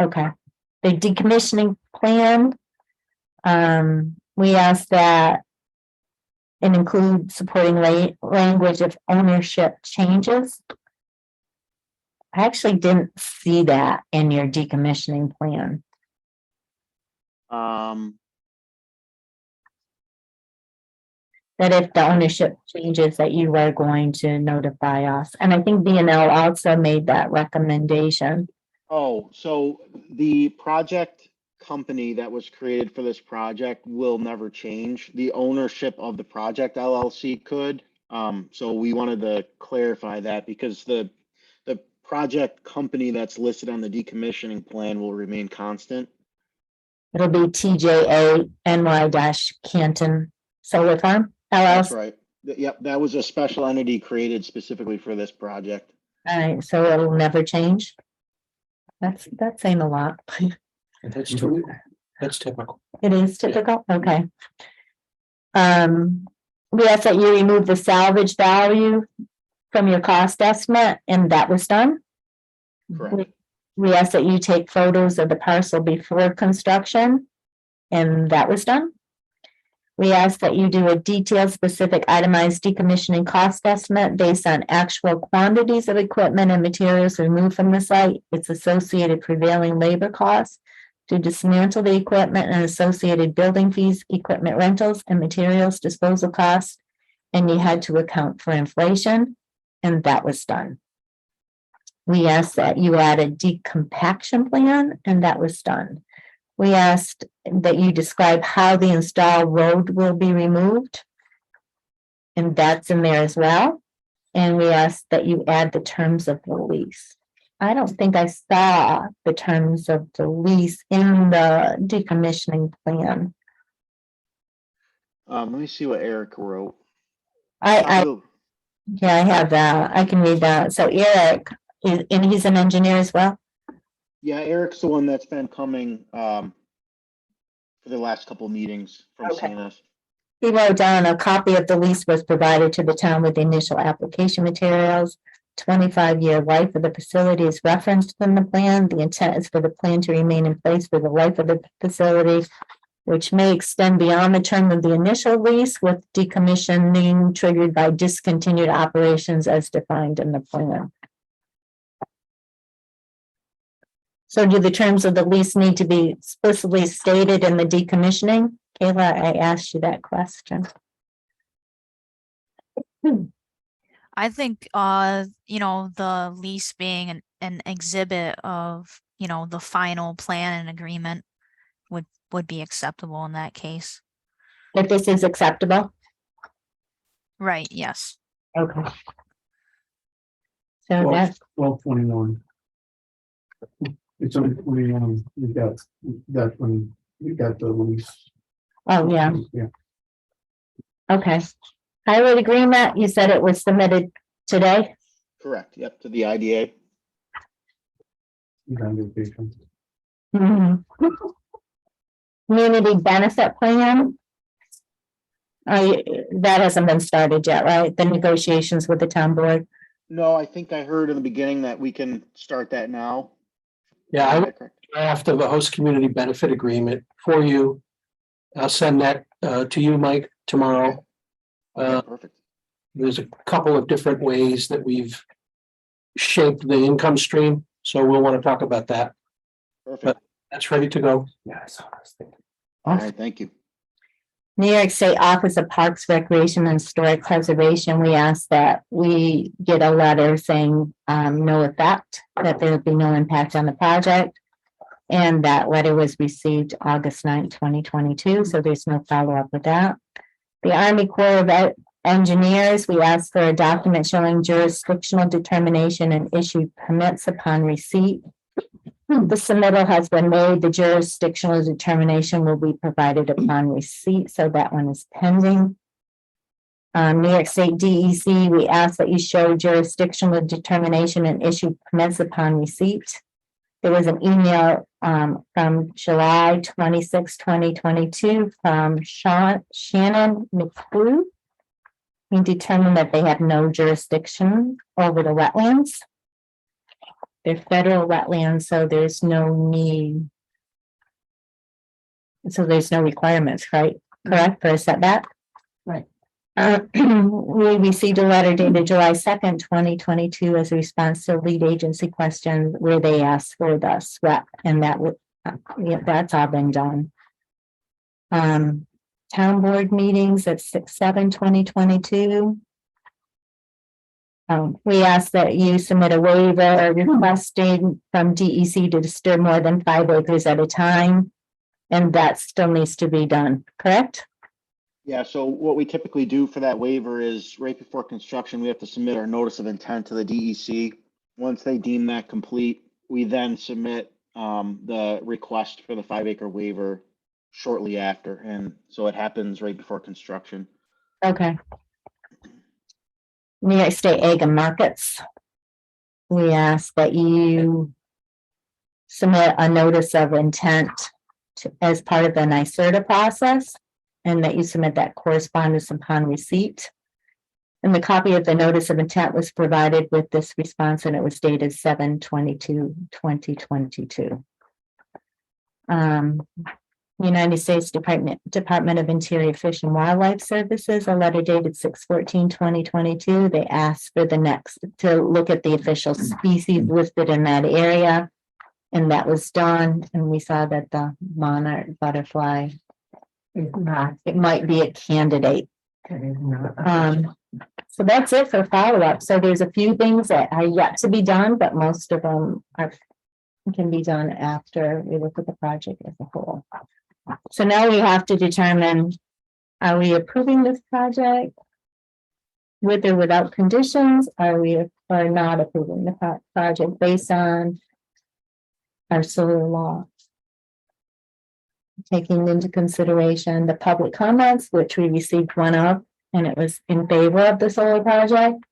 Okay, the decommissioning plan. We asked that it include supporting language if ownership changes. I actually didn't see that in your decommissioning plan. That if the ownership changes, that you are going to notify us. And I think B&L also made that recommendation. Oh, so the project company that was created for this project will never change. The ownership of the project LLC could. So we wanted to clarify that because the project company that's listed on the decommissioning plan will remain constant. It'll be TJA NY-Canton Solar Farm That's LLC. right. Yep, that was a special entity created specifically for this project. All right, so it'll never change. That's saying a lot. That's true. That's typical. It is typical, okay. We asked that you remove the salvage value from your cost estimate, and that was done. Correct. We asked that you take photos of the parcel before construction, and that was done. We asked that you do a detailed, specific, itemized decommissioning cost estimate based on actual quantities of equipment and materials removed from the site, its associated prevailing labor costs to dismantle the equipment and associated building fees, equipment rentals, and materials disposal costs. And you had to account for inflation, and that was done. We asked that you add a decompaction plan, and that was done. We asked that you describe how the installed road will be removed, and that's in there as well. And we asked that you add the terms of the lease. I don't think I saw the terms of the lease in the decommissioning plan. Let me see what Eric wrote. Yeah, I have that. I can read that. So Eric, and he's an engineer as well. Yeah, Eric's the one that's been coming for the last couple of meetings from CNS. He wrote down a copy of the lease was provided to the town with the initial application materials. 25-year life of the facility is referenced in the plan. The intent is for the plan to remain in place for the life of the facility, which may extend beyond the term of the initial lease, with decommissioning triggered by discontinued operations as defined in the plan. So do the terms of the lease need to be explicitly stated in the decommissioning? Kayla, I asked you that question. I think, the lease being an exhibit of, the final plan and agreement would be acceptable in that case. If this is acceptable? Right, yes. Okay. So that's 12/21. It's on, we got when we got the lease. oh yeah, Yeah. okay. Highway agreement, you said it was submitted today? Correct. Yep, to the IDA. Vacation. Mhm. Community benefit plan. That hasn't been started yet, right? The negotiations with the town board. No, I think I heard in the beginning that we can start that now. Yeah, I Is would that correct? draft of a host community benefit agreement for you. I'll send that to you, Mike, tomorrow. Okay, perfect. There's a couple of different ways that we've shaped the income stream, so we'll want to talk about that. Perfect. That's ready to go. Yeah, I saw this thing. All right, thank you. New York State Office of Parks, Recreation and Historic Preservation, we asked that we get a letter saying no effect, that there would be no impact on the project. And that letter was received August 9th, 2022, so there's no follow-up with that. The Army Corps of Engineers, we asked for a document showing jurisdictional determination and issued permits upon receipt. The submittal has been made. The jurisdictional determination will be provided upon receipt, so that one is pending. New York State DEC, we ask that you show jurisdictional determination and issue permits upon receipt. There was an email from July 26, 2022 from Shannon McClue. He determined that they have no jurisdiction over the wetlands. They're federal wetlands, so there's no need. So there's no requirements, right? Correct for a setback? Right. We received a letter dated July 2nd, 2022 as a response to lead agency questions where they asked for the SWEP, and that would, that's all been done. Town board meetings at 6/7/2022. We ask that you submit a waiver requesting from DEC to disturb more than 5 acres at a time, and that still needs to be done, correct? Yeah, so what we typically do for that waiver is right before construction, we have to submit our notice of intent to the DEC. Once they deem that complete, we then submit the request for the 5-acre waiver shortly after. And so it happens right before construction. Okay. New York State Egg and Markets. We ask that you submit a notice of intent as part of the NYSERDA process, and that you submit that correspondence upon receipt. And the copy of the notice of intent was provided with this response, and it was dated 7/22/2022. United States Department of Interior Fish and Wildlife Services, a letter dated 6/14/2022. They asked for the next to look at the official species listed in that area, and that was done. And we saw that the monarch butterfly, it might be a candidate. So that's it for follow-up. So there's a few things that are yet to be done, but most of them can be done after we look at the project as a whole. So now we have to determine, are we approving this project with or without conditions? Are we or not approving the project based on our solar law? Taking into consideration the public comments, which we received one of, and it was in favor of the solar project.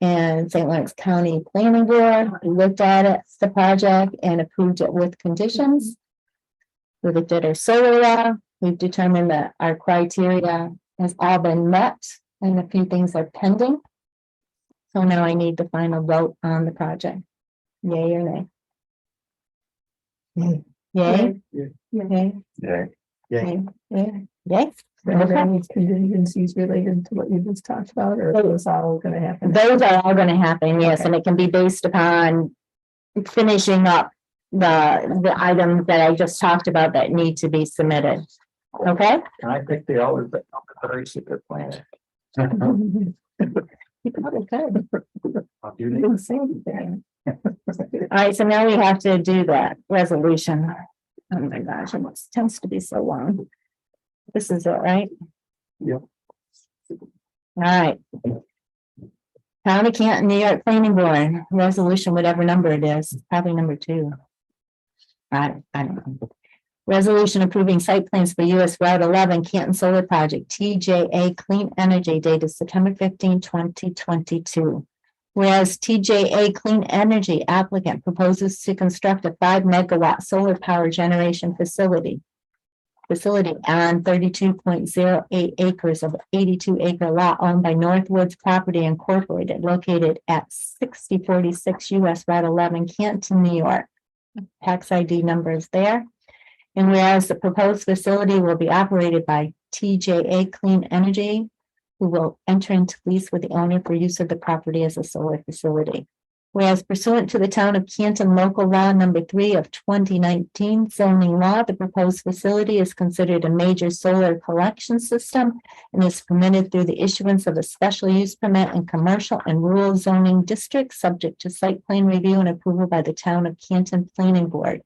And St. Lawrence County Planning Board, we looked at it, the project, and approved it with conditions. We looked at our solar law. We've determined that our criteria has all been met, and a few things are pending. So now I need the final vote on the project. Yay or nay? Yay? Yay? Yay? Yeah. Yay? Yay? Are there any contingencies related to what you just talked about, or is this all gonna happen? Those are all gonna happen, yes, and it can be based upon finishing up the items that I just talked about that need to be submitted. Okay? And I think they always been on the very secret plan. You probably could. You didn't say anything. All right, so now we have to do that resolution. Oh my gosh, it tends to be so long. This is it, right? Yep. All right. Town of Canton, New York Planning Board, resolution, whatever number it is, probably number 2. I don't know. Resolution approving site plans for US Route 11 Canton Solar Project, TJA Clean Energy, dated September 15, 2022. Whereas TJA Clean Energy applicant proposes to construct a 5 megawatt solar power generation facility on 32.08 acres of 82-acre lot owned by Northwoods Property Incorporated, located at 6046 US Route 11, Canton, New York. Tax ID number is there. And whereas the proposed facility will be operated by TJA Clean Energy, who will enter into lease with the owner for use of the property as a solar facility. Whereas pursuant to the Town of Canton Local Law number 3 of 2019 zoning law, the proposed facility is considered a major solar collection system and is permitted through the issuance of a special use permit in commercial and rural zoning districts, subject to site plan review and approval by the Town of Canton Planning Board.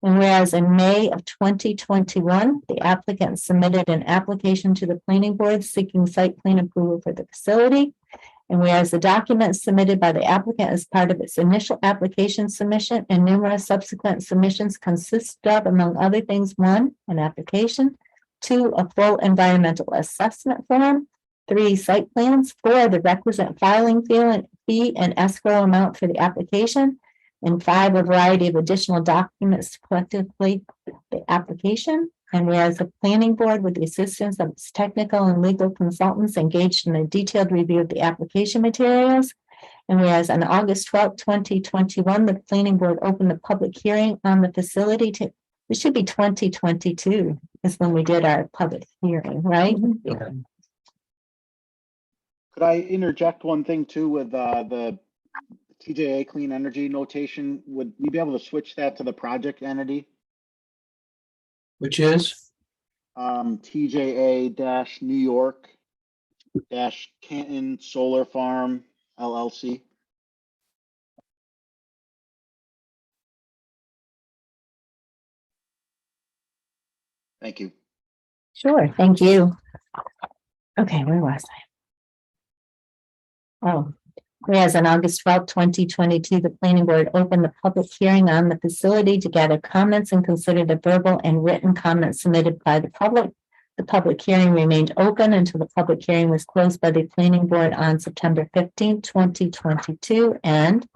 And whereas in May of 2021, the applicant submitted an application to the planning board seeking site plan approval for the facility. And whereas the documents submitted by the applicant as part of its initial application submission and numerous subsequent submissions consist of, among other things, 1, an application, 2, a full environmental assessment form, 3, site plans, 4, the requisite filing fee and escrow amount for the application, and 5, a variety of additional documents to collectively the application. And whereas the planning board, with the assistance of its technical and legal consultants, engaged in a detailed review of the application materials. And whereas on August 12, 2021, the planning board opened the public hearing on the facility to, it should be 2022 is when we did our public hearing, right? Could I interject one thing too with the TJA clean energy notation? Would we be able to switch that to the project entity? Which is, TJA New York Canton Solar Farm LLC. Thank you. Sure, thank you. Okay, where was I? Oh, whereas on August 12, 2022, the planning board opened the public hearing on the facility to gather comments and consider the verbal and written comments submitted by the public. The public hearing remained open until the public hearing was closed by the planning board on September 15, 2022. And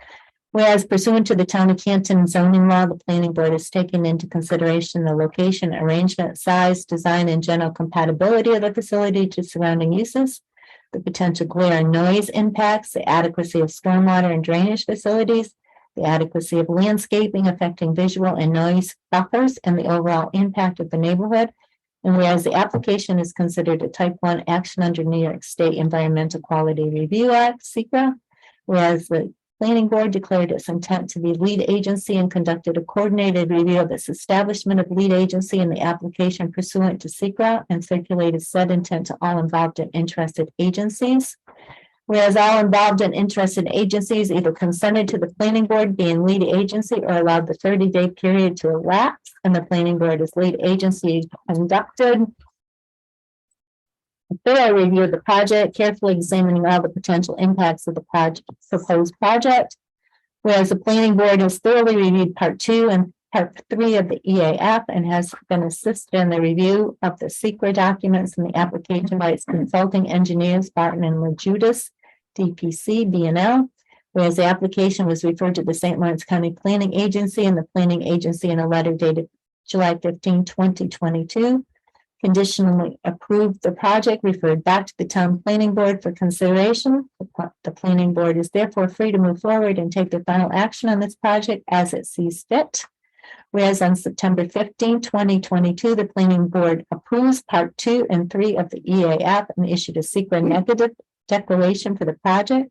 whereas pursuant to the town of Canton zoning law, the planning board has taken into consideration the location, arrangement, size, design, and general compatibility of the facility to surrounding uses, the potential glare and noise impacts, the adequacy of stormwater and drainage facilities, the adequacy of landscaping affecting visual and noise buffers, and the overall impact of the neighborhood. And whereas the application is considered a type 1 action under New York State Environmental Quality Review Act, SEQR, whereas the planning board declared its intent to be lead agency and conducted a coordinated review of its establishment of lead agency in the application pursuant to SEQR and circulated said intent to all involved and interested agencies. Whereas all involved and interested agencies either consented to the planning board being lead agency or allowed the 30-day period to elapse, and the planning board as lead agency conducted a thorough review of the project, carefully examining all the potential impacts of the proposed project. Whereas the planning board has thoroughly reviewed part 2 and part 3 of the EAF and has been assisted in the review of the SEQR documents and the application by its consulting engineers, Barton and Lejudas, DPC, BNL. Whereas the application was referred to the St. Lawrence County Planning Agency and the planning agency in a letter dated July 15, 2022. Conditionally approved the project, referred back to the town planning board for consideration. The planning board is therefore free to move forward and take the final action on this project as it sees fit. Whereas on September 15, 2022, the planning board approves part 2 and 3 of the EAF and issued a secret negative declaration for the project.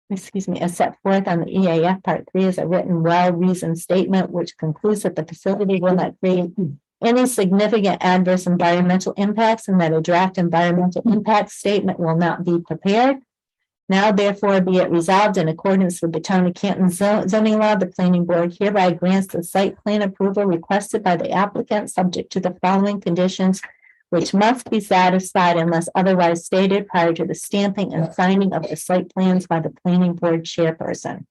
As set forth on the EAF part 3 is a written, well-reasoned statement which concludes that the facility will not create any significant adverse environmental impacts and that a draft environmental impact statement will not be prepared. Now, therefore, be it resolved in accordance with the town of Canton zoning law, the planning board hereby grants the site plan approval requested by the applicant subject to the following conditions, which must be satisfied unless otherwise stated prior to the stamping and signing of the site plans by the planning board chairperson.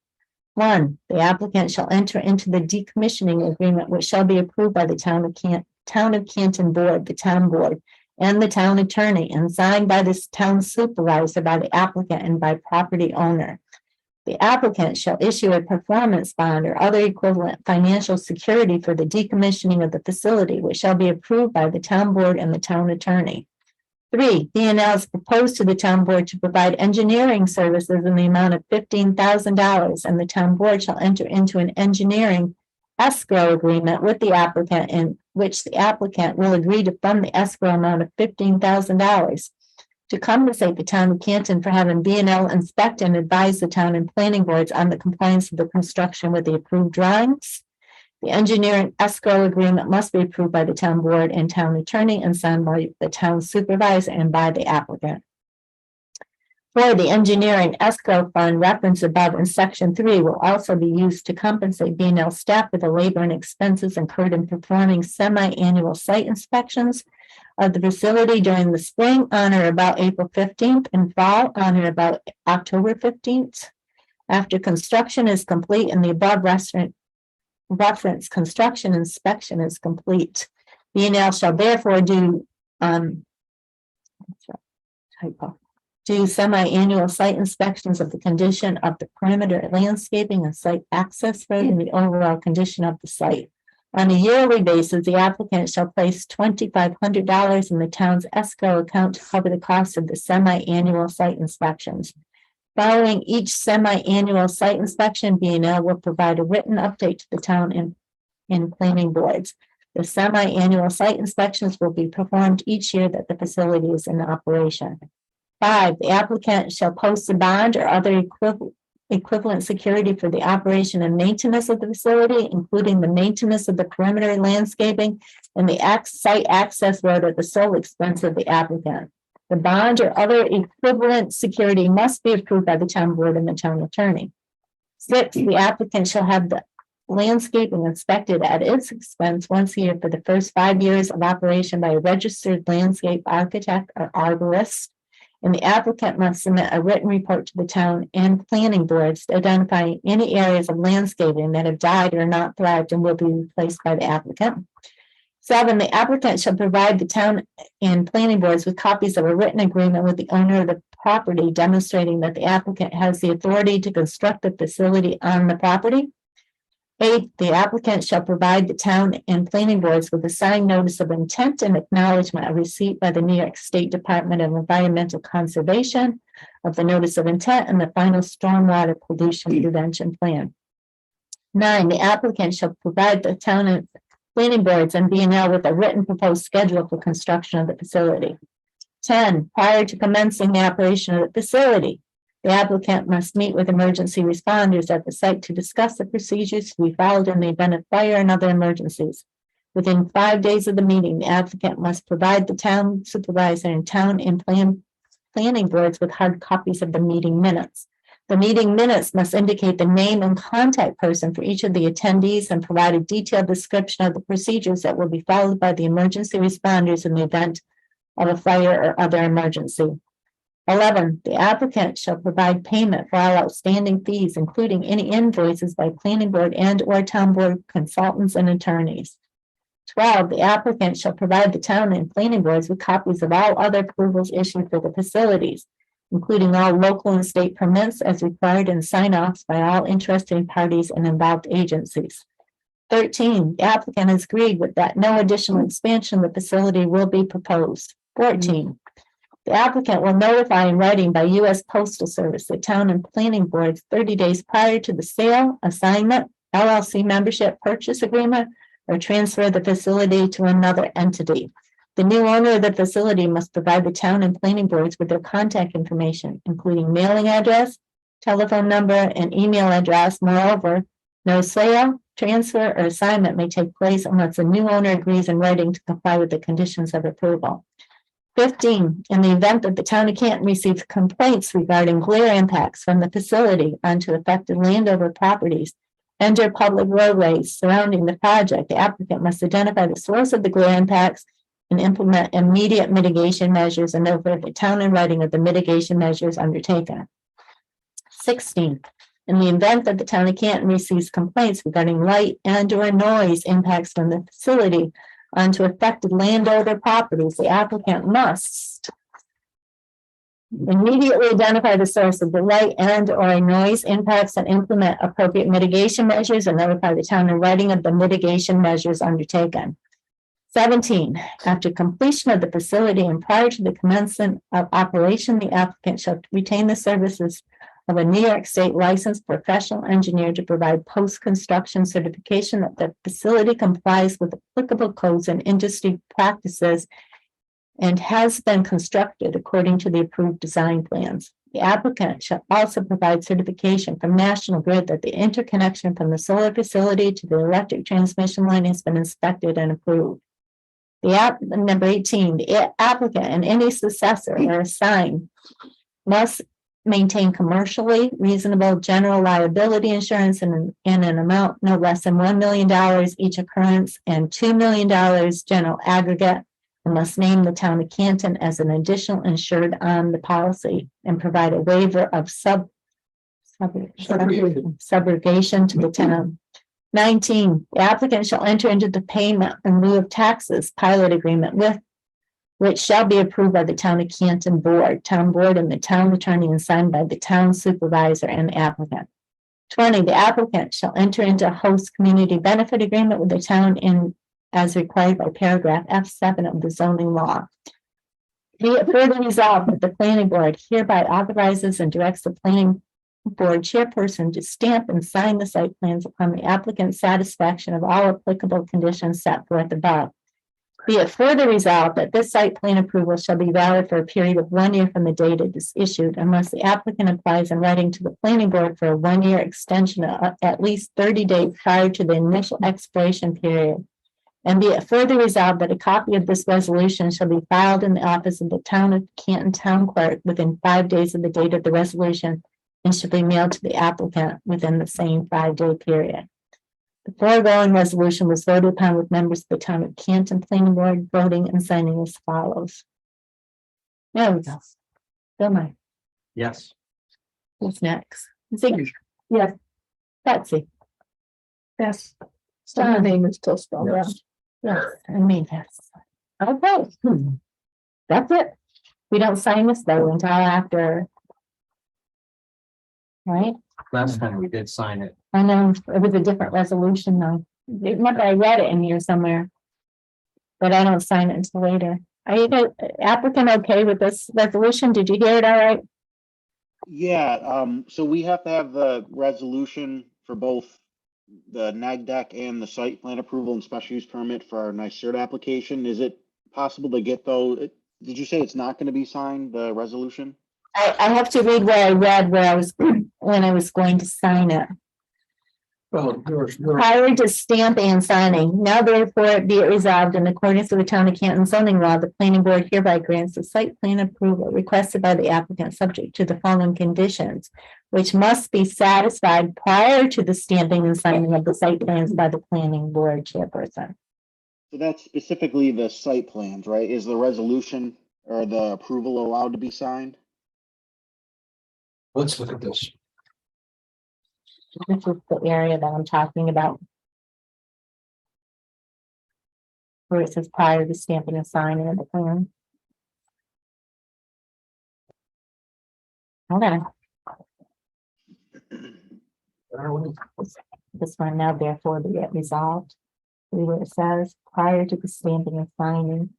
1, the applicant shall enter into the decommissioning agreement, which shall be approved by the town of Canton board, the town board, and the town attorney, and signed by this town supervisor, by the applicant, and by property owner. The applicant shall issue a performance bond or other equivalent financial security for the decommissioning of the facility, which shall be approved by the town board and the town attorney. 3, BNL is proposed to the town board to provide engineering services in the amount of $15,000, and the town board shall enter into an engineering escrow agreement with the applicant in which the applicant will agree to fund the escrow amount of $15,000 to compensate the town of Canton for having BNL inspect and advise the town and planning boards on the compliance of the construction with the approved drawings. The engineering escrow agreement must be approved by the town board and town attorney and signed by the town supervisor and by the applicant. 4, the engineering escrow fund referenced above in section 3 will also be used to compensate B&L staff for the labor and expenses incurred in performing semi-annual site inspections of the facility during the spring on or about April 15th and fall on or about October 15th. After construction is complete and the above reference construction inspection is complete, B&L shall therefore do semi-annual site inspections of the condition of the perimeter landscaping and site access road and the overall condition of the site. On a yearly basis, the applicant shall place $2,500 in the town's escrow account to cover the cost of the semi-annual site inspections. Following each semi-annual site inspection, B&L will provide a written update to the town in planning boards. The semi-annual site inspections will be performed each year that the facility is in operation. 5, the applicant shall post a bond or other equivalent security for the operation and maintenance of the facility, including the maintenance of the perimeter landscaping and the site access road at the sole expense of the applicant. The bond or other equivalent security must be approved by the town board and the town attorney. 6, the applicant shall have the landscaping inspected at its expense once a year for the first 5 years of operation by a registered landscape architect or arborist. And the applicant must submit a written report to the town and planning boards to identify any areas of landscaping that have died or not thrived and will be replaced by the applicant. 7, the applicant shall provide the town and planning boards with copies of a written agreement with the owner of the property demonstrating that the applicant has the authority to construct a facility on the property. 8, the applicant shall provide the town and planning boards with a signed notice of intent and acknowledgement of receipt by the New York State Department of Environmental Conservation of the notice of intent and the final stormwater pollution prevention plan. 9, the applicant shall provide the town and planning boards and B&L with a written proposed schedule for construction of the facility. 10, prior to commencing the operation of the facility, the applicant must meet with emergency responders at the site to discuss the procedures to be followed in the event of fire and other emergencies. Within 5 days of the meeting, the applicant must provide the town supervisor and town and planning boards with hard copies of the meeting minutes. The meeting minutes must indicate the name and contact person for each of the attendees and provide a detailed description of the procedures that will be followed by the emergency responders in the event of a fire or other emergency. 11, the applicant shall provide payment for all outstanding fees, including any invoices by planning board and or town board consultants and attorneys. 12, the applicant shall provide the town and planning boards with copies of all other approvals issued for the facilities, including all local and state permits as required and sign-offs by all interested parties and involved agencies. 13, the applicant has agreed with that no additional expansion of the facility will be proposed. 14, the applicant will notify in writing by U.S. Postal Service the town and planning boards 30 days prior to the sale, assignment, LLC membership, purchase agreement, or transfer of the facility to another entity. The new owner of the facility must provide the town and planning boards with their contact information, including mailing address, telephone number, and email address. Moreover, no sale, transfer, or assignment may take place unless the new owner agrees in writing to comply with the conditions of approval. 15, in the event that the town of Canton receives complaints regarding glare impacts from the facility onto affected landowner properties and or public roadways surrounding the project, the applicant must identify the source of the glare impacts and implement immediate mitigation measures and notify the town in writing of the mitigation measures undertaken. 16, in the event that the town of Canton receives complaints regarding light and or noise impacts from the facility onto affected landowner properties, the applicant must immediately identify the source of the light and or noise impacts and implement appropriate mitigation measures and notify the town in writing of the mitigation measures undertaken. 17, after completion of the facility and prior to the commencement of operation, the applicant shall retain the services of a New York State licensed professional engineer to provide post-construction certification that the facility complies with applicable codes and industry practices and has been constructed according to the approved design plans. The applicant shall also provide certification from National Grid that the interconnection from the solar facility to the electric transmission line has been inspected and approved. Number 18, the applicant and any successor or assigned must maintain commercially reasonable general liability insurance in an amount no less than $1 million each occurrence and $2 million general aggregate, and must name the town of Canton as an additional insured on the policy and provide a waiver of subrogation to the town. 19, the applicant shall enter into the payment in lieu of taxes pilot agreement with which shall be approved by the town of Canton town board and the town attorney and signed by the town supervisor and the applicant. 20, the applicant shall enter into a host community benefit agreement with the town as required by paragraph F7 of the zoning law. Be it further resolved that the planning board hereby authorizes and directs the planning board chairperson to stamp and sign the site plans upon the applicant's satisfaction of all applicable conditions set forth above. Be it further resolved that this site plan approval shall be valid for a period of 1 year from the date it is issued, unless the applicant applies in writing to the planning board for a 1 year extension of at least 30 days prior to the initial expiration period. And be it further resolved that a copy of this resolution shall be filed in the office of the town of Canton town clerk within 5 days of the date of the resolution and should be mailed to the applicant within the same 5-day period. The foregoing resolution was voted upon with members of the town of Canton Planning Board voting and signing as follows. There we go. Bill Nye. Yes. Who's next? Ziggy. Yes. Betsy. Yes. So my name is still spelled out. Yes. I mean, yes. Okay. That's it. We don't sign this though until after. Right? Last time we did sign it. I know it was a different resolution though. Remember, I read it in here somewhere. But I don't sign it until later. Are you the applicant okay with this resolution? Did you hear it all right? Yeah, so we have to have the resolution for both the nag deck and the site plan approval and special use permit for our NYSERD application. Is it possible to get those? Did you say it's not going to be signed, the resolution? I have to read where I read where I was when I was going to sign it. Well, yours. Prior to stamping and signing, now therefore be it resolved in accordance with the town of Canton zoning law, the planning board hereby grants the site plan approval requested by the applicant subject to the following conditions, which must be satisfied prior to the stamping and signing of the site plans by the planning board chairperson. So that's specifically the site plans, right? Is the resolution or the approval allowed to be signed? Let's look at this. This is the area that I'm talking about. Where it says prior to stamping and signing of the plan. Hold on. This one now therefore be it resolved. See where it says prior to the stamping and signing.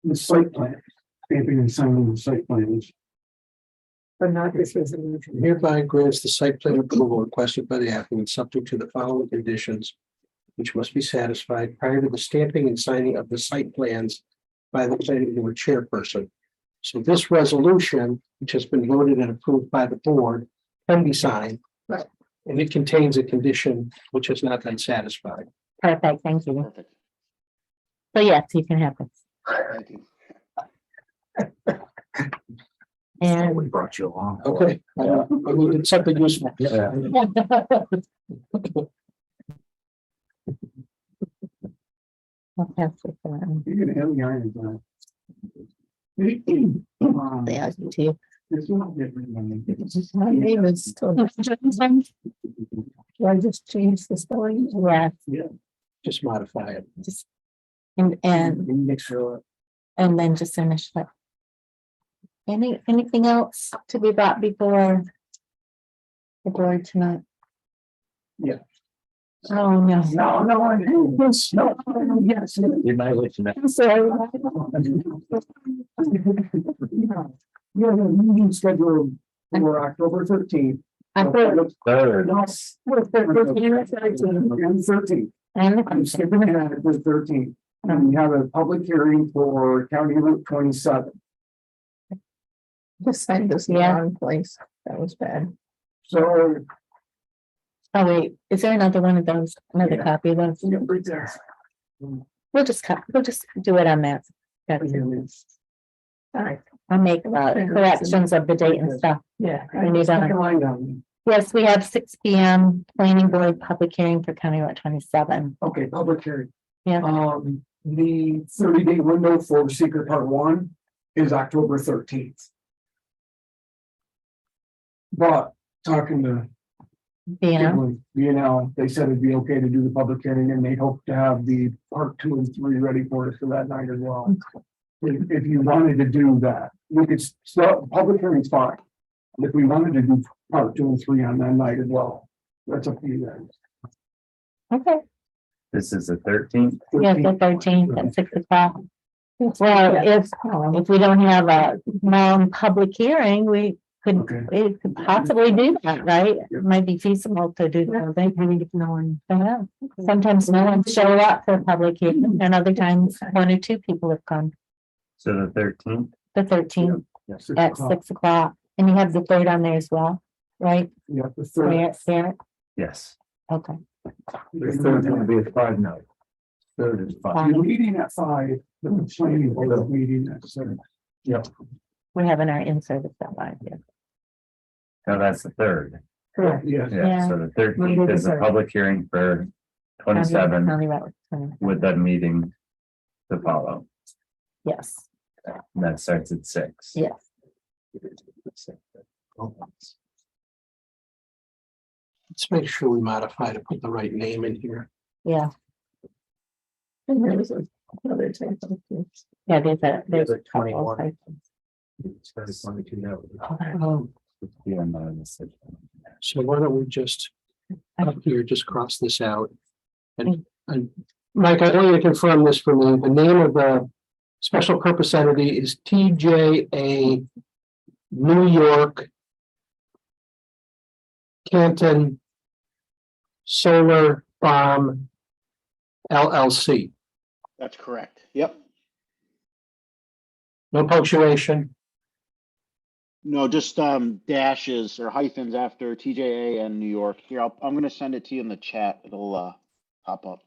The site plan, stamping and signing the site plans. But not this resolution. Hereby grants the site plan approval requested by the applicant subject to the following conditions, which must be satisfied prior to the stamping and signing of the site plans by the planning board chairperson. So this resolution, which has been voted and approved by the board, can be signed. Right. And it contains a condition which has not been satisfied. Perfect, thank you. Perfect. So yes, you can have this. Thank you. And We brought you along. Okay, I mean, it's something useful. Yeah. I'll pass this around. You're gonna have the irons on. They ask you to. My name is still. Do I just change the spelling? Yeah, Just modify it. just. And Make sure. then just finish it. Anything else to be brought before the board tonight? Yeah. Oh, no. No, I do this, no, yes. You might listen to I'm sorry. You have a meeting scheduled for October 13th. I thought. third. No, we're 13th. I'm skipping ahead to the 13th. And we have a public hearing for County Route 27. Just signed this in the wrong place. That was bad. So, Oh, wait, is there another one of those, another Yeah. copy of those? yeah, right there. We'll just do it on that. That's it. All right. I'll make corrections of the date and stuff. Yeah. When you're done. Second line down. Yes, we have 6 p.m. planning board public hearing for County Route 27. Okay, public hearing. Yeah. The 30-day window for SEQR Part 1 is October 13th. But talking to Yeah, they said it'd be okay to do the public hearing and they hope to have the Part 2 and 3 ready for us for that night as well. If you wanted to do that, we could start, public hearing's fine. If we wanted to do Part 2 and 3 on that night as well, that's up to you guys. okay. This is the 13th. Yes, the 13th at 6 o'clock. Well, if we don't have a non-public hearing, we could possibly do that, right? It might be feasible to do that. No one. Sometimes no one show up for a public hearing and other times 1 or 2 people have come. So the 13th. The 13th Yes, at 6 o'clock, and you have the 3rd on there as well, right? Yeah, the third. There, Yes. okay. The third one would be at 5 now. Third is 5. You're meeting at 5, the planning board is meeting at 7. Yep. We're having our in-service at 5, yeah. No, that's the 3rd. Correct, yes. Yeah, so the 13th is a public hearing for 27 County Route 27. with that meeting to follow. Yes, And that starts at 6. yes. Let's make sure we modify to put the right name in here. Yeah, And there was another type of. yeah, there's a 21. couple. It's 22 now. Yeah, no, this is- So why don't we just up here, just cross this out? And Mike, I want you to confirm this for me. The name of the special purpose entity is TJA New York Canton Solar Farm LLC. That's correct. Yep. No punctuation. No, just dashes or hyphens after TJA and New York. Here, I'm gonna send it to you in the chat. It'll pop up.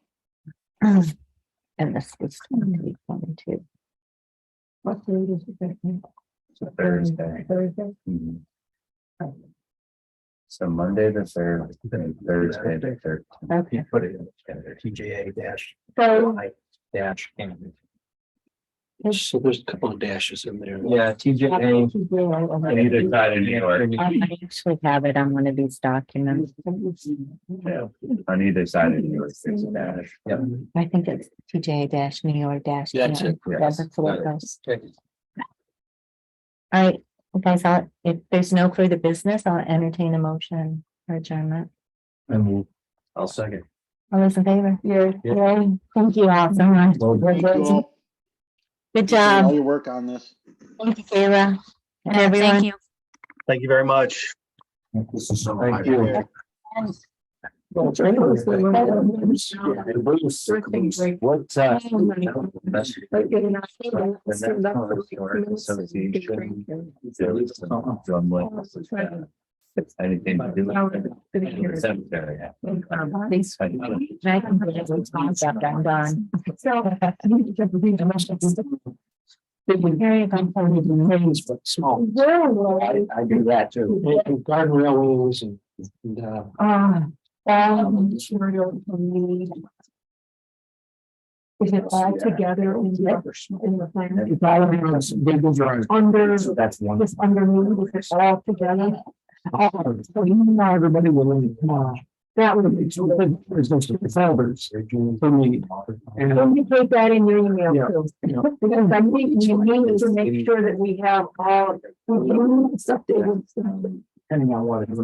And this was 22. What date is it? It's a Thursday. Thursday. Mhm. So Monday the 3rd, then Thursday the 3rd. Okay, Put it in there, TJA dash. so Dash. So there's a couple of dashes in there. Yeah, TJA on either side of New York. I actually have it on one of these documents. Yeah, on either side of New York. There's a dash. Yep. I think it's TJ dash New York dash. That's it. Yeah, that's the way it goes. Okay. All right, guys, if there's no further business, I'll entertain a motion for adjournment. And I'll second. All those in favor? Yeah. Yay. Thank you all so much. Thank you all. Good All job. your work on this. Thank you, Kayla. And Yeah, everyone. thank you. Thank you very much. Thank you. What, anything to do with the cemetery? Our bodies. I can put it in concept, I'm done. Very Things, but small. I do that too. And guardrail railings and Material from me. Is it all together in the plan? Under, So that's one. just underneath, is it all together? So you know, everybody will, That would be. there's no folders for me. And Let me take that in your email Yeah, too. yeah. Because I think we need to make sure that we have all. Stuff. depending on what it is.